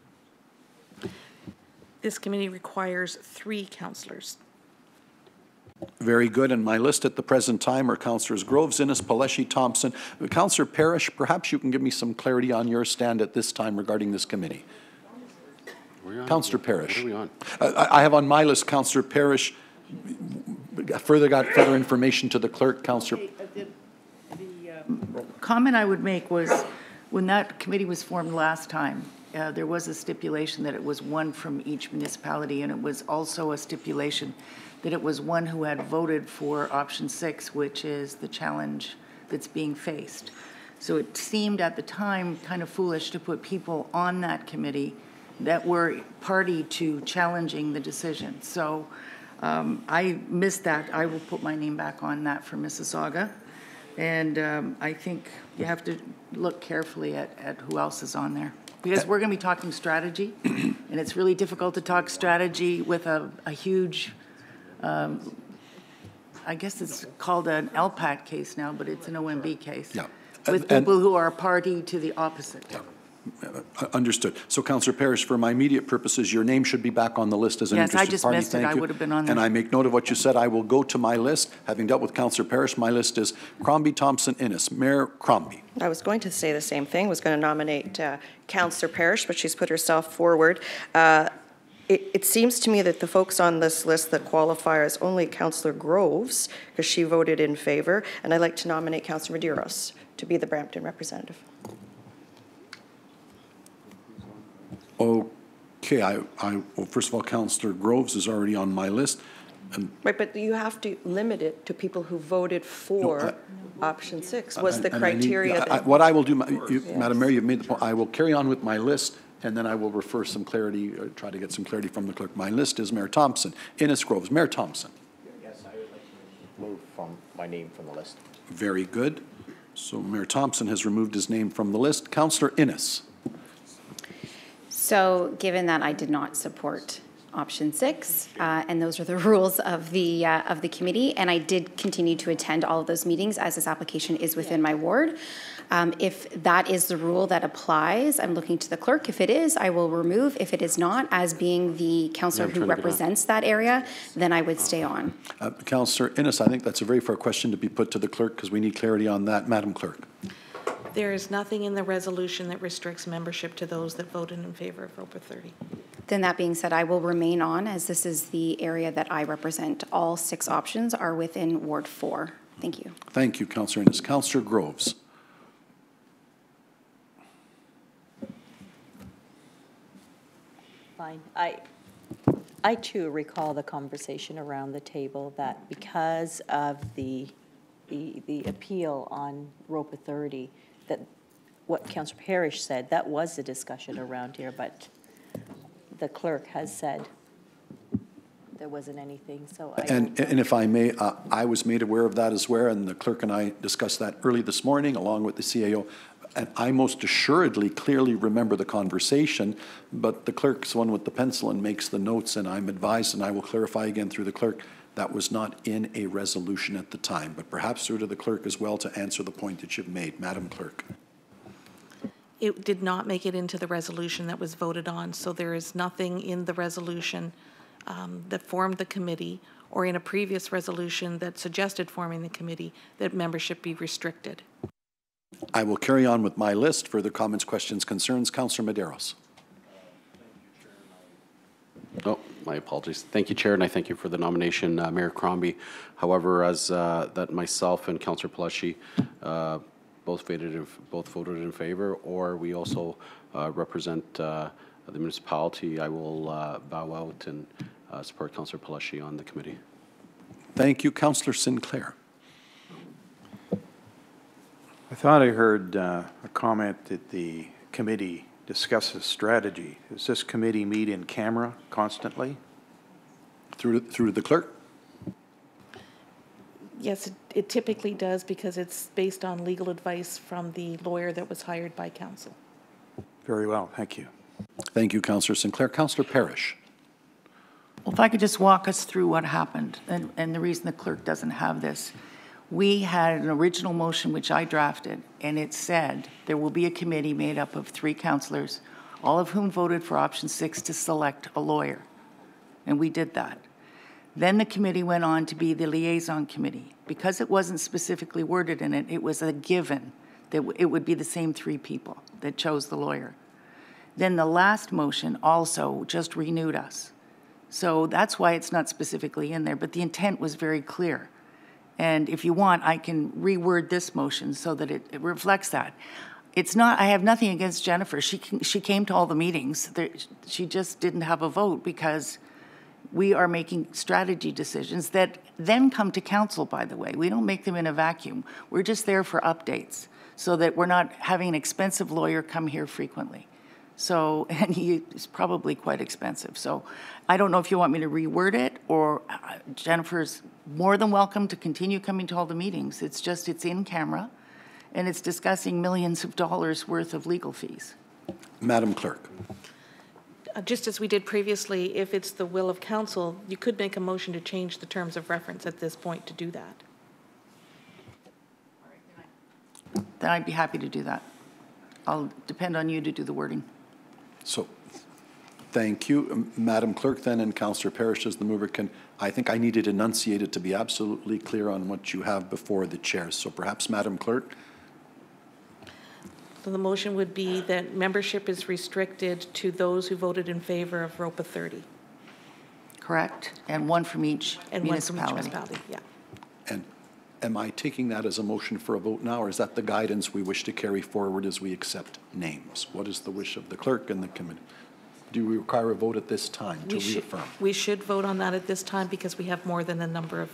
This committee requires 3 councillors. Very good. And my list at the present time are Councillors Groves, Innes, Paleshi, Thompson. Councillor Parrish, perhaps you can give me some clarity on your stand at this time regarding this committee. Councillor Parrish. What are we on? I have on my list Councillor Parrish. Got further information to the clerk, Councillor. The comment I would make was when that committee was formed last time, there was a stipulation that it was one from each municipality, and it was also a stipulation that it was one who had voted for option 6, which is the challenge that's being faced. So it seemed at the time kind of foolish to put people on that committee that were party to challenging the decision. So I missed that. I will put my name back on that for Mississauga. And I think you have to look carefully at who else is on there. Because we're going to be talking strategy, and it's really difficult to talk strategy with a huge, I guess it's called an LPAT case now, but it's an OMB case. Yeah. With people who are a party to the opposite. Yeah. Understood. So, Councillor Parrish, for my immediate purposes, your name should be back on the list as an interested party. Yes, I just missed it. I would have been on there. And I make note of what you said. I will go to my list. Having dealt with Councillor Parrish, my list is Crombie, Thompson, Innes. Mayor Crombie. I was going to say the same thing, was going to nominate Councillor Parrish, but she's put herself forward. It seems to me that the folks on this list that qualify is only Councillor Groves, because she voted in favor, and I'd like to nominate Councillor Medeiros to be the Brampton representative. Okay, well, first of all, Councillor Groves is already on my list. Right, but you have to limit it to people who voted for option 6. Was the criteria that... What I will do, Madam Mayor, you've made the point. I will carry on with my list, and then I will refer some clarity, or try to get some clarity from the clerk. My list is Mayor Thompson, Innes Groves. Mayor Thompson. Yes, I would like to remove my name from the list. Very good. So Mayor Thompson has removed his name from the list. Councillor Innes. So given that I did not support option 6, and those are the rules of the committee. And I did continue to attend all of those meetings as this application is within my ward. If that is the rule that applies, I'm looking to the clerk. If it is, I will remove. If it is not, as being the councillor who represents that area, then I would stay on. Councillor Innes, I think that's a very fair question to be put to the clerk because we need clarity on that. Madam Clerk. There is nothing in the resolution that restricts membership to those that voted in favor of ROPA 30. Then that being said, I will remain on as this is the area that I represent. All 6 options are within Ward 4. Thank you. Thank you, Councillor Innes. Councillor Groves. Fine. I too recall the conversation around the table that because of the appeal on ROPA 30, that what Councillor Parrish said, that was the discussion around here, but the clerk has said there wasn't anything, so I... And if I may, I was made aware of that as well, and the clerk and I discussed that early this morning along with the CAO, and I most assuredly clearly remember the conversation, but the clerk's one with the pencil and makes the notes, and I'm advised, and I will clarify again through the clerk, that was not in a resolution at the time, but perhaps through to the clerk as well to answer the point that you've made. Madam Clerk. It did not make it into the resolution that was voted on, so there is nothing in the resolution that formed the committee or in a previous resolution that suggested forming the committee that membership be restricted. I will carry on with my list. Further comments, questions, concerns? Councillor Medeiros. Oh, my apologies. Thank you, Chair, and I thank you for the nomination, Mayor Crombie. However, as that myself and Councillor Pelletier both voted in favor, or we also represent the municipality, I will bow out and support Councillor Pelletier on the committee. Thank you, Councillor Sinclair. I thought I heard a comment that the committee discusses strategy. Does this committee meet in camera constantly? Through the clerk? Yes, it typically does because it's based on legal advice from the lawyer that was hired by council. Very well, thank you. Thank you, Councillor Sinclair. Councillor Parrish. Well, if I could just walk us through what happened, and the reason the clerk doesn't have this. We had an original motion which I drafted, and it said there will be a committee made up of 3 councillors, all of whom voted for option 6 to select a lawyer. And we did that. Then the committee went on to be the liaison committee. Because it wasn't specifically worded in it, it was a given that it would be the same 3 people that chose the lawyer. Then the last motion also just renewed us. So that's why it's not specifically in there, but the intent was very clear. And if you want, I can reword this motion so that it reflects that. It's not, I have nothing against Jennifer. She came to all the meetings. She just didn't have a vote because we are making strategy decisions that then come to council, by the way. We don't make them in a vacuum. We're just there for updates so that we're not having an expensive lawyer come here frequently. So, and he is probably quite expensive. So I don't know if you want me to reword it, or Jennifer's more than welcome to continue coming to all the meetings. It's just, it's in camera and it's discussing millions of dollars worth of legal fees. Madam Clerk. Just as we did previously, if it's the will of council, you could make a motion to change the terms of reference at this point to do that. Then I'd be happy to do that. I'll depend on you to do the wording. So, thank you. Madam Clerk then, and Councillor Parrish as the mover I think I needed enunciated to be absolutely clear on what you have before the chair. So perhaps Madam Clerk. So the motion would be that membership is restricted to those who voted in favor of ROPA 30. Correct. And 1 from each municipality. One from each municipality, yeah. And am I taking that as a motion for a vote now, or is that the guidance we wish to carry forward as we accept names? What is the wish of the clerk and the committee? Do we require a vote at this time to reaffirm? We should vote on that at this time because we have more than a number of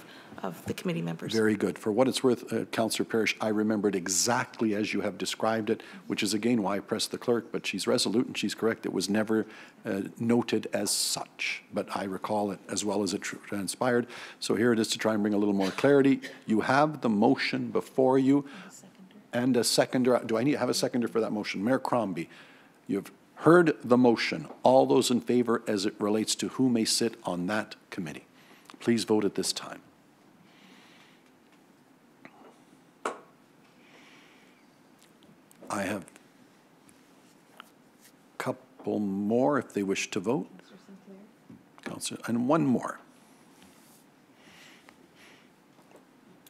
the committee members. Very good. For what it's worth, Councillor Parrish, I remembered exactly as you have described it, which is again why I pressed the clerk, but she's resolute and she's correct. It was never noted as such, but I recall it as well as it transpired. So here it is to try and bring a little more clarity. You have the motion before you and a seconder. Do I need to have a seconder for that motion? Mayor Crombie, you've heard the motion. All those in favor as it relates to who may sit on that committee, please vote at this time. I have a couple more if they wish to vote. Councillor, and one more.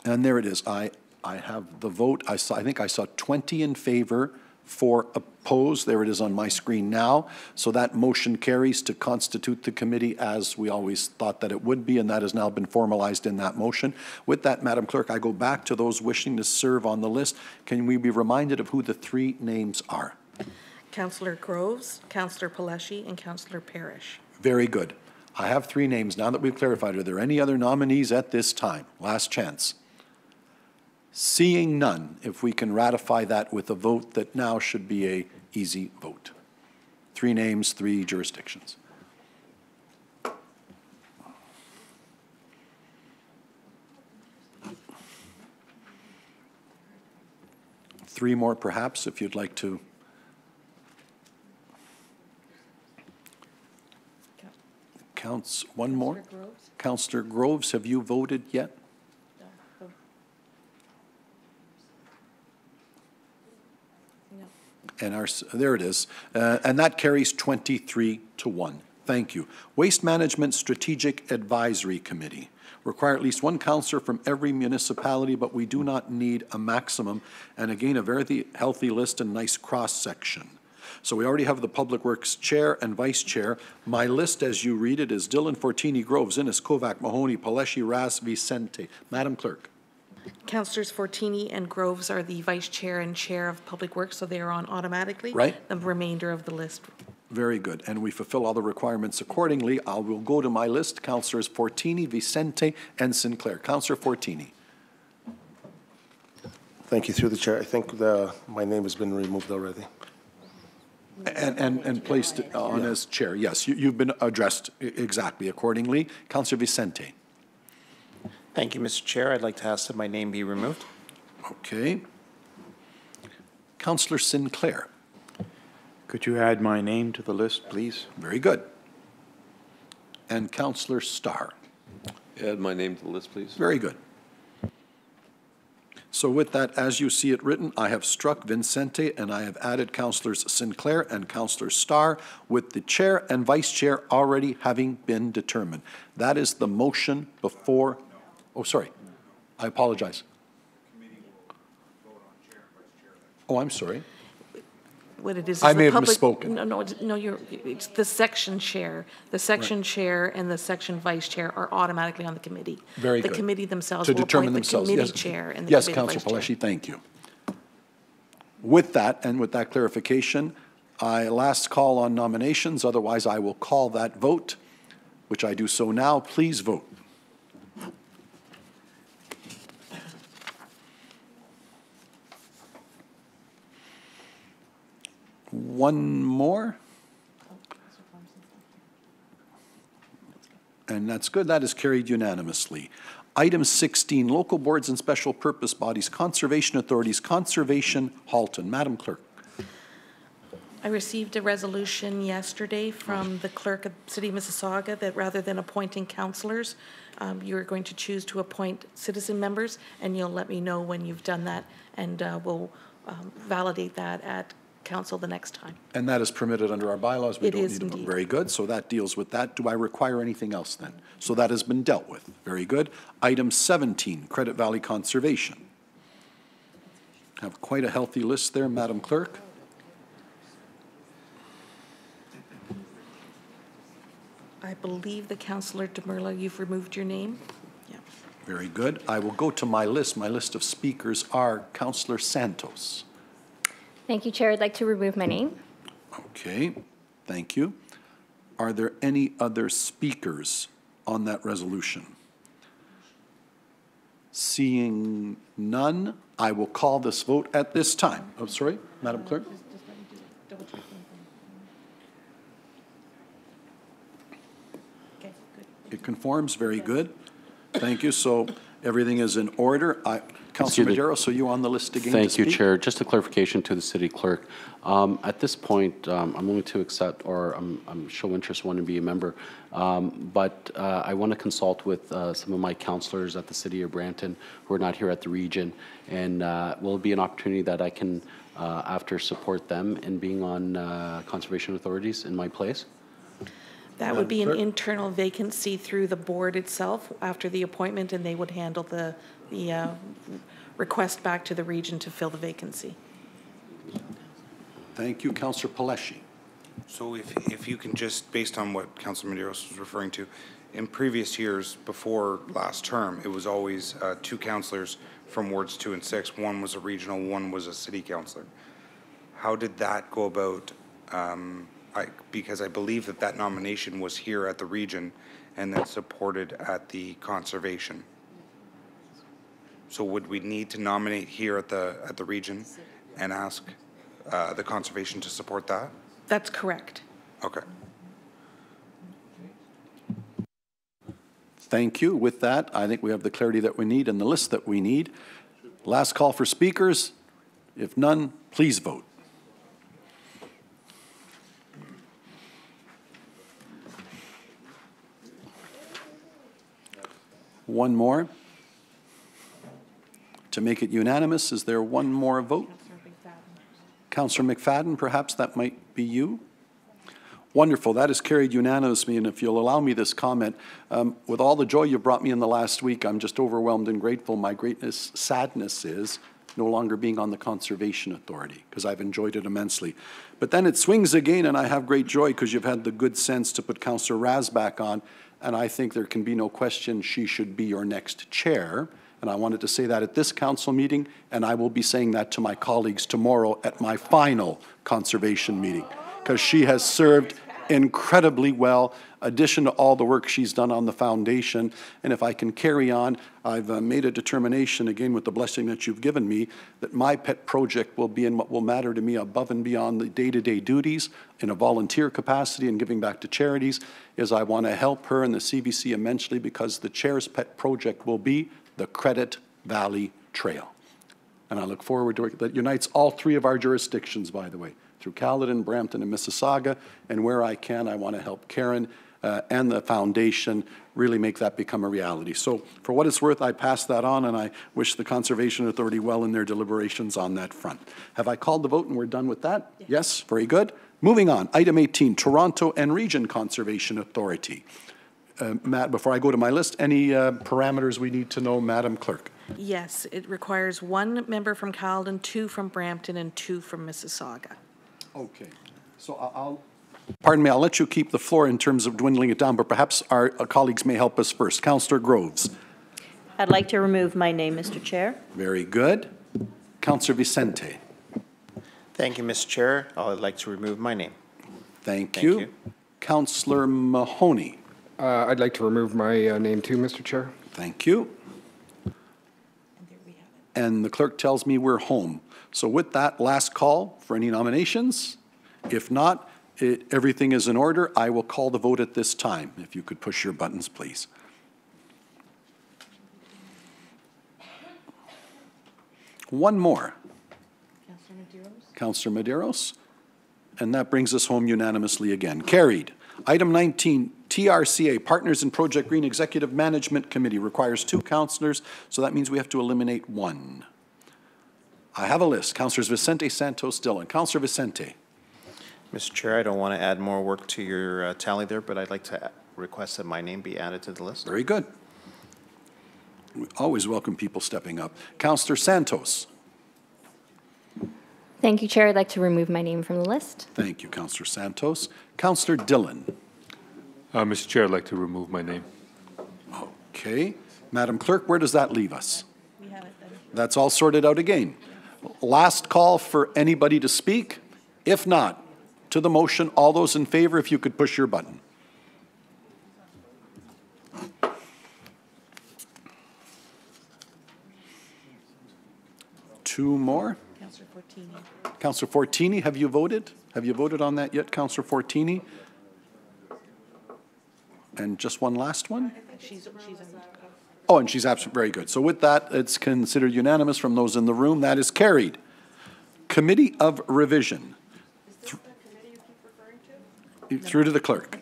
And there it is. I have the vote. I think I saw 20 in favor, 4 opposed. There it is on my screen now. So that motion carries to constitute the committee as we always thought that it would be, and that has now been formalized in that motion. With that, Madam Clerk, I go back to those wishing to serve on the list. Can we be reminded of who the 3 names are? Councillor Groves, Councillor Paleshi, and Councillor Parrish. Very good. I have 3 names. Now that we've clarified, are there any other nominees at this time? Last chance. Seeing none, if we can ratify that with a vote that now should be an easy vote. 3 names, 3 jurisdictions. Three more, perhaps, if you'd like to. Counts one more. Councillor Groves, have you voted yet? And there it is. And that carries 23-1. Thank you. Waste Management Strategic Advisory Committee. Require at least 1 councillor from every municipality, but we do not need a maximum. And again, a very healthy list and nice cross-section. So we already have the Public Works Chair and Vice Chair. My list, as you read it, is Dillon, Fortini, Groves, Innes, Kovac, Mahoney, Paleshi, Ras, Vicente. Madam Clerk. Councillors Fortini and Groves are the Vice Chair and Chair of Public Works, so they are on automatically. Right. The remainder of the list. Very good. And we fulfill all the requirements accordingly. I will go to my list. Councillors Fortini, Vicente, and Sinclair. Councillor Fortini. Thank you, through the chair. I think my name has been removed already. And placed on as chair. Yes, you've been addressed exactly accordingly. Councillor Vicente. Thank you, Mr. Chair. I'd like to ask that my name be removed. Okay. Councillor Sinclair. Could you add my name to the list, please? Very good. And Councillor Starr. Add my name to the list, please. Very good. So with that, as you see it written, I have struck Vicente and I have added Councillors Sinclair and Councillor Starr with the chair and vice chair already having been determined. That is the motion before, oh, sorry, I apologize. Oh, I'm sorry. What it is I may the have public, misspoken. No, it's the section chair. The section chair and the section vice chair are automatically on the committee. Very good. The committee themselves To will determine appoint the themselves. committee Yes. chair and the Yes, committee Councillor vice chair. Paleshi, thank you. With that, and with that clarification, I last call on nominations. Otherwise, I will call that vote, which I do so now. Please vote. One more. And that's good. That is carried unanimously. Item 16, local boards and special purpose bodies, conservation authorities, conservation, Halton. Madam Clerk. I received a resolution yesterday from the clerk of the City of Mississauga that rather than appointing councillors, you're going to choose to appoint citizen members, and you'll let me know when you've done that, and we'll validate that at council the next time. And that is permitted under our bylaws. We It don't is need to. indeed. Very good. So that deals with that. Do I require anything else then? So that has been dealt with. Very good. Item 17, Credit Valley Conservation. Have quite a healthy list there, Madam Clerk. I believe the Councillor Demerla, you've removed your name? Yeah. Very good. I will go to my list. My list of speakers are Councillor Santos. Thank you, Chair. I'd like to remove my name. Okay, thank you. Are there any other speakers on that resolution? Seeing none, I will call this vote at this time. Oh, sorry, Madam Clerk? It conforms, very good. Thank you. So everything is in order. Councillor Excuse me. Madero, so you on the list again to Thank you, speak? Chair. Just a clarification to the city clerk. At this point, I'm willing to accept, or I'm show interest, want to be a member, but I want to consult with some of my councillors at the city of Brampton who are not here at the region, and will it be an opportunity that I can, after, support them in being on conservation authorities in my place? That would be an internal vacancy through the board itself after the appointment, and they would handle the request back to the region to fill the vacancy. Thank you, Councillor Paleshi. So if you can just, based on what Councillor Medeiros was referring to, in previous years before last term, it was always 2 councillors from wards 2 and 6. One was a regional, one was a city councillor. How did that go about? Because I believe that nomination was here at the region and then supported at the conservation. So would we need to nominate here at the region and ask the conservation to support that? That's correct. Okay. Thank you. With that, I think we have the clarity that we need and the list that we need. Last call for speakers. If none, please vote. One more. To make it unanimous, is there one more vote? Councillor McFadden, perhaps that might be you? Wonderful. That is carried unanimously, and if you'll allow me this comment, with all the joy you brought me in the last week, I'm just overwhelmed and grateful. My sadness is no longer being on the Conservation Authority, because I've enjoyed it immensely. But then it swings again, and I have great joy because you've had the good sense to put Councillor Raz back on, and I think there can be no question she should be your next chair. And I wanted to say that at this council meeting, and I will be saying that to my colleagues tomorrow at my final conservation meeting, because she has served incredibly well, addition to all the work she's done on the foundation. And if I can carry on, I've made a determination, again with the blessing that you've given me, that my pet project will be in what will matter to me above and beyond the day-to-day duties in a volunteer capacity and giving back to charities, is I want to help her and the CBC immensely, because the chair's pet project will be the Credit Valley Trail. And I look forward to it. That unites all 3 of our jurisdictions, by the way, through Caledon, Brampton, and Mississauga. And where I can, I want to help Karen and the foundation really make that become a reality. So for what it's worth, I pass that on, and I wish the Conservation Authority well in their deliberations on that front. Have I called the vote and we're done with that? Yes, very good. Moving on, item 18, Toronto and Region Conservation Authority. Matt, before I go to my list, any parameters we need to know, Madam Clerk? Yes, it requires 1 member from Caledon, 2 from Brampton, and 2 from Mississauga. Okay. So pardon me, I'll let you keep the floor in terms of dwindling it down, but perhaps our colleagues may help us first. Councillor Groves. I'd like to remove my name, Mr. Chair. Very good. Councillor Vicente. Thank you, Mr. Chair. I'd like to remove my name. Thank you. Councillor Mahoney. I'd like to remove my name too, Mr. Chair. Thank you. And the clerk tells me we're home. So with that, last call for any nominations. If not, everything is in order. I will call the vote at this time. If you could push your buttons, please. One more. Councillor Medeiros. And that brings us home unanimously again. Carried. Item 19, TRCA, Partners in Project Green Executive Management Committee, requires 2 councillors, so that means we have to eliminate 1. I have a list. Councillors Vicente, Santos, Dillon. Councillor Vicente. Mr. Chair, I don't want to add more work to your tally there, but I'd like to request that my name be added to the list. Very good. We always welcome people stepping up. Councillor Santos. Thank you, Chair. I'd like to remove my name from the list. Thank you, Councillor Santos. Councillor Dillon. Mr. Chair, I'd like to remove my name. Okay. Madam Clerk, where does that leave us? We have it then. That's all sorted out again. Last call for anybody to speak. If not, to the motion, all those in favor, if you could push your button. Two more. Councillor Fortini. Councillor Fortini, have you voted? Have you voted on that yet, Councillor Fortini? And just one last one? She's Oh, and she's absent. Very good. So with that, it's considered unanimous from those in the room. That is carried. Committee of Revision. Through to the clerk.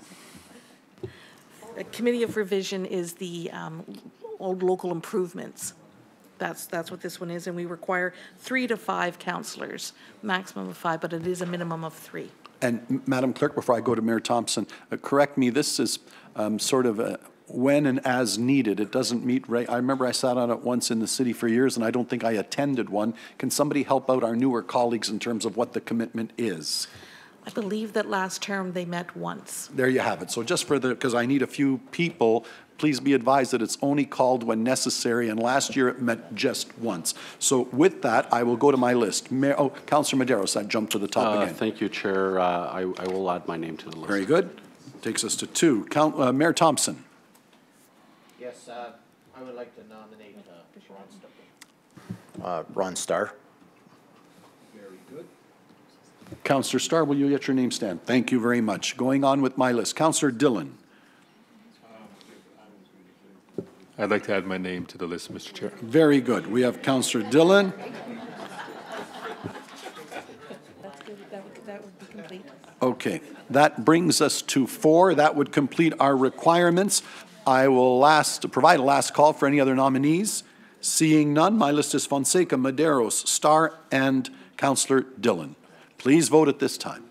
The Committee of Revision is the old local improvements. That's what this one is, and we require 3 to 5 councillors, maximum of 5, but it is a minimum of 3. And Madam Clerk, before I go to Mayor Thompson, correct me, this is sort of when and as needed. It doesn't meet, I remember I sat on it once in the city for years, and I don't think I attended one. Can somebody help out our newer colleagues in terms of what the commitment is? I believe that last term they met once. There you have it. So just for because I need a few people, please be advised that it's only called when necessary, and last year it met just once. So with that, I will go to my list. Councillor Medeiros, I jumped to the top again. Thank you, Chair. I will add my name to the list. Very good. Takes us to 2. Mayor Thompson. Yes, I would like to nominate Ron Starr. Very good. Councillor Starr, will you get your name stand? Thank you very much. Going on with my list. Councillor Dillon. I'd like to add my name to the list, Mr. Chair. Very good. We have Councillor Dillon. That's good. That would be complete. Okay. That brings us to 4. That would complete our requirements. I will provide a last call for any other nominees. Seeing none, my list is Fonseca, Medeiros, Starr, and Councillor Dillon. Please vote at this time.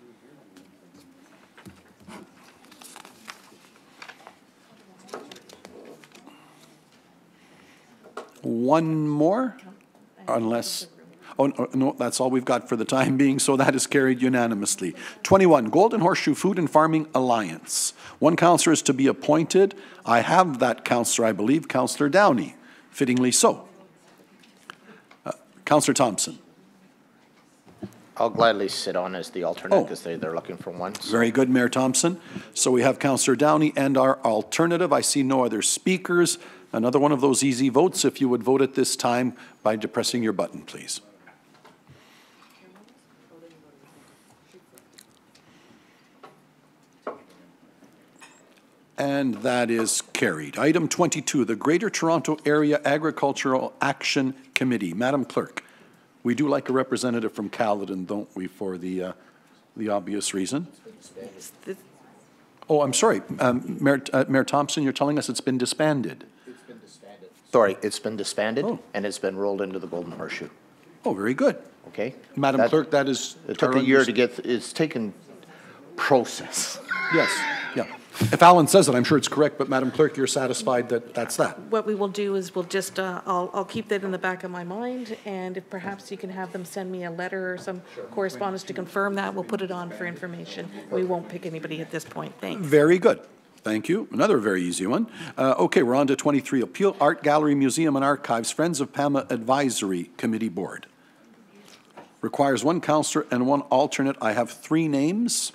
One more, unless, oh, no, that's all we've got for the time being, so that is carried unanimously. 21, Golden Horseshoe Food and Farming Alliance. 1 councillor is to be appointed. I have that councillor, I believe, Councillor Downey, fittingly so. Councillor Thompson. I'll gladly sit on as the alternate because they're looking for one. So. Very good, Mayor Thompson. So we have Councillor Downey and our alternative. I see no other speakers. Another one of those easy votes, if you would vote at this time by depressing your button, please. And that is carried. Item 22, the Greater Toronto Area Agricultural Action Committee. Madam Clerk, we do like a representative from Caledon, don't we, for the obvious reason? Oh, I'm sorry. Mayor Thompson, you're telling us it's been disbanded. It's been disbanded. Sorry, it's been disbanded, and it's been rolled into the Golden Horseshoe. Oh, very good. Okay. Madam Clerk, that is... It took a year to get... It's taken process. Yes, yeah. If Alan says it, I'm sure it's correct, but Madam Clerk, you're satisfied that that's that? What we will do is we'll just, I'll keep that in the back of my mind, and if perhaps you can have them send me a letter or some correspondence to confirm that, we'll put it on for information. We won't pick anybody at this point. Thanks. Very good. Thank you. Another very easy one. Okay, we're on to 23. Appeal Art Gallery, Museum and Archives, Friends of PAMA Advisory Committee Board. Requires 1 councillor and 1 alternate. I have 3 names.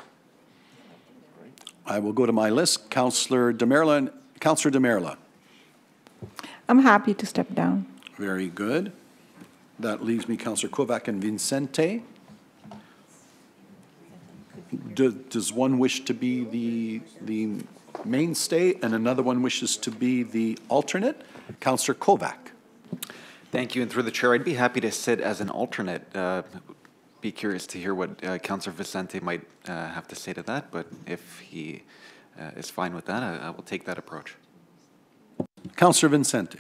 I will go to my list. Councillor Demerla and Councillor Demerla. I'm happy to step down. Very good. That leaves me Councillor Kovac and Vincente. Does one wish to be the mainstay and another one wishes to be the alternate? Councillor Kovac. Thank you. And through the chair, I'd be happy to sit as an alternate. Be curious to hear what Councillor Vicente might have to say to that, but if he is fine with that, I will take that approach. Councillor Vicente.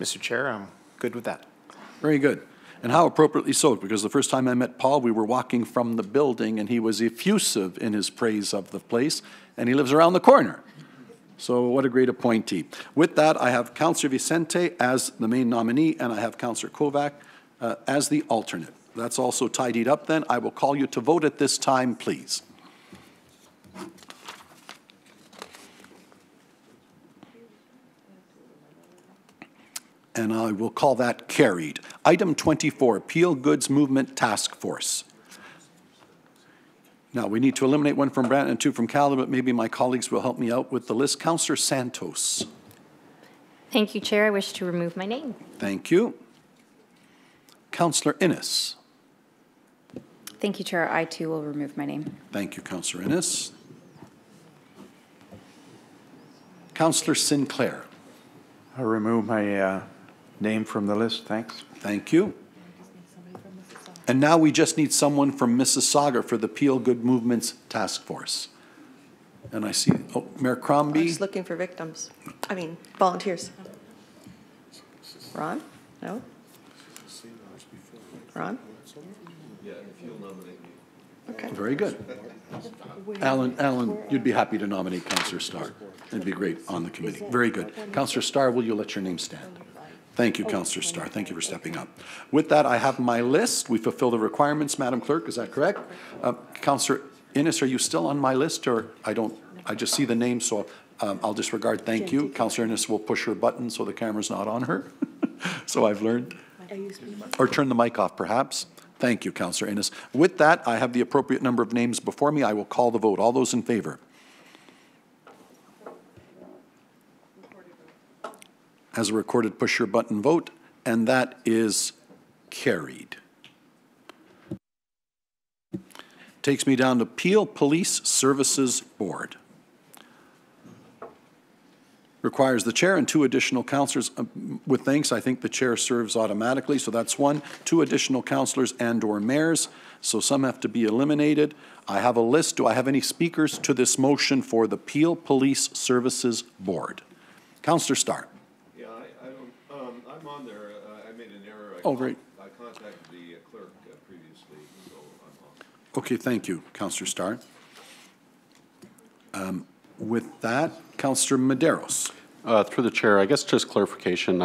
Mr. Chair, I'm good with that. Very good. And how appropriately so, because the first time I met Paul, we were walking from the building and he was effusive in his praise of the place, and he lives around the corner. So what a great appointee. With that, I have Councillor Vicente as the main nominee, and I have Councillor Kovac as the alternate. That's also tidied up then. I will call you to vote at this time, please. And I will call that carried. Item 24, Peel Goods Movement Task Force. Now, we need to eliminate 1 from Brandon and 2 from Caledon, but maybe my colleagues will help me out with the list. Councillor Santos. Thank you, Chair. I wish to remove my name. Thank you. Councillor Innes. Thank you, Chair. I, too, will remove my name. Thank you, Councillor Innes. Councillor Sinclair. I remove my name from the list, thanks. Thank you. And now we just need someone from Mississauga for the Peel Good Movements Task Force. And I see, Mayor I'm Crombie. just looking for victims. I mean, volunteers. Ron? No? Ron? Yeah, if you'll nominate me. Okay. Very good. Alan, you'd be happy to nominate Councillor Starr. It'd be great on the committee. Very good. Councillor Starr, will you let your name stand? Thank you, Councillor Starr. Thank you for stepping up. With that, I have my list. We fulfill the requirements, Madam Clerk. Is that correct? Councillor Innes, are you still on my list, or I just see the name, so I'll disregard. Thank you. Councillor Innes will push her button so the camera's not on her. So I've learned. Or turn the mic off, perhaps. Thank you, Councillor Innes. With that, I have the appropriate number of names before me. I will call the vote. All those in favor? As a recorded push your button vote, and that is carried. Takes me down to Peel Police Services Board. Requires the chair and 2 additional councillors. With thanks, I think the chair serves automatically, so that's 1. 2 additional councillors and or mayors, so some have to be eliminated. I have a list. Do I have any speakers to this motion for the Peel Police Services Board? Councillor Starr. Yeah, I don't, I'm on there. I made an error. I contacted the clerk previously, so I'm on. Okay, thank you, Councillor Starr. With that, Councillor Medeiros. Through the chair, I guess just clarification.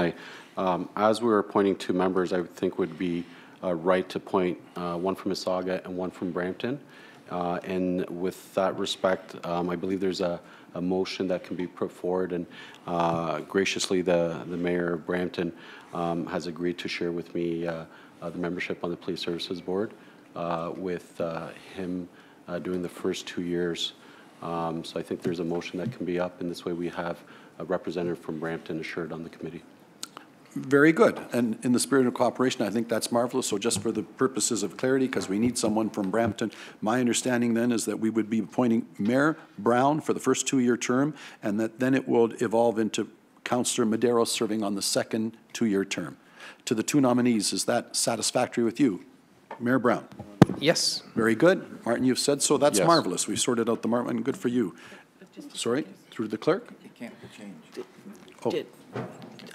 As we were appointing 2 members, I would think would be right to appoint one from Mississauga and one from Brampton. And with that respect, I believe there's a motion that can be put forward, and graciously the mayor of Brampton has agreed to share with me the membership on the Police Services Board, with him doing the first 2 years. So I think there's a motion that can be up, and this way we have a representative from Brampton assured on the committee. Very good. And in the spirit of cooperation, I think that's marvelous. So just for the purposes of clarity, because we need someone from Brampton, my understanding then is that we would be appointing Mayor Brown for the first 2-year term, and that then it will evolve into Councillor Medeiros serving on the second 2-year term. To the 2 nominees, is that satisfactory with you? Mayor Brown? Yes. Very good. Martin, you've said so. That's Yes. marvelous. We sorted out the Martin. Good for you. Sorry? Through the clerk? It can't be changed.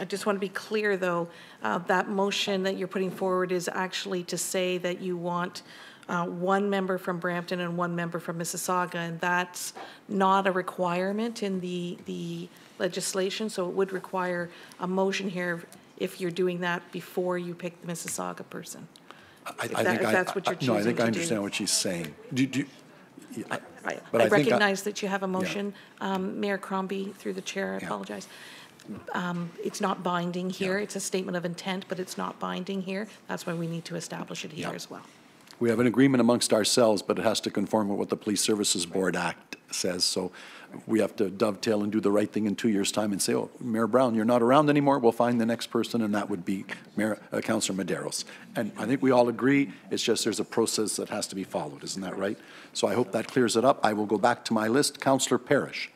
I just want to be clear, though, that motion that you're putting forward is actually to say that you want 1 member from Brampton and 1 member from Mississauga, and that's not a requirement in the legislation, so it would require a motion here if you're doing that before you pick the Mississauga person. I think I understand what she's saying. I recognize that you have a motion. Mayor Crombie, through the chair, I apologize. It's not binding here. It's a statement of intent, but it's not binding here. That's why we need to establish it here as well. We have an agreement amongst ourselves, but it has to conform with what the Police Services Board Act says. So we have to dovetail and do the right thing in 2 years' time and say, oh, Mayor Brown, you're not around anymore. We'll find the next person, and that would be Councillor Medeiros. And I think we all agree. It's just there's a process that has to be followed. Isn't that right? So I hope that clears it up. I will go back to my list. Councillor Parrish.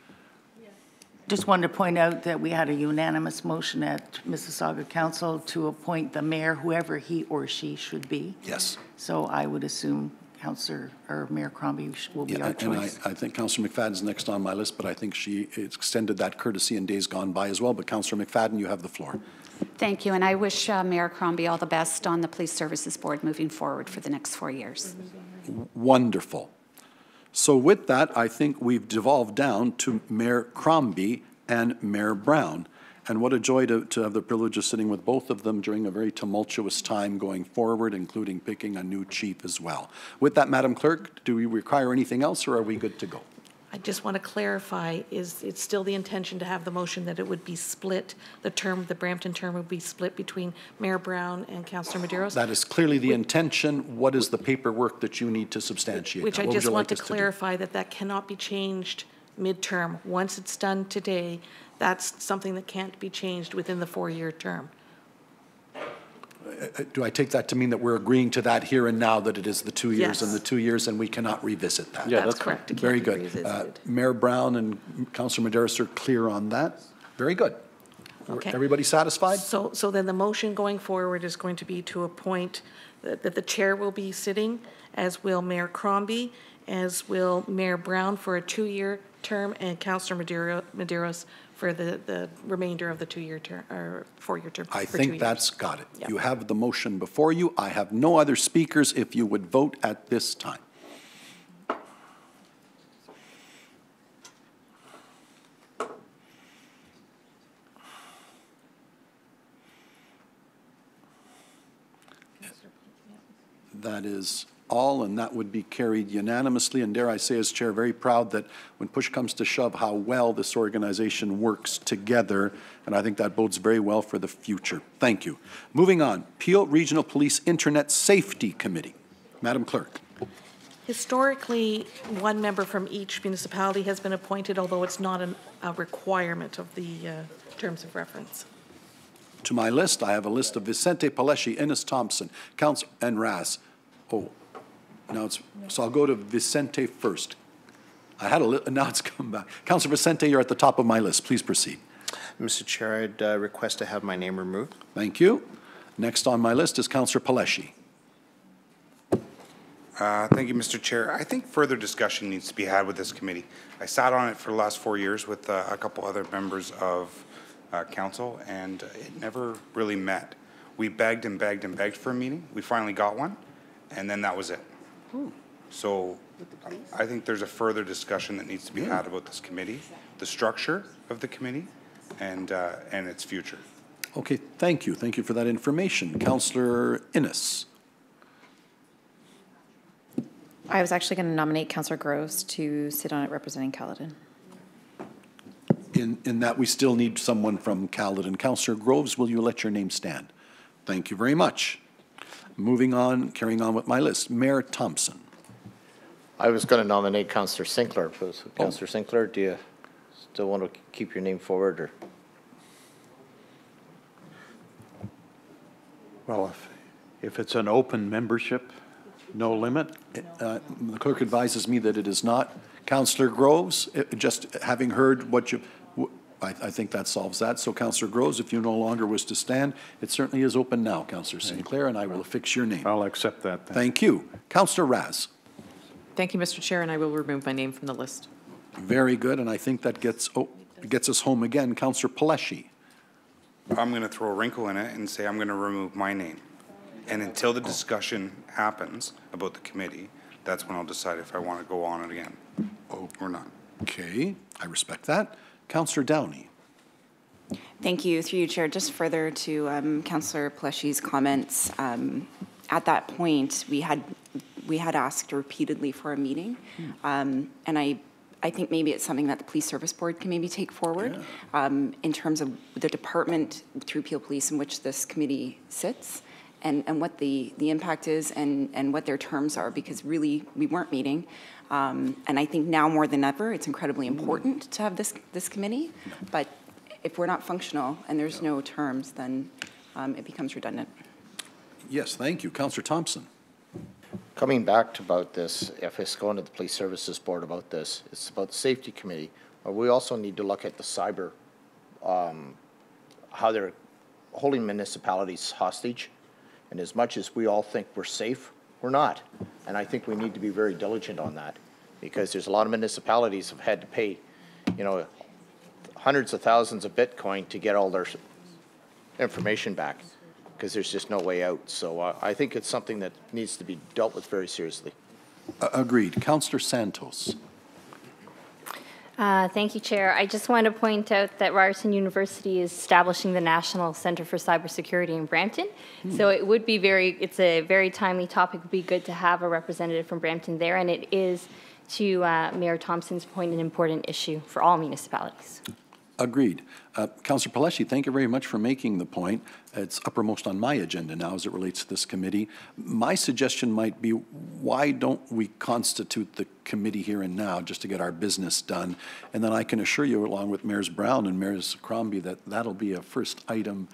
Just wanted to point out that we had a unanimous motion at Mississauga Council to appoint the mayor, whoever he or she should be. Yes. So I would assume Mayor Crombie will be our choice. And I think Councillor McFadden's next on my list, but I think she extended that courtesy in days gone by as well. But Councillor McFadden, you have the floor. Thank you, and I wish Mayor Crombie all the best on the Police Services Board moving forward for the next 4 years. Wonderful. So with that, I think we've devolved down to Mayor Crombie and Mayor Brown. And what a joy to have the privilege of sitting with both of them during a very tumultuous time going forward, including picking a new chief as well. With that, Madam Clerk, do we require anything else, or are we good to go? I just want to clarify, is it still the intention to have the motion that it would be split, the Brampton term would be split between Mayor Brown and Councillor Medeiros? That is clearly the intention. What is the paperwork that you need to substantiate? Which I just want to clarify that cannot be changed midterm. Once it's done today, that's something that can't be changed within the 4-year term. Do I take that to mean that we're agreeing to that here and now, that it is the 2 years Yes. and the 2 years, and we cannot revisit that? Yeah, that's correct. It can't Very be good. revisited. Mayor Brown and Councillor Medeiros are clear on that. Very good. Okay. Everybody satisfied? So then the motion going forward is going to be to appoint, that the chair will be sitting, as will Mayor Crombie, as will Mayor Brown for a 2-year term, and Councillor Medeiros for the remainder of the 2-year term, or 4-year term. I for 2 think years. that's got it. Yep. You have the motion before you. I have no other speakers if you would vote at this time. That is all, and that would be carried unanimously. And dare I say, as chair, very proud that when push comes to shove, how well this organization works together. And I think that bodes very well for the future. Thank you. Moving on, Peel Regional Police Internet Safety Committee. Madam Clerk. Historically, one member from each municipality has been appointed, although it's not a requirement of the terms of reference. To my list, I have a list of Vicente Palesci, Ennis Thompson, Council, and Raz. Oh, now it's, so I'll go to Vicente first. I had a list, now it's come back. Councilor Vicente, you're at the top of my list. Please proceed. Mr. Chair, I'd request to have my name removed. Thank you. Next on my list is Councilor Palesci. Thank you, Mr. Chair. I think further discussion needs to be had with this committee. I sat on it for the last 4 years with a couple other members of council, and it never really met. We begged and begged and begged for a meeting. We finally got one, and then that was it. So I think there's a further discussion that needs to be had about this committee, the structure of the committee, and its future. Okay, thank you. Thank you for that information. Councilor Innes. I was actually going to nominate Councillor Groves to sit on it representing Caledon. In that we still need someone from Caledon. Councillor Groves, will you let your name stand? Thank you very much. Moving on, carrying on with my list, Mayor Thompson. I was going to nominate Councillor Sinclair. Councillor Sinclair, do you still want to keep your name forward? Or? Well, if it's an open membership, no limit? The clerk advises me that it is not. Councillor Groves, just having heard what you, I think that solves that. So Councillor Groves, if you no longer wish to stand, it certainly is open now, Councillor Sinclair, and I will affix your name. I'll accept that. Thank you. Councillor Raz. Thank you, Mr. Chair, and I will remove my name from the list. Very good, and I think that gets us home again. Councillor Palesci. I'm going to throw a wrinkle in it and say I'm going to remove my name. And until the discussion happens about the committee, that's when I'll decide if I want to go on it again or not. Okay, I respect that. Councillor Downey. Thank you. Through you, Chair. Just further to Councillor Palesci's comments, at that point, we had asked repeatedly for a meeting, and I think maybe it's something that the Police Service Board can maybe take forward in terms of the department through Peel Police in which this committee sits. And what the impact is and what their terms are, because really we weren't meeting. And I think now more than ever, it's incredibly important to have this committee. But if we're not functional and there's no terms, then it becomes redundant. Yes, thank you. Councillor Thompson. Coming back to about this, if it's going to the Police Services Board about this, it's about the Safety Committee. We also need to look at the cyber, how they're holding municipalities hostage. And as much as we all think we're safe, we're not. And I think we need to be very diligent on that, because there's a lot of municipalities have had to pay, you know, hundreds of thousands of Bitcoin to get all their information back, because there's just no way out. So I think it's something that needs to be dealt with very seriously. Agreed. Councillor Santos. Thank you, Chair. I just want to point out that Ryerson University is establishing the National Center for Cybersecurity in Brampton. So it would be it's a very timely topic. It would be good to have a representative from Brampton there, and it is, to Mayor Thompson's point, an important issue for all municipalities. Agreed. Councillor Palesci, thank you very much for making the point. It's uppermost on my agenda now as it relates to this committee. My suggestion might be, why don't we constitute the committee here and now just to get our business done? And then I can assure you, along with Mayors Brown and Mayors Crombie, that that'll be a first item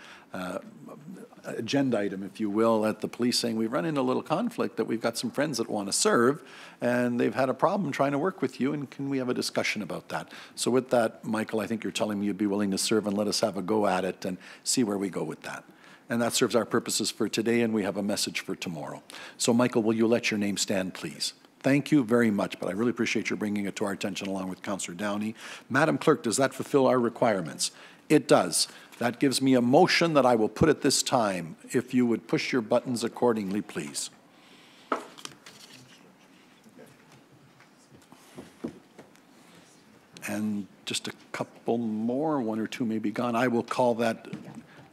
agenda item, if you will, at the police saying, we've run into a little conflict that we've got some friends that want to serve, and they've had a problem trying to work with you, and can we have a discussion about that? So with that, Michael, I think you're telling me you'd be willing to serve and let us have a go at it and see where we go with that. And that serves our purposes for today, and we have a message for tomorrow. So Michael, will you let your name stand, please? Thank you very much, but I really appreciate your bringing it to our attention along with Councillor Downey. Madam Clerk, does that fulfill our requirements? It does. That gives me a motion that I will put at this time. If you would push your buttons accordingly, please. And just a couple more, one or two may be gone. I will call that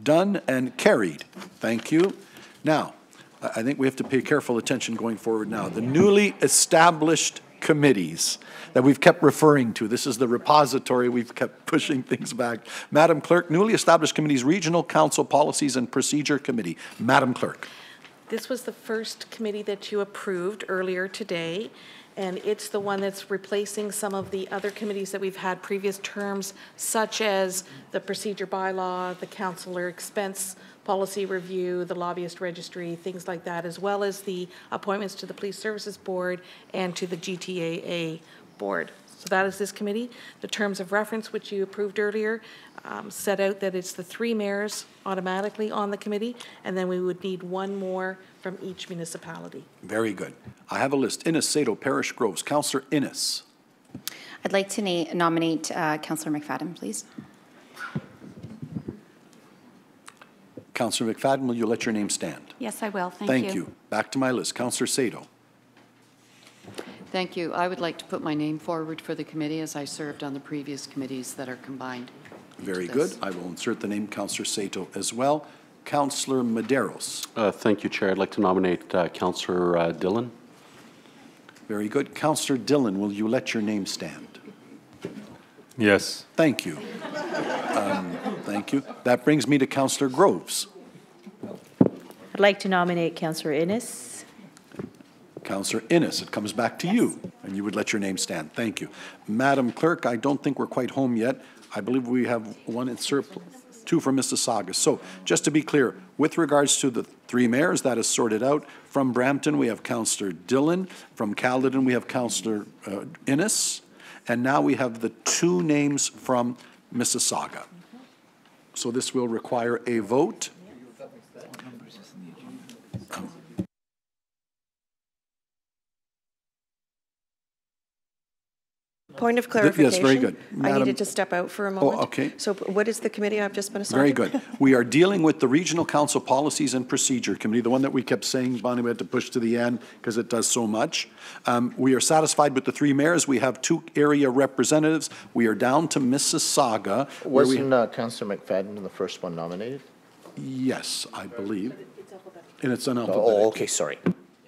done and carried. Thank you. Now, I think we have to pay careful attention going forward now. The newly established committees that we've kept referring to. This is the repository. We've kept pushing things back. Madam Clerk, newly established committees, Regional Council Policies and Procedure Committee. Madam Clerk. This was the first committee that you approved earlier today, and it's the one that's replacing some of the other committees that we've had previous terms, such as the procedure bylaw, the councillor expense policy review, the lobbyist registry, things like that, as well as the appointments to the Police Services Board and to the GTAA Board. So that is this committee. The terms of reference, which you approved earlier, set out that it's the 3 mayors automatically on the committee, and then we would need 1 more from each municipality. Very good. I have a list. Innes, Sato, Parish Groves. Councillor Innes. I'd like to nominate Councillor McFadden, please. Councillor McFadden, will you let your name stand? Yes, I will. Thank you. Thank you. Back to my list. Councillor Sato. Thank you. I would like to put my name forward for the committee as I served on the previous committees that are combined. Very good. I will insert the name Councillor Sato as well. Councillor Medeiros. Thank you, Chair. I'd like to nominate Councillor Dillon. Very good. Councillor Dillon, will you let your name stand? Yes. Thank you. Thank you. That brings me to Councillor Groves. I'd like to nominate Councillor Innes. Councillor Innes, it comes back to you, and you would let your name stand. Thank you. Madam Clerk, I don't think we're quite home yet. I believe we have 1 in surplus, 2 from Mississauga. So just to be clear, with regards to the 3 mayors, that is sorted out. From Brampton, we have Councillor Dillon. From Caledon, we have Councillor Innes. And now we have the 2 names from Mississauga. So this will require a vote. Point of clarification. Yes, very good. I needed to step out for a moment. Oh, okay. So what is the committee I've just been assigned? Very good. We are dealing with the Regional Council Policies and Procedure Committee, the one that we kept saying, Bonnie, we had to push to the end because it does so much. We are satisfied with the 3 mayors. We have 2 area representatives. We are down to Mississauga. Wasn't Councillor McFadden the first one nominated? Yes, I believe. And it's an alphabet. Oh, okay, sorry.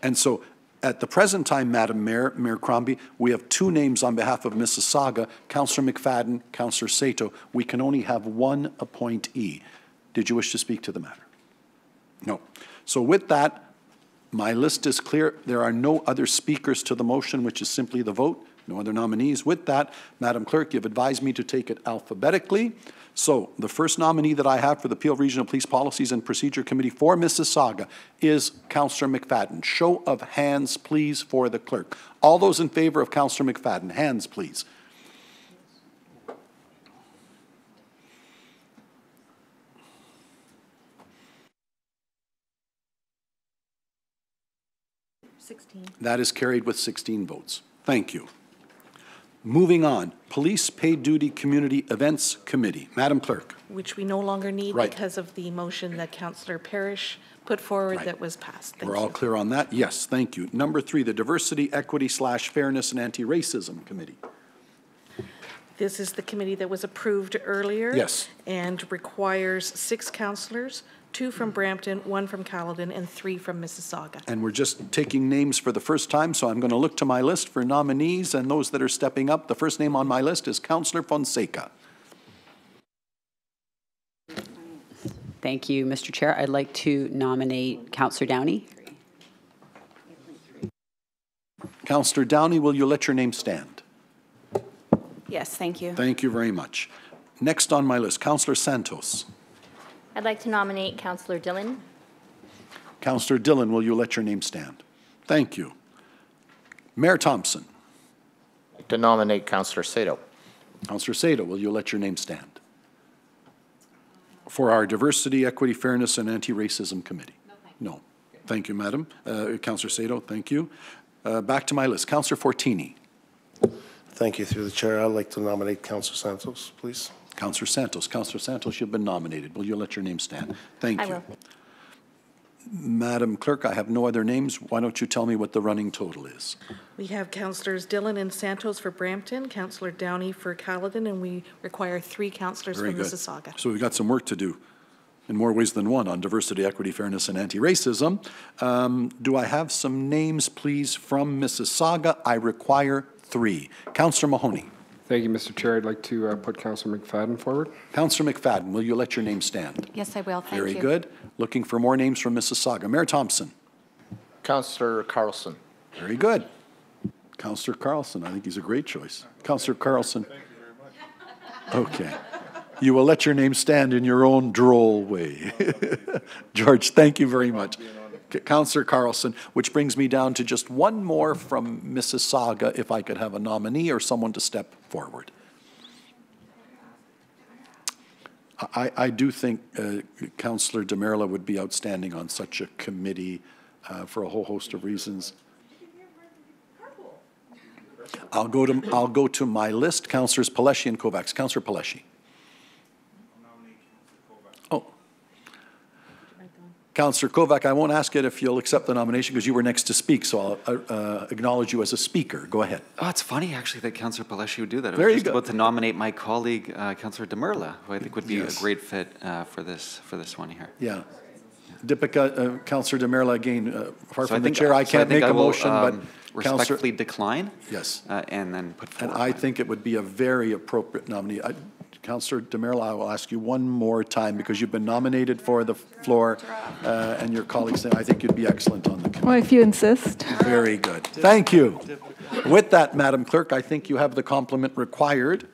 And so at the present time, Madam Mayor, Mayor Crombie, we have 2 names on behalf of Mississauga, Councillor McFadden, Councillor Sato. We can only have 1 appointee. Did you wish to speak to the matter? No. So with that, my list is clear. There are no other speakers to the motion, which is simply the vote. No other nominees. With that, Madam Clerk, you've advised me to take it alphabetically. So the first nominee that I have for the Peel Regional Police Policies and Procedure Committee for Mississauga is Councillor McFadden. Show of hands, please, for the clerk. All those in favor of Councillor McFadden, hands, please. That is carried with 16 votes. Thank you. Moving on, Police Paid Duty Community Events Committee. Madam Clerk. Which we no longer need because of the motion that Councillor Parrish put forward that was passed. Thank We're all clear on that? Yes, thank you. Number 3, the Diversity, Equity / Fairness and Anti-Racism Committee. This is the committee that was approved earlier. Yes. And requires 6 councillors, 2 from Brampton, 1 from Caledon, and 3 from Mississauga. And we're just taking names for the first time, so I'm going to look to my list for nominees and those that are stepping up. The first name on my list is Councillor Fonseca. Thank you, Mr. Chair. I'd like to nominate Councillor Downey. Councillor Downey, will you let your name stand? Yes, thank you. Thank you very much. Next on my list, Councillor Santos. I'd like to nominate Councillor Dillon. Councillor Dillon, will you let your name stand? Thank you. Mayor Thompson. To nominate Councillor Sato. Councillor Sato, will you let your name stand? For our Diversity, Equity, Fairness, and Anti-Racism Committee? No. Thank you, Madam. Councillor Sato, thank you. Back to my list. Councillor Fortini. Thank you. Through the chair, I'd like to nominate Councillor Santos, please. Councillor Santos. Councillor Santos, you've been nominated. Will you let your name stand? Thank you. I will. Madam Clerk, I have no other names. Why don't you tell me what the running total is? We have Councillors Dillon and Santos for Brampton, Councillor Downey for Caledon, and we require 3 councillors Very from good. Mississauga. So we've got some work to do in more ways than one on diversity, equity, fairness, and anti-racism. Do I have some names, please, from Mississauga? I require 3. Councillor Mahoney. Thank you, Mr. Chair. I'd like to put Councillor McFadden forward. Councillor McFadden, will you let your name stand? Yes, I will. Thank you. Very good. Looking for more names from Mississauga. Mayor Thompson. Councillor Carlson. Very good. Councillor Carlson, I think he's a great choice. Councillor Carlson. Thank you very much. Okay. You will let your name stand in your own droll way. George, thank you very much. Councillor Carlson, which brings me down to just one more from Mississauga, if I could have a nominee or someone to step forward. I do think Councillor DeMerla would be outstanding on such a committee for a whole host of reasons. I'll go to my list. Councillors Paleshi and Kovacs. Councillor Paleshi. Oh. Councillor Kovac, I won't ask it if you'll accept the nomination because you were next to speak, so I'll acknowledge you as a speaker. Go ahead. Oh, it's funny actually that Councillor Paleshi would do that. I There was you just go. about to nominate my colleague, Councillor DeMerla, who I think would be a great fit for this one here. Yeah. Dipika, Councillor DeMerla, again, apart So from the chair, I can't make a will, motion, but respectfully decline. Yes. And then put forward. And I think it would be a very appropriate nominee. Councillor DeMerla, I will ask you one more time because you've been nominated for the floor and your colleagues say I think you'd be excellent on the committee. Well, if you insist. Very good. Thank you. With that, Madam Clerk, I think you have the compliment required.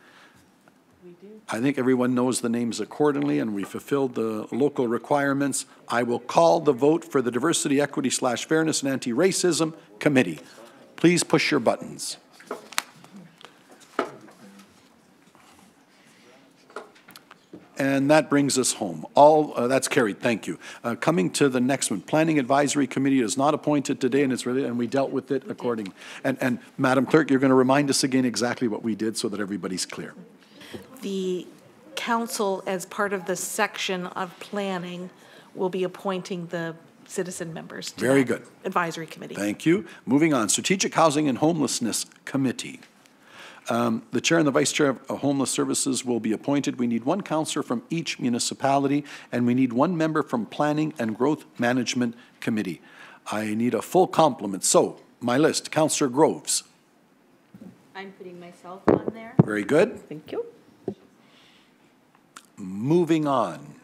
I think everyone knows the names accordingly and we fulfilled the local requirements. I will call the vote for the Diversity, Equity / Fairness and Anti-Racism Committee. Please push your buttons. And that brings us home. That's carried. Thank you. Coming to the next one, Planning Advisory Committee is not appointed today, and we dealt with it according. And Madam Clerk, you're going to remind us again exactly what we did so that everybody's clear. The council, as part of the section of planning, will be appointing the citizen members to Very that good. advisory committee. Thank you. Moving on, Strategic Housing and Homelessness Committee. The chair and the vice chair of Homeless Services will be appointed. We need one counselor from each municipality, and we need one member from Planning and Growth Management Committee. I need a full complement. So, my list, Councillor Groves. I'm putting myself on there. Very good. Thank you. Moving on,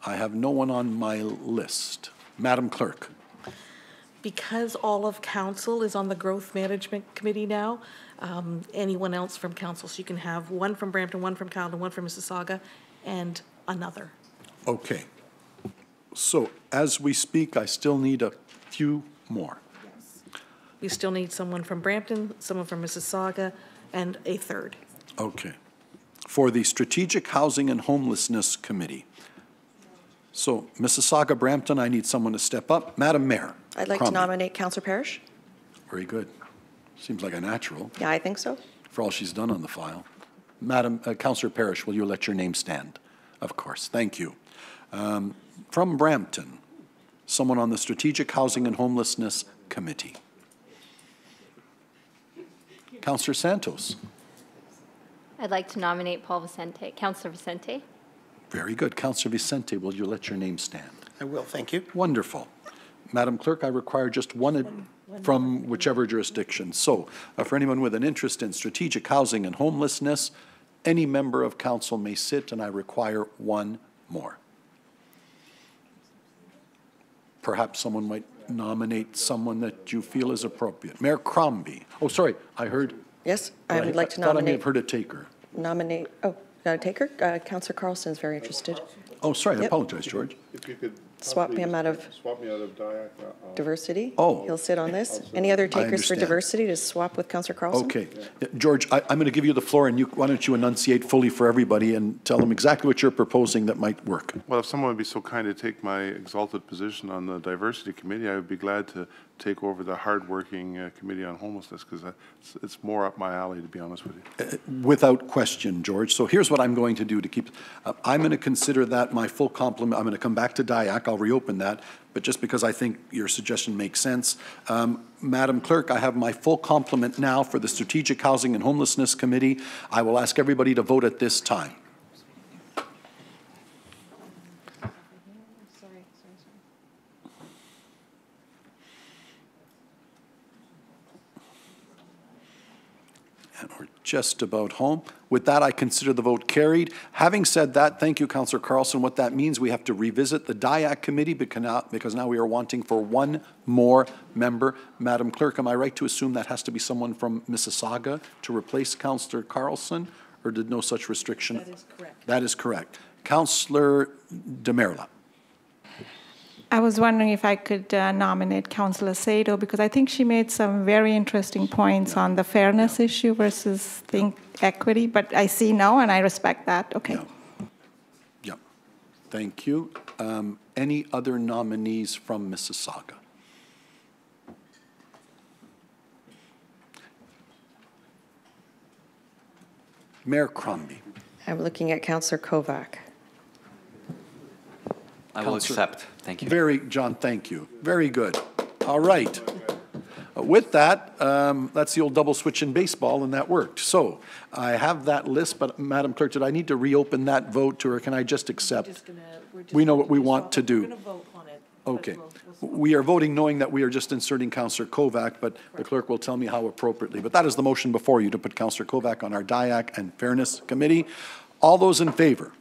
I have no one on my list. Madam Clerk. Because all of council is on the Growth Management Committee now, anyone else from council, so you can have one from Brampton, one from Caledon, one from Mississauga, and another. Okay. So as we speak, I still need a few more. We still need someone from Brampton, someone from Mississauga, and a third. Okay. For the Strategic Housing and Homelessness Committee. So Mississauga, Brampton, I need someone to step up. Madam Mayor. I'd like to nominate Councillor Parrish. Very good. Seems like a natural. Yeah, I think so. For all she's done on the file. Madam Councillor Parrish, will you let your name stand? Of course. Thank you. From Brampton, someone on the Strategic Housing and Homelessness Committee. Councillor Santos. I'd like to nominate Paul Vicente, Councillor Vicente. Very good. Councillor Vicente, will you let your name stand? I will, thank you. Wonderful. Madam Clerk, I require just one from whichever jurisdiction. So, for anyone with an interest in strategic housing and homelessness, any member of council may sit, and I require one more. Perhaps someone might nominate someone that you feel is appropriate. Mayor Crombie. Oh, sorry, I heard. Yes, I would like to I thought I may nominate. have heard a taker. Got a taker? Councillor Carlson is very interested. Oh, sorry, I Yep. apologize, George. If you could Swap him out of DIAC. diversity. Oh. He'll sit on this. Any other takers for understand. diversity to swap with Councillor Carlson? Okay. George, I'm going to give you the floor, and why don't you enunciate fully for everybody and tell them exactly what you're proposing that might work. Well, if someone would be so kind to take my exalted position on the Diversity Committee, I would be glad to take over the hard-working Committee on Homelessness, because it's more up my alley, to be honest with you. Without question, George. So here's what I'm going to do to keep, I'm going to consider that my full complement. I'm going to come back to DIAC. I'll reopen that. But just because I think your suggestion makes sense, Madam Clerk, I have my full complement now for the Strategic Housing and Homelessness Committee. I will ask everybody to vote at this time. And we're just about home. With that, I consider the vote carried. Having said that, thank you, Councillor Carlson. What that means, we have to revisit the DIAC committee because now we are wanting for one more member. Madam Clerk, am I right to assume that has to be someone from Mississauga to replace Councillor Carlson, or did no such restriction? That is correct. That is correct. Councillor Demerla. I was wondering if I could nominate Councillor Sato, because I think she made some very interesting points on the fairness issue versus equity, but I see no, and I respect that. Okay. Yeah. Thank you. Any other nominees from Mississauga? Mayor Crombie. I'm looking at Councillor Kovac. I will accept. Thank you. John, thank you. Very good. All right. With that, that's the old double switch in baseball, and that worked. So I have that list, but Madam Clerk, did I need to reopen that vote to, or can I just accept? We know what we want to do. Okay. We are voting knowing that we are just inserting Councillor Kovac, but the clerk will tell me how appropriately. But that is the motion before you, to put Councillor Kovac on our DIAC and Fairness Committee. All those in favor?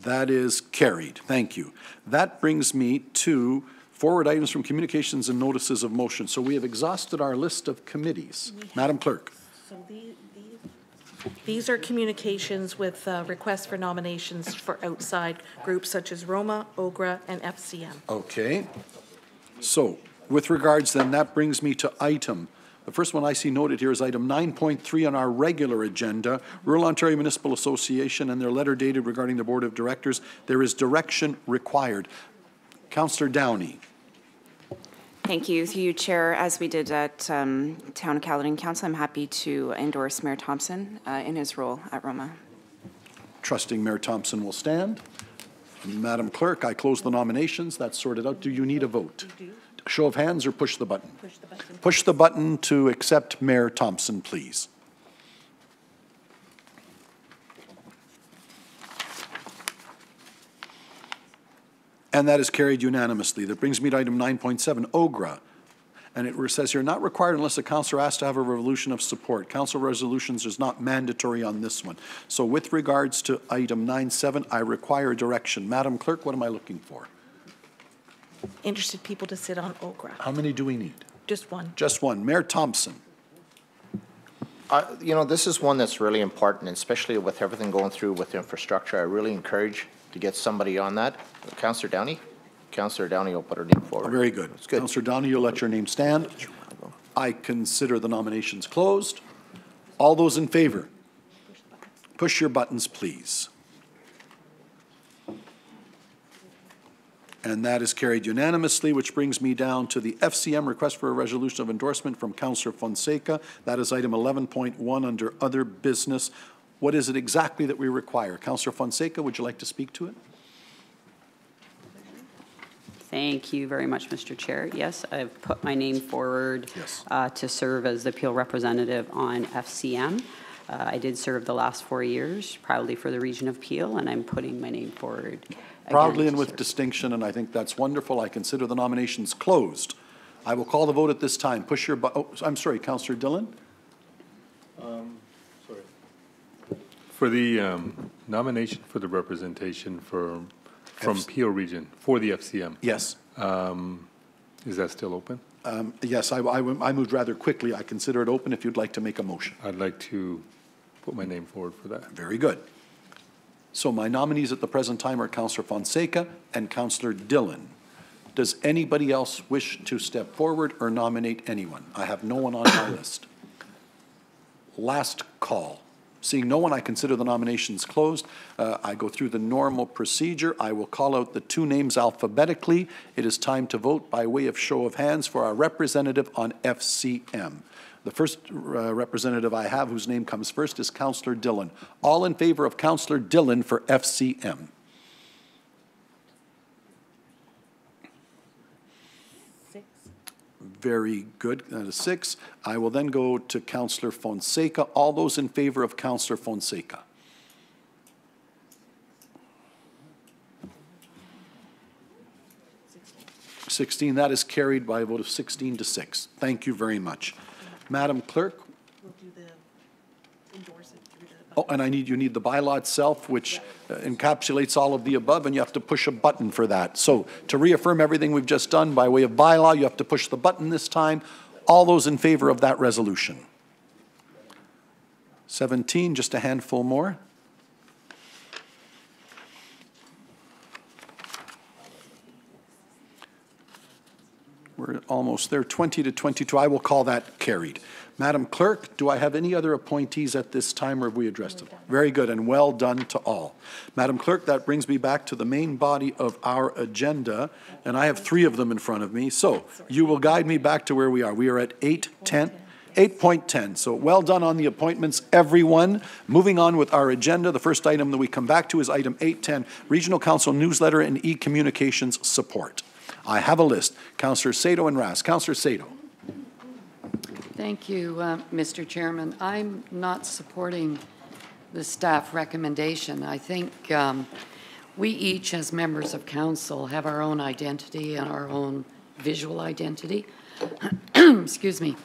That is carried. Thank you. That brings me to forward items from communications and notices of motion. So we have exhausted our list of committees. Madam Clerk. So these are communications with requests for nominations for outside groups such as Roma, OGRA, and FCM. Okay. So with regards then, that brings me to the first one I see noted here is item 9.3 on our regular agenda, Rural Ontario Municipal Association and their letter dated regarding the Board of Directors. There is direction required. Councillor Downey. Thank you. Through you, Chair. As we did at Town Caledon Council, I'm happy to endorse Mayor Thompson in his role at Roma. Trusting Mayor Thompson will stand. Madam Clerk, I close the nominations. That's sorted out. Do you need a vote? You do. Show of hands or push the button? Push the button. Push the button to accept Mayor Thompson, please. And that is carried unanimously. That brings me to item 9.7, OGRA. And it says here, not required unless a councillor asks to have a resolution of support. Council resolutions is not mandatory on this one. So with regards to item 9.7, I require direction. Madam Clerk, what am I looking for? Interested people to sit on OGRA. How many do we need? Just one. Just one. Mayor Thompson. You know, this is one that's really important, especially with everything going through with infrastructure. I really encourage to get somebody on that. Councillor Downey? Councillor Downey will put her name forward. Very good. It's good. Councillor Downey, you'll let your name stand. I consider the nominations closed. All those in favor? Push your buttons, please. And that is carried unanimously, which brings me down to the FCM request for a resolution of endorsement from Councillor Fonseca. That is item 11.1 under other business. What is it exactly that we require? Councillor Fonseca, would you like to speak to it? Thank you very much, Mr. Chair. Yes, I've put my name forward to serve as the Peel representative on FCM. I did serve the last 4 years, proudly for the region of Peel, and I'm putting my name forward. Proudly and with distinction, and I think that's wonderful. I consider the nominations closed. I will call the vote at this time. Push your button. Oh, I'm sorry, Councillor Dillon. Sorry. For the nomination for the representation from Peel Region for the FCM. Yes. Is that still open? Yes, I moved rather quickly. I consider it open if you'd like to make a motion. I'd like to put my name forward for that. Very good. So my nominees at the present time are Councillor Fonseca and Councillor Dillon. Does anybody else wish to step forward or nominate anyone? I have no one on my list. Last call. Seeing no one, I consider the nominations closed. I go through the normal procedure. I will call out the two names alphabetically. It is time to vote by way of show of hands for our representative on FCM. The first representative I have whose name comes first is Councillor Dillon. All in favor of Councillor Dillon for FCM? Very good. That is 6. I will then go to Councillor Fonseca. All those in favor of Councillor Fonseca? $16. That is carried by a vote of 16 to 6. Thank you very much. Madam Clerk? We'll do the endorse it through the... Oh, and you need the bylaw itself, which encapsulates all of the above, and you have to push a button for that. So to reaffirm everything we've just done by way of bylaw, you have to push the button this time. All those in favor of that resolution? 17, just a handful more. We're almost there, 20 to 22. I will call that carried. Madam Clerk, do I have any other appointees at this time, or have we addressed them? Very good, and well done to all. Madam Clerk, that brings me back to the main body of our agenda, and I have 3 of them in front of me. So you will guide me back to where we are. We are at 8.10. So well done on the appointments, everyone. Moving on with our agenda, the first item that we come back to is item 8.10, Regional Council Newsletter and E-Communications Support. I have a list. Councillor Sato and Ras. Councillor Sato. Thank you, Mr. Chairman. I'm not supporting the staff recommendation. I think we each, as members of council, have our own identity and our own visual identity. Excuse me.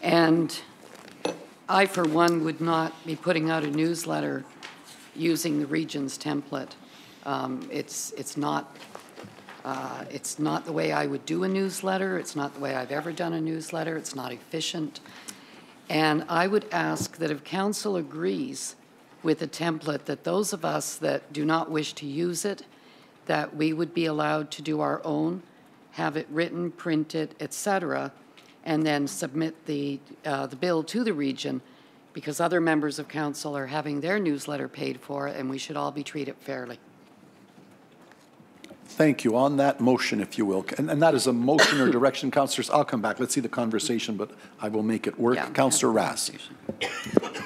And I, for one, would not be putting out a newsletter using the region's template. It's not the way I would do a newsletter. It's not the way I've ever done a newsletter. It's not efficient. And I would ask that if council agrees with the template, that those of us that do not wish to use it, that we would be allowed to do our own, have it written, printed, etc., and then submit the bill to the region, because other members of council are having their newsletter paid for, and we should all be treated fairly. Thank you. On that motion, if you will, and that is a motion or direction, councillors. I'll come back. Let's see the conversation, but I will make it work. Yeah, Councillor Ras.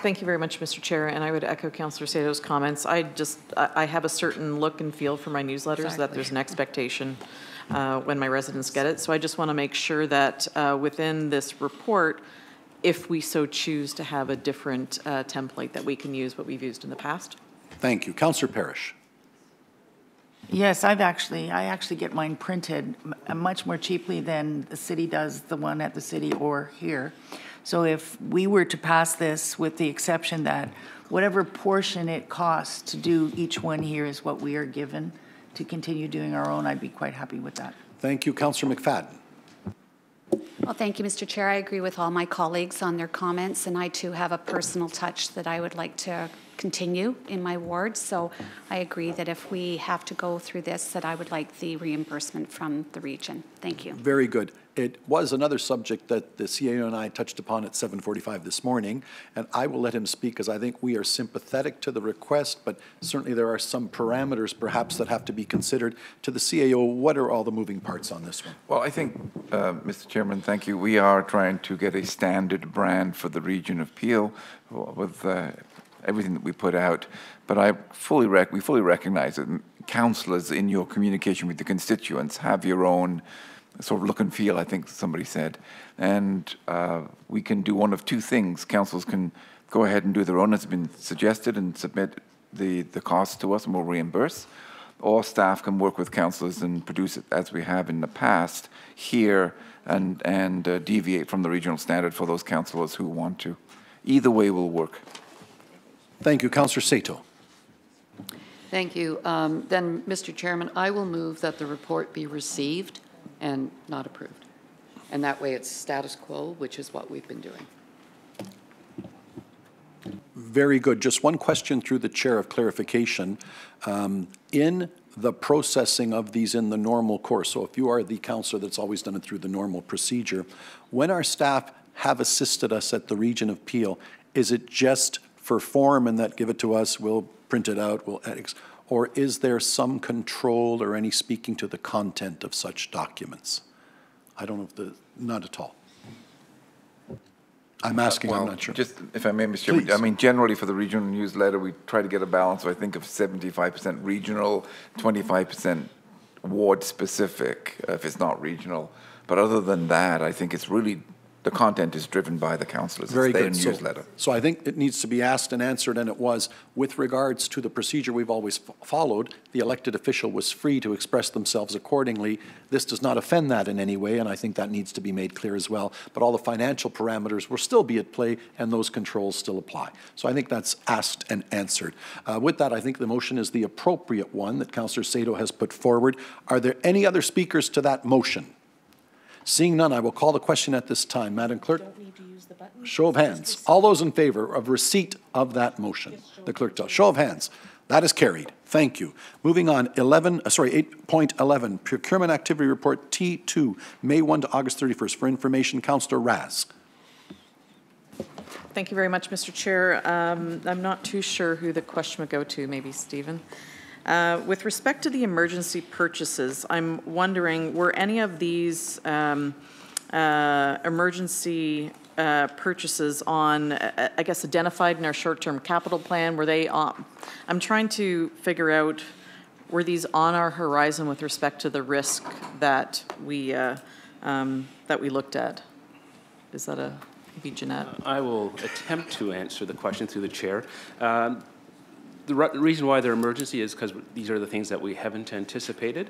Thank you very much, Mr. Chair, and I would echo Councillor Sato's comments. I have a certain look and feel for my newsletters, that there's an expectation when my residents get it. So I just want to make sure that within this report, if we so choose to have a different template, that we can use what we've used in the past. Thank you. Councillor Parrish. Yes, I actually get mine printed much more cheaply than the city does the one at the city or here. So if we were to pass this with the exception that whatever portion it costs to do each one here is what we are given to continue doing our own, I'd be quite happy with that. Thank you. Councillor McFadden. Well, thank you, Mr. Chair. I agree with all my colleagues on their comments, and I too have a personal touch that I would like to continue in my ward. So I agree that if we have to go through this, that I would like the reimbursement from the region. Thank you. Very good. It was another subject that the CAO and I touched upon at 7:45 this morning, and I will let him speak because I think we are sympathetic to the request, but certainly there are some parameters perhaps that have to be considered. To the CAO, what are all the moving parts on this one? Well, I think, Mr. Chairman, thank you. We are trying to get a standard brand for the region of Peel with everything that we put out, but we fully recognize that councillors in your communication with the constituents have your own sort of look and feel, I think somebody said. And we can do one of two things. Councils can go ahead and do their own, as has been suggested, and submit the cost to us and we'll reimburse. Or staff can work with councillors and produce it as we have in the past here and deviate from the regional standard for those councillors who want to. Either way will work. Thank you. Councillor Sato. Thank you. Then, Mr. Chairman, I will move that the report be received and not approved. And that way it's status quo, which is what we've been doing. Very good. Just one question through the chair of clarification. In the processing of these in the normal course, so if you are the counselor that's always done it through the normal procedure, when our staff have assisted us at the Region of Peel, is it just for form and that give it to us, we'll print it out, we'll edit, or is there some control or any speaking to the content of such documents? I don't know if not at all. I'm asking, I'm not sure. Just, if I may, Mr. Chairman, I mean, generally for the regional newsletter, we try to get a balance, I think, of 75% regional, 25% ward-specific, if it's not regional. But other than that, I think it's really, the content is driven by the councillors. Very it's their good. newsletter. So I think it needs to be asked and answered, and it was. With regards to the procedure we've always followed, the elected official was free to express themselves accordingly. This does not offend that in any way, and I think that needs to be made clear as well. But all the financial parameters will still be at play, and those controls still apply. So I think that's asked and answered. With that, I think the motion is the appropriate one that Councillor Sato has put forward. Are there any other speakers to that motion? Seeing none, I will call the question at this time. Madam Clerk, show of hands. All those in favor of receipt of that motion? The clerk tells. Show of hands. That is carried. Thank you. Moving on, 8.11, Procurement Activity Report T2, May 1 to August 31st. For information, Councillor Raz. Thank you very much, Mr. Chair. I'm not too sure who the question would go to, maybe Stephen. With respect to the emergency purchases, I'm wondering, were any of these emergency purchases on, I guess, identified in our short-term capital plan? Were they on? I'm trying to figure out, were these on our horizon with respect to the risk that we looked at? Is that maybe Jeanette? I will attempt to answer the question through the chair. The reason why they're emergency is because these are the things that we haven't anticipated.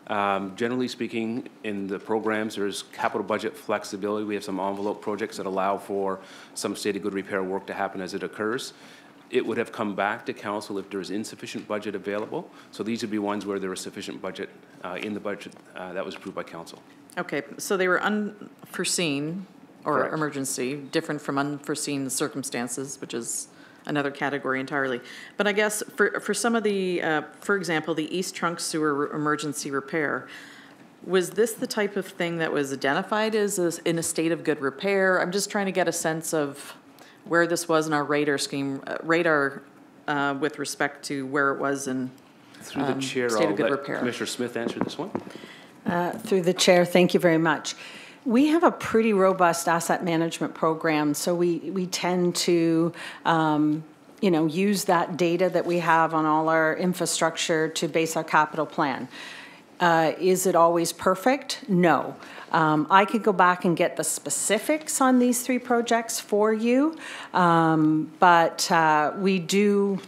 Generally speaking, in the programs, there's capital budget flexibility. We have some envelope projects that allow for some state of good repair work to happen as it occurs. It would have come back to council if there is insufficient budget available. So these would be ones where there is sufficient budget in the budget that was approved by council. Okay, so they were unforeseen or Correct. Emergency, different from unforeseen circumstances, which is another category entirely. But I guess for some of the, for example, the East Trunk Sewer emergency repair, was this the type of thing that was identified as in a state of good repair? I'm just trying to get a sense of where this was in our radar scheme, with respect to where it was in Through the chair, state I'll of good let repair. Commissioner Smith answer this one. Through the chair, thank you very much. We have a pretty robust asset management program, so we tend to use that data that we have on all our infrastructure to base our capital plan. Is it always perfect? No. I could go back and get the specifics on these three projects for you, but we do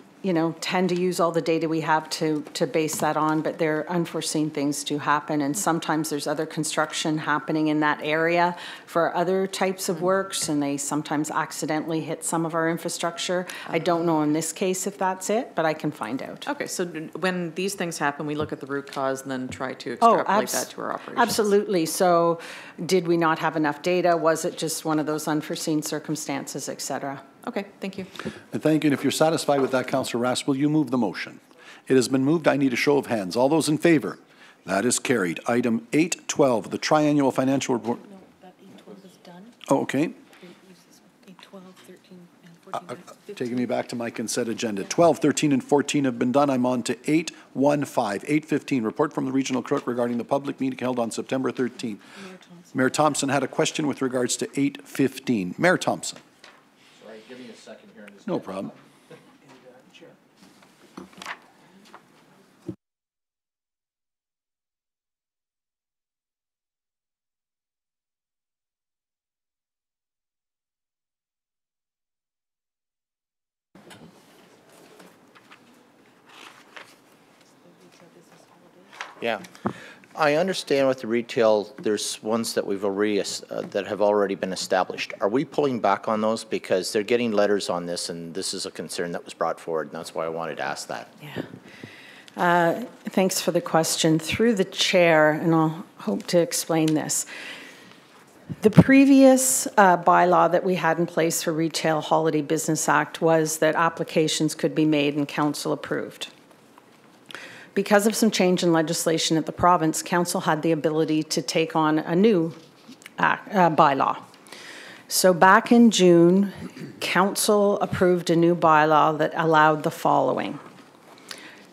tend to use all the data we have to base that on, but there are unforeseen things do happen, and sometimes there's other construction happening in that area for other types of works, and they sometimes accidentally hit some of our infrastructure. I don't know in this case if that's it, but I can find out. Okay, so when these things happen, we look at the root cause and then try to extrapolate that to our operations. Absolutely. So did we not have enough data? Was it just one of those unforeseen circumstances, et cetera? Okay, thank you. And thank you. And if you're satisfied with that, Councillor Rass, will you move the motion? It has been moved. I need a show of hands. All those in favor? That is carried. Item 8.12, the triannual financial report. No, that 8.12 is done. Oh, okay. 8.12, 13, and 14. Taking me back to my consent agenda. 12, 13, and 14 have been done. I'm on to 8.15. 8.15, report from the regional clerk regarding the public meeting held on September 13th. Mayor Thompson had a question with regards to 8.15. Mayor Thompson. Sorry, give me a second here. No problem. Yeah. I understand with the retail, there's ones that we've already, that have already been established. Are we pulling back on those? Because they're getting letters on this, and this is a concern that was brought forward, and that's why I wanted to ask that. Yeah. Thanks for the question. Through the chair, and I'll hope to explain this. The previous bylaw that we had in place for Retail Holiday Business Act was that applications could be made and council approved. Because of some change in legislation at the province, council had the ability to take on a new bylaw. So back in June, council approved a new bylaw that allowed the following: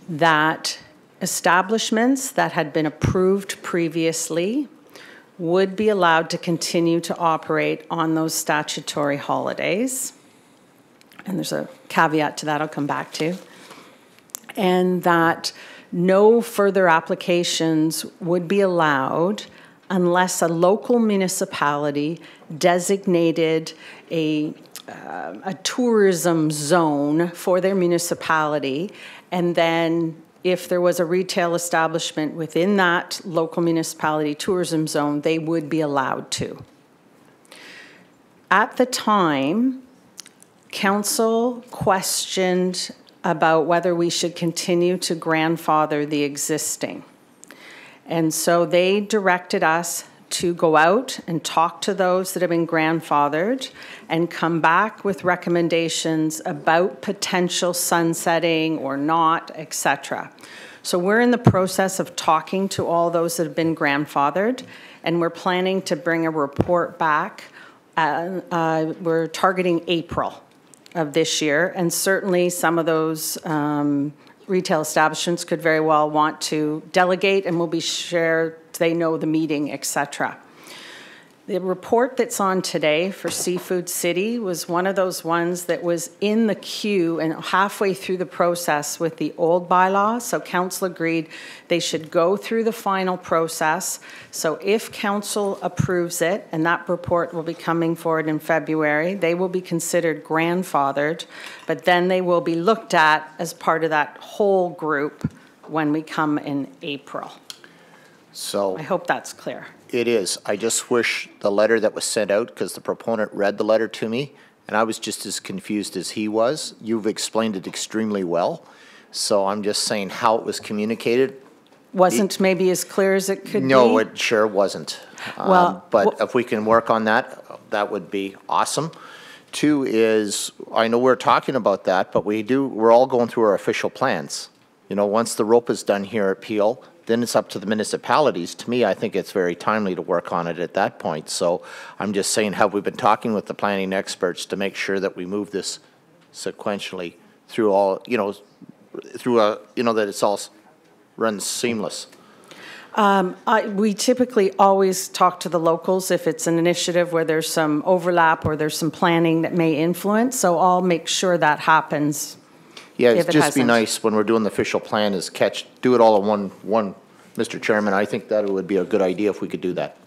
that establishments that had been approved previously would be allowed to continue to operate on those statutory holidays. And there's a caveat to that I'll come back to. And that no further applications would be allowed unless a local municipality designated a tourism zone for their municipality, and then if there was a retail establishment within that local municipality tourism zone, they would be allowed to. At the time, council questioned about whether we should continue to grandfather the existing. And so they directed us to go out and talk to those that have been grandfathered and come back with recommendations about potential sunsetting or not, etc. So we're in the process of talking to all those that have been grandfathered, and we're planning to bring a report back. We're targeting April of this year, and certainly some of those retail establishments could very well want to delegate, and will be shared, they know the meeting, etc. The report that's on today for Seafood City was one of those ones that was in the queue and halfway through the process with the old bylaw. So council agreed they should go through the final process. So if council approves it, and that report will be coming forward in February, they will be considered grandfathered, but then they will be looked at as part of that whole group when we come in April. So I hope that's clear. It is. I just wish the letter that was sent out, because the proponent read the letter to me, and I was just as confused as he was. You've explained it extremely well. So I'm just saying how it was communicated. Wasn't maybe as clear as it could be? No, it sure wasn't. Well, but if we can work on that, that would be awesome. Two is, I know we're talking about that, but we're all going through our official plans. You know, once the rope is done here at Peel, then it's up to the municipalities. To me, I think it's very timely to work on it at that point. So I'm just saying, have we been talking with the planning experts to make sure that we move this sequentially through all, that it's all runs seamless? We typically always talk to the locals if it's an initiative where there's some overlap or there's some planning that may influence. So I'll make sure that happens. Yeah, it'd just be nice when we're doing the official plan is do it all in one, Mr. Chairman. I think that would be a good idea if we could do that.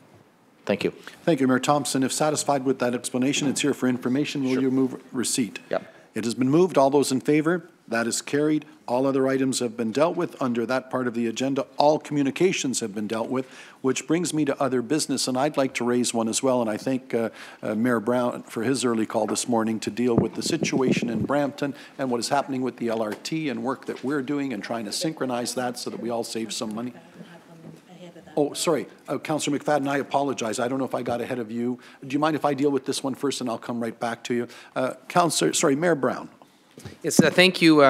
Thank you. Thank you, Mayor Thompson. If satisfied with that explanation, it's here for information. Will you move receipt? Yep. It has been moved. All those in favor? That is carried. All other items have been dealt with under that part of the agenda. All communications have been dealt with, which brings me to other business, and I'd like to raise one as well, and I thank Mayor Brown for his early call this morning to deal with the situation in Brampton and what is happening with the LRT and work that we're doing and trying to synchronize that so that we all save some money. Oh, sorry, Councillor McFadden, I apologize. I don't know if I got ahead of you. Do you mind if I deal with this one first, and I'll come right back to you? Mayor Brown. Yes, thank you,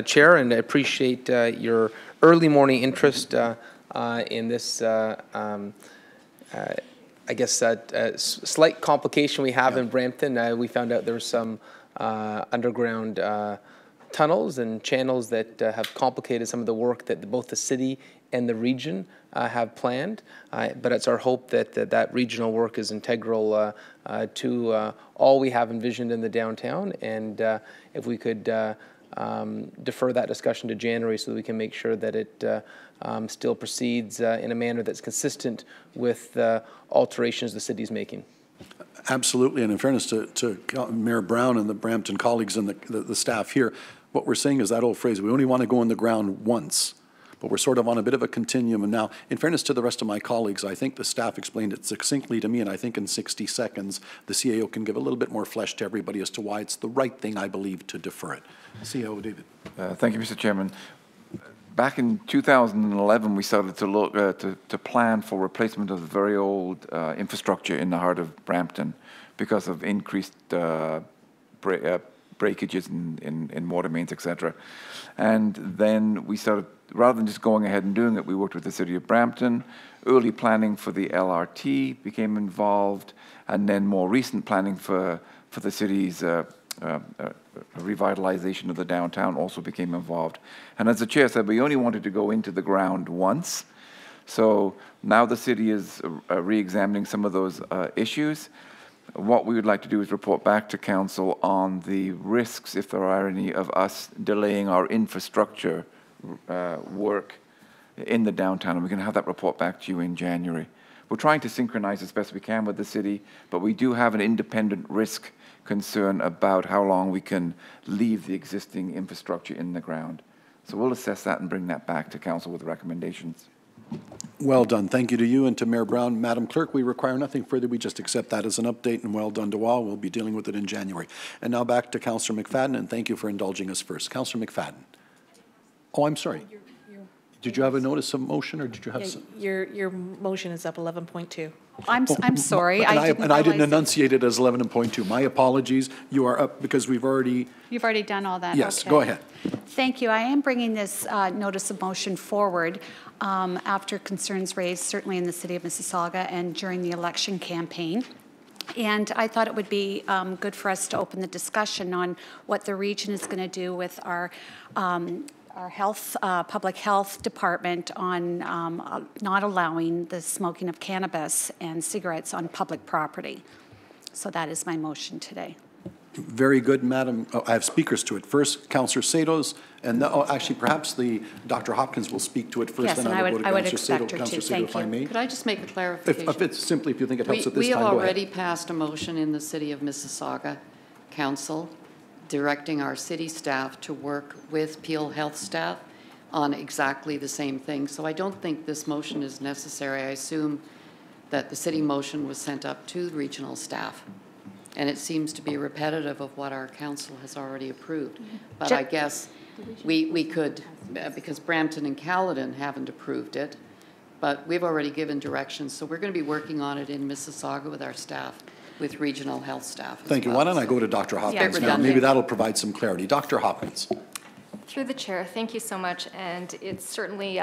Chair, and I appreciate your early morning interest in this, slight complication we have in Brampton. We found out there was some underground tunnels and channels that have complicated some of the work that both the city and the region have planned, but it's our hope that that regional work is integral to all we have envisioned in the downtown, and if we could defer that discussion to January so that we can make sure that it still proceeds in a manner that's consistent with the alterations the city's making. Absolutely, and in fairness to Mayor Brown and the Brampton colleagues and the staff here, what we're saying is that old phrase, we only want to go in the ground once. But we're sort of on a bit of a continuum. And now, in fairness to the rest of my colleagues, I think the staff explained it succinctly to me, and I think in 60 seconds, the CAO can give a little bit more flesh to everybody as to why it's the right thing, I believe, to defer it. CAO David. Thank you, Mr. Chairman. back in 2011, we started to look to plan for replacement of the very old infrastructure in the heart of Brampton because of increased breakages in water mains, etc. And then we started, rather than just going ahead and doing it, we worked with the City of Brampton. Early planning for the LRT became involved, and then more recent planning for the city's revitalization of the downtown also became involved. And as the chair said, we only wanted to go into the ground once. So now the city is re-examining some of those issues. What we would like to do is report back to council on the risks, if there are any, of us delaying our infrastructure work in the downtown, and we can have that report back to you in January. We're trying to synchronize as best we can with the city, but we do have an independent risk concern about how long we can leave the existing infrastructure in the ground. So we'll assess that and bring that back to council with recommendations. Well done. Thank you to you and to Mayor Brown. Madam Clerk, we require nothing further. We just accept that as an update, and well done to all. We'll be dealing with it in January. And now back to Councillor McFadden, and thank you for indulging us first. Councillor McFadden. Oh, I'm sorry. Did you have a notice of motion, or did you have some? Your motion is up 11.2. I'm sorry. And I didn't enunciate it as 11.2. My apologies. You are up because we've already. You've already done all that? Yes, okay. Go ahead. Thank you. I am bringing this notice of motion forward after concerns raised certainly in the city of Mississauga and during the election campaign. And I thought it would be good for us to open the discussion on what the region is going to do with our public health department on not allowing the smoking of cannabis and cigarettes on public property. So that is my motion today. Very good, Madam. Oh, I have speakers to it. First, Councillor Satos, and actually, perhaps Dr. Hopkins will speak to it first. Yes, then and I will go to I would Councillor expect her Sato, to. Councillor Sato, if I may. Could I just make a clarification? If you think it helps at this we time, have go ahead. already passed a motion in the City of Mississauga Council directing our city staff to work with Peel Health staff on exactly the same thing. So I don't think this motion is necessary. I assume that the city motion was sent up to the regional staff. And it seems to be repetitive of what our council has already approved. But I guess we could, because Brampton and Caledon haven't approved it, but we've already given directions. So we're going to be working on it in Mississauga with our staff, with regional health staff. Thank you. Why don't I go to Dr. Hopkins now? Maybe that'll provide some clarity. Dr. Hopkins. Through the chair, thank you so much. And it's certainly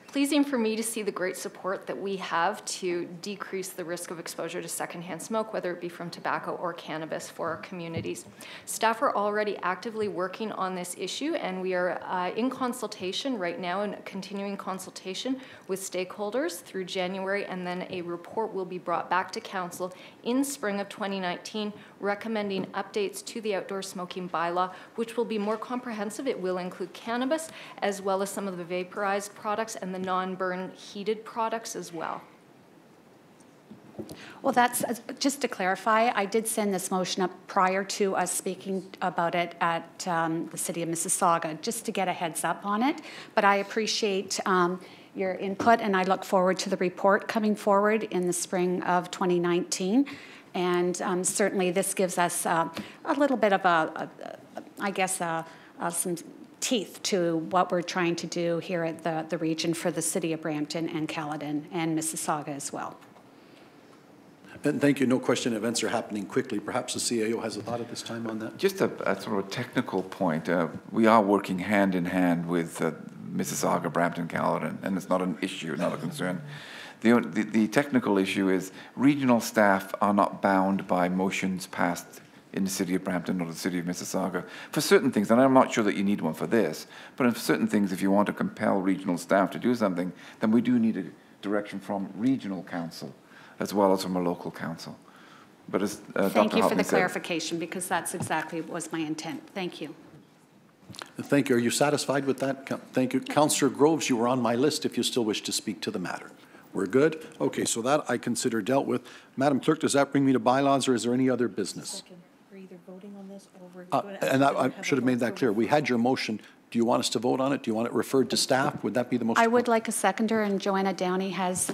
pleasing for me to see the great support that we have to decrease the risk of exposure to secondhand smoke, whether it be from tobacco or cannabis for our communities. Staff are already actively working on this issue, and we are in consultation right now, in continuing consultation with stakeholders through January, and then a report will be brought back to council in spring of 2019, recommending updates to the outdoor smoking bylaw, which will be more comprehensive. It will include cannabis, as well as some of the vaporized products and the non-burn heated products as well. Well, that's, just to clarify, I did send this motion up prior to us speaking about it at the City of Mississauga, just to get a heads up on it. But I appreciate your input, and I look forward to the report coming forward in the spring of 2019. And certainly this gives us a little bit of some teeth to what we're trying to do here at the region for the City of Brampton and Caledon and Mississauga as well. And thank you. No question, events are happening quickly. Perhaps the CAO has a thought at this time on that? Just a sort of technical point. We are working hand in hand with Mississauga, Brampton, Caledon, and it's not an issue, not a concern. The technical issue is regional staff are not bound by motions passed in the City of Brampton or the City of Mississauga for certain things, and I'm not sure that you need one for this, but for certain things, if you want to compel regional staff to do something, then we do need a direction from regional council as well as from a local council. But as Thank you for the clarification, because that's exactly what was my intent. Thank you. Thank you. Are you satisfied with that? Thank you. Councillor Groves, you were on my list if you still wish to speak to the matter. We're good? Okay, so that I consider dealt with. Madam Clerk, does that bring me to bylaws, or is there any other business? We're either voting on this or we're going to and I should have made that clear. We had your motion. Do you want us to vote on it? Do you want it referred to staff? Would that be the most? I would like a seconder, and Joanna Downey has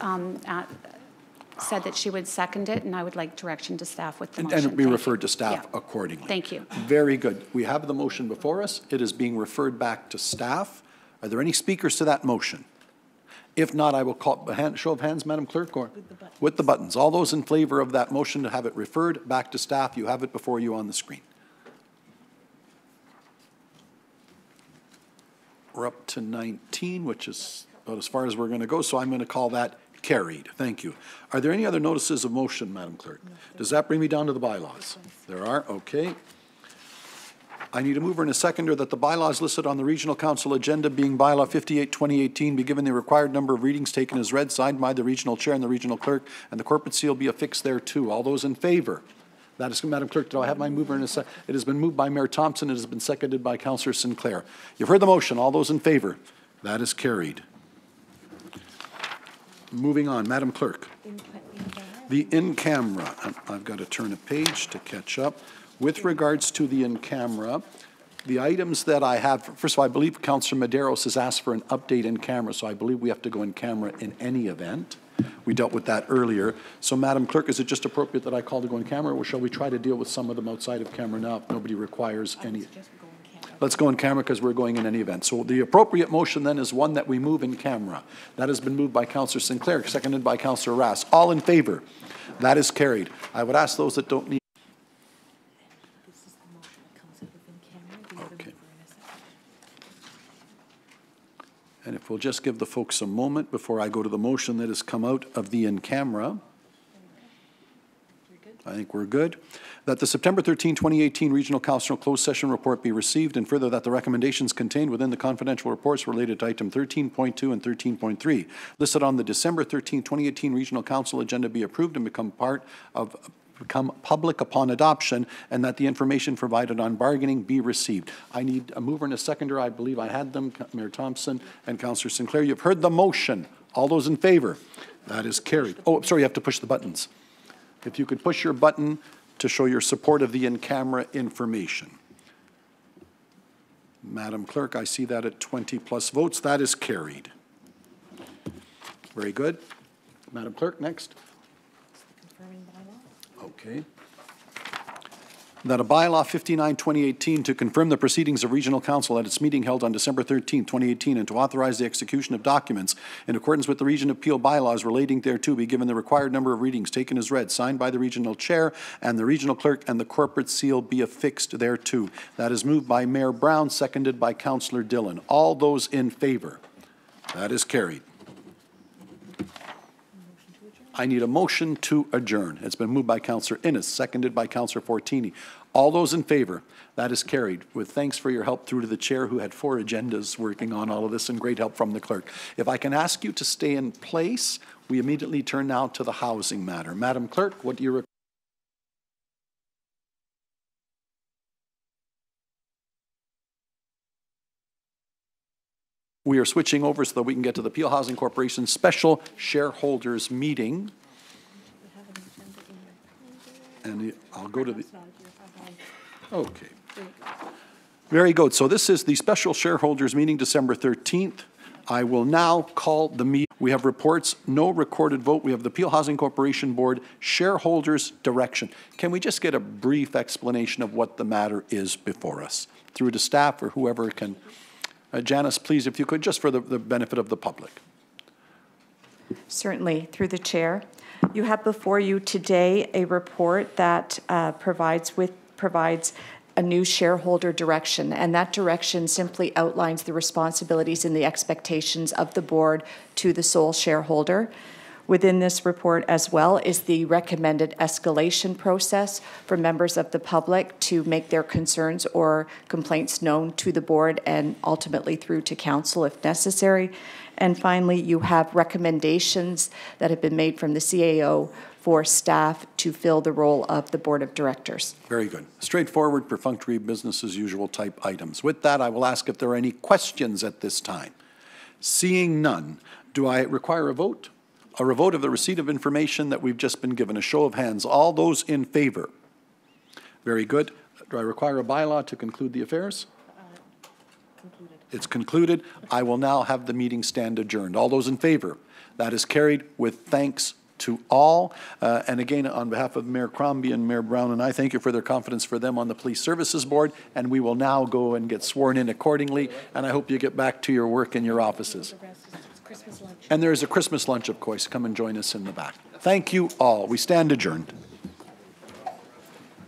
said that she would second it, and I would like direction to staff with the motion. And it be referred to staff accordingly. Thank you. Very good. We have the motion before us. It is being referred back to staff. Are there any speakers to that motion? If not, I will call a show of hands, Madam Clerk, or with the buttons. All those in favor of that motion to have it referred back to staff, you have it before you on the screen. We're up to 19, which is about as far as we're going to go, so I'm going to call that carried. Thank you. Are there any other notices of motion, Madam Clerk? Does that bring me down to the bylaws? There are, okay. I need a mover and a seconder that the bylaws listed on the Regional Council agenda, being Bylaw 58-2018, be given the required number of readings, taken as read, signed by the Regional Chair and the Regional Clerk, and the corporate seal be affixed thereto. All those in favor? That is, Madam Clerk, do I have my mover and a second? It has been moved by Mayor Thompson. It has been seconded by Councillor Sinclair. You've heard the motion. All those in favor? That is carried. Moving on, Madam Clerk. The in-camera. I've got to turn a page to catch up. With regards to the in-camera, the items that I have, first of all, I believe Councillor Medeiros has asked for an update in camera, so I believe we have to go in camera in any event. We dealt with that earlier. So, Madam Clerk, is it just appropriate that I call to go in camera, or shall we try to deal with some of them outside of camera now if nobody requires any? Let's go in camera because we're going in any event. So the appropriate motion then is one that we move in camera. That has been moved by Councillor Sinclair, seconded by Councillor Rass. All in favor? That is carried. I would ask those that don't need. Okay. And if we'll just give the folks a moment before I go to the motion that has come out of the in-camera. I think we're good. That the September 13, 2018 Regional Council Closed Session Report be received, and further that the recommendations contained within the confidential reports related to item 13.2 and 13.3 listed on the December 13, 2018 Regional Council agenda be approved and become public upon adoption, and that the information provided on bargaining be received. I need a mover and a seconder. I believe I had them, Mayor Thompson and Councillor Sinclair. You've heard the motion. All those in favor? That is carried. Oh, sorry, you have to push the buttons. If you could push your button to show your support of the in-camera information. Madam Clerk, I see that at 20 plus votes. That is carried. Very good. Madam Clerk, next. Okay. That a bylaw 59-2018 to confirm the proceedings of Regional Council at its meeting held on December 13, 2018, and to authorize the execution of documents in accordance with the Region of Peel bylaws relating thereto be given the required number of readings, taken as read, signed by the Regional Chair and the Regional Clerk, and the corporate seal be affixed thereto. That is moved by Mayor Brown, seconded by Councillor Dillon. All those in favor? That is carried. I need a motion to adjourn. It's been moved by Councillor Innes, seconded by Councillor Fortini. All those in favor? That is carried. With thanks for your help through to the chair, who had 4 agendas working on all of this, and great help from the clerk. If I can ask you to stay in place, we immediately turn now to the housing matter. Madam Clerk, what do you require? We are switching over so that we can get to the Peel Housing Corporation special shareholders meeting. And I'll go to the... Okay. Very good. So this is the special shareholders meeting, December 13th. I will now call the meeting. We have reports, no recorded vote. We have the Peel Housing Corporation Board shareholders direction. Can we just get a brief explanation of what the matter is before us through to staff or whoever can... Janice, please, if you could, just for the benefit of the public. Certainly, through the chair. You have before you today a report that provides a new shareholder direction, and that direction simply outlines the responsibilities and the expectations of the board to the sole shareholder. Within this report as well is the recommended escalation process for members of the public to make their concerns or complaints known to the board and ultimately through to council if necessary. And finally, you have recommendations that have been made from the CAO for staff to fill the role of the board of directors. Very good. Straightforward, perfunctory, business as usual type items. With that, I will ask if there are any questions at this time. Seeing none, do I require a vote? A vote of the receipt of information that we've just been given. A show of hands. All those in favor? Very good. Do I require a bylaw to conclude the affairs? Concluded. It's concluded. I will now have the meeting stand adjourned. All those in favor? That is carried with thanks to all. And again, on behalf of Mayor Crombie and Mayor Brown and I, thank you for their confidence for them on the Police Services Board, and we will now go and get sworn in accordingly, and I hope you get back to your work in your offices. And there is a Christmas lunch, of course. Come and join us in the back. Thank you all. We stand adjourned.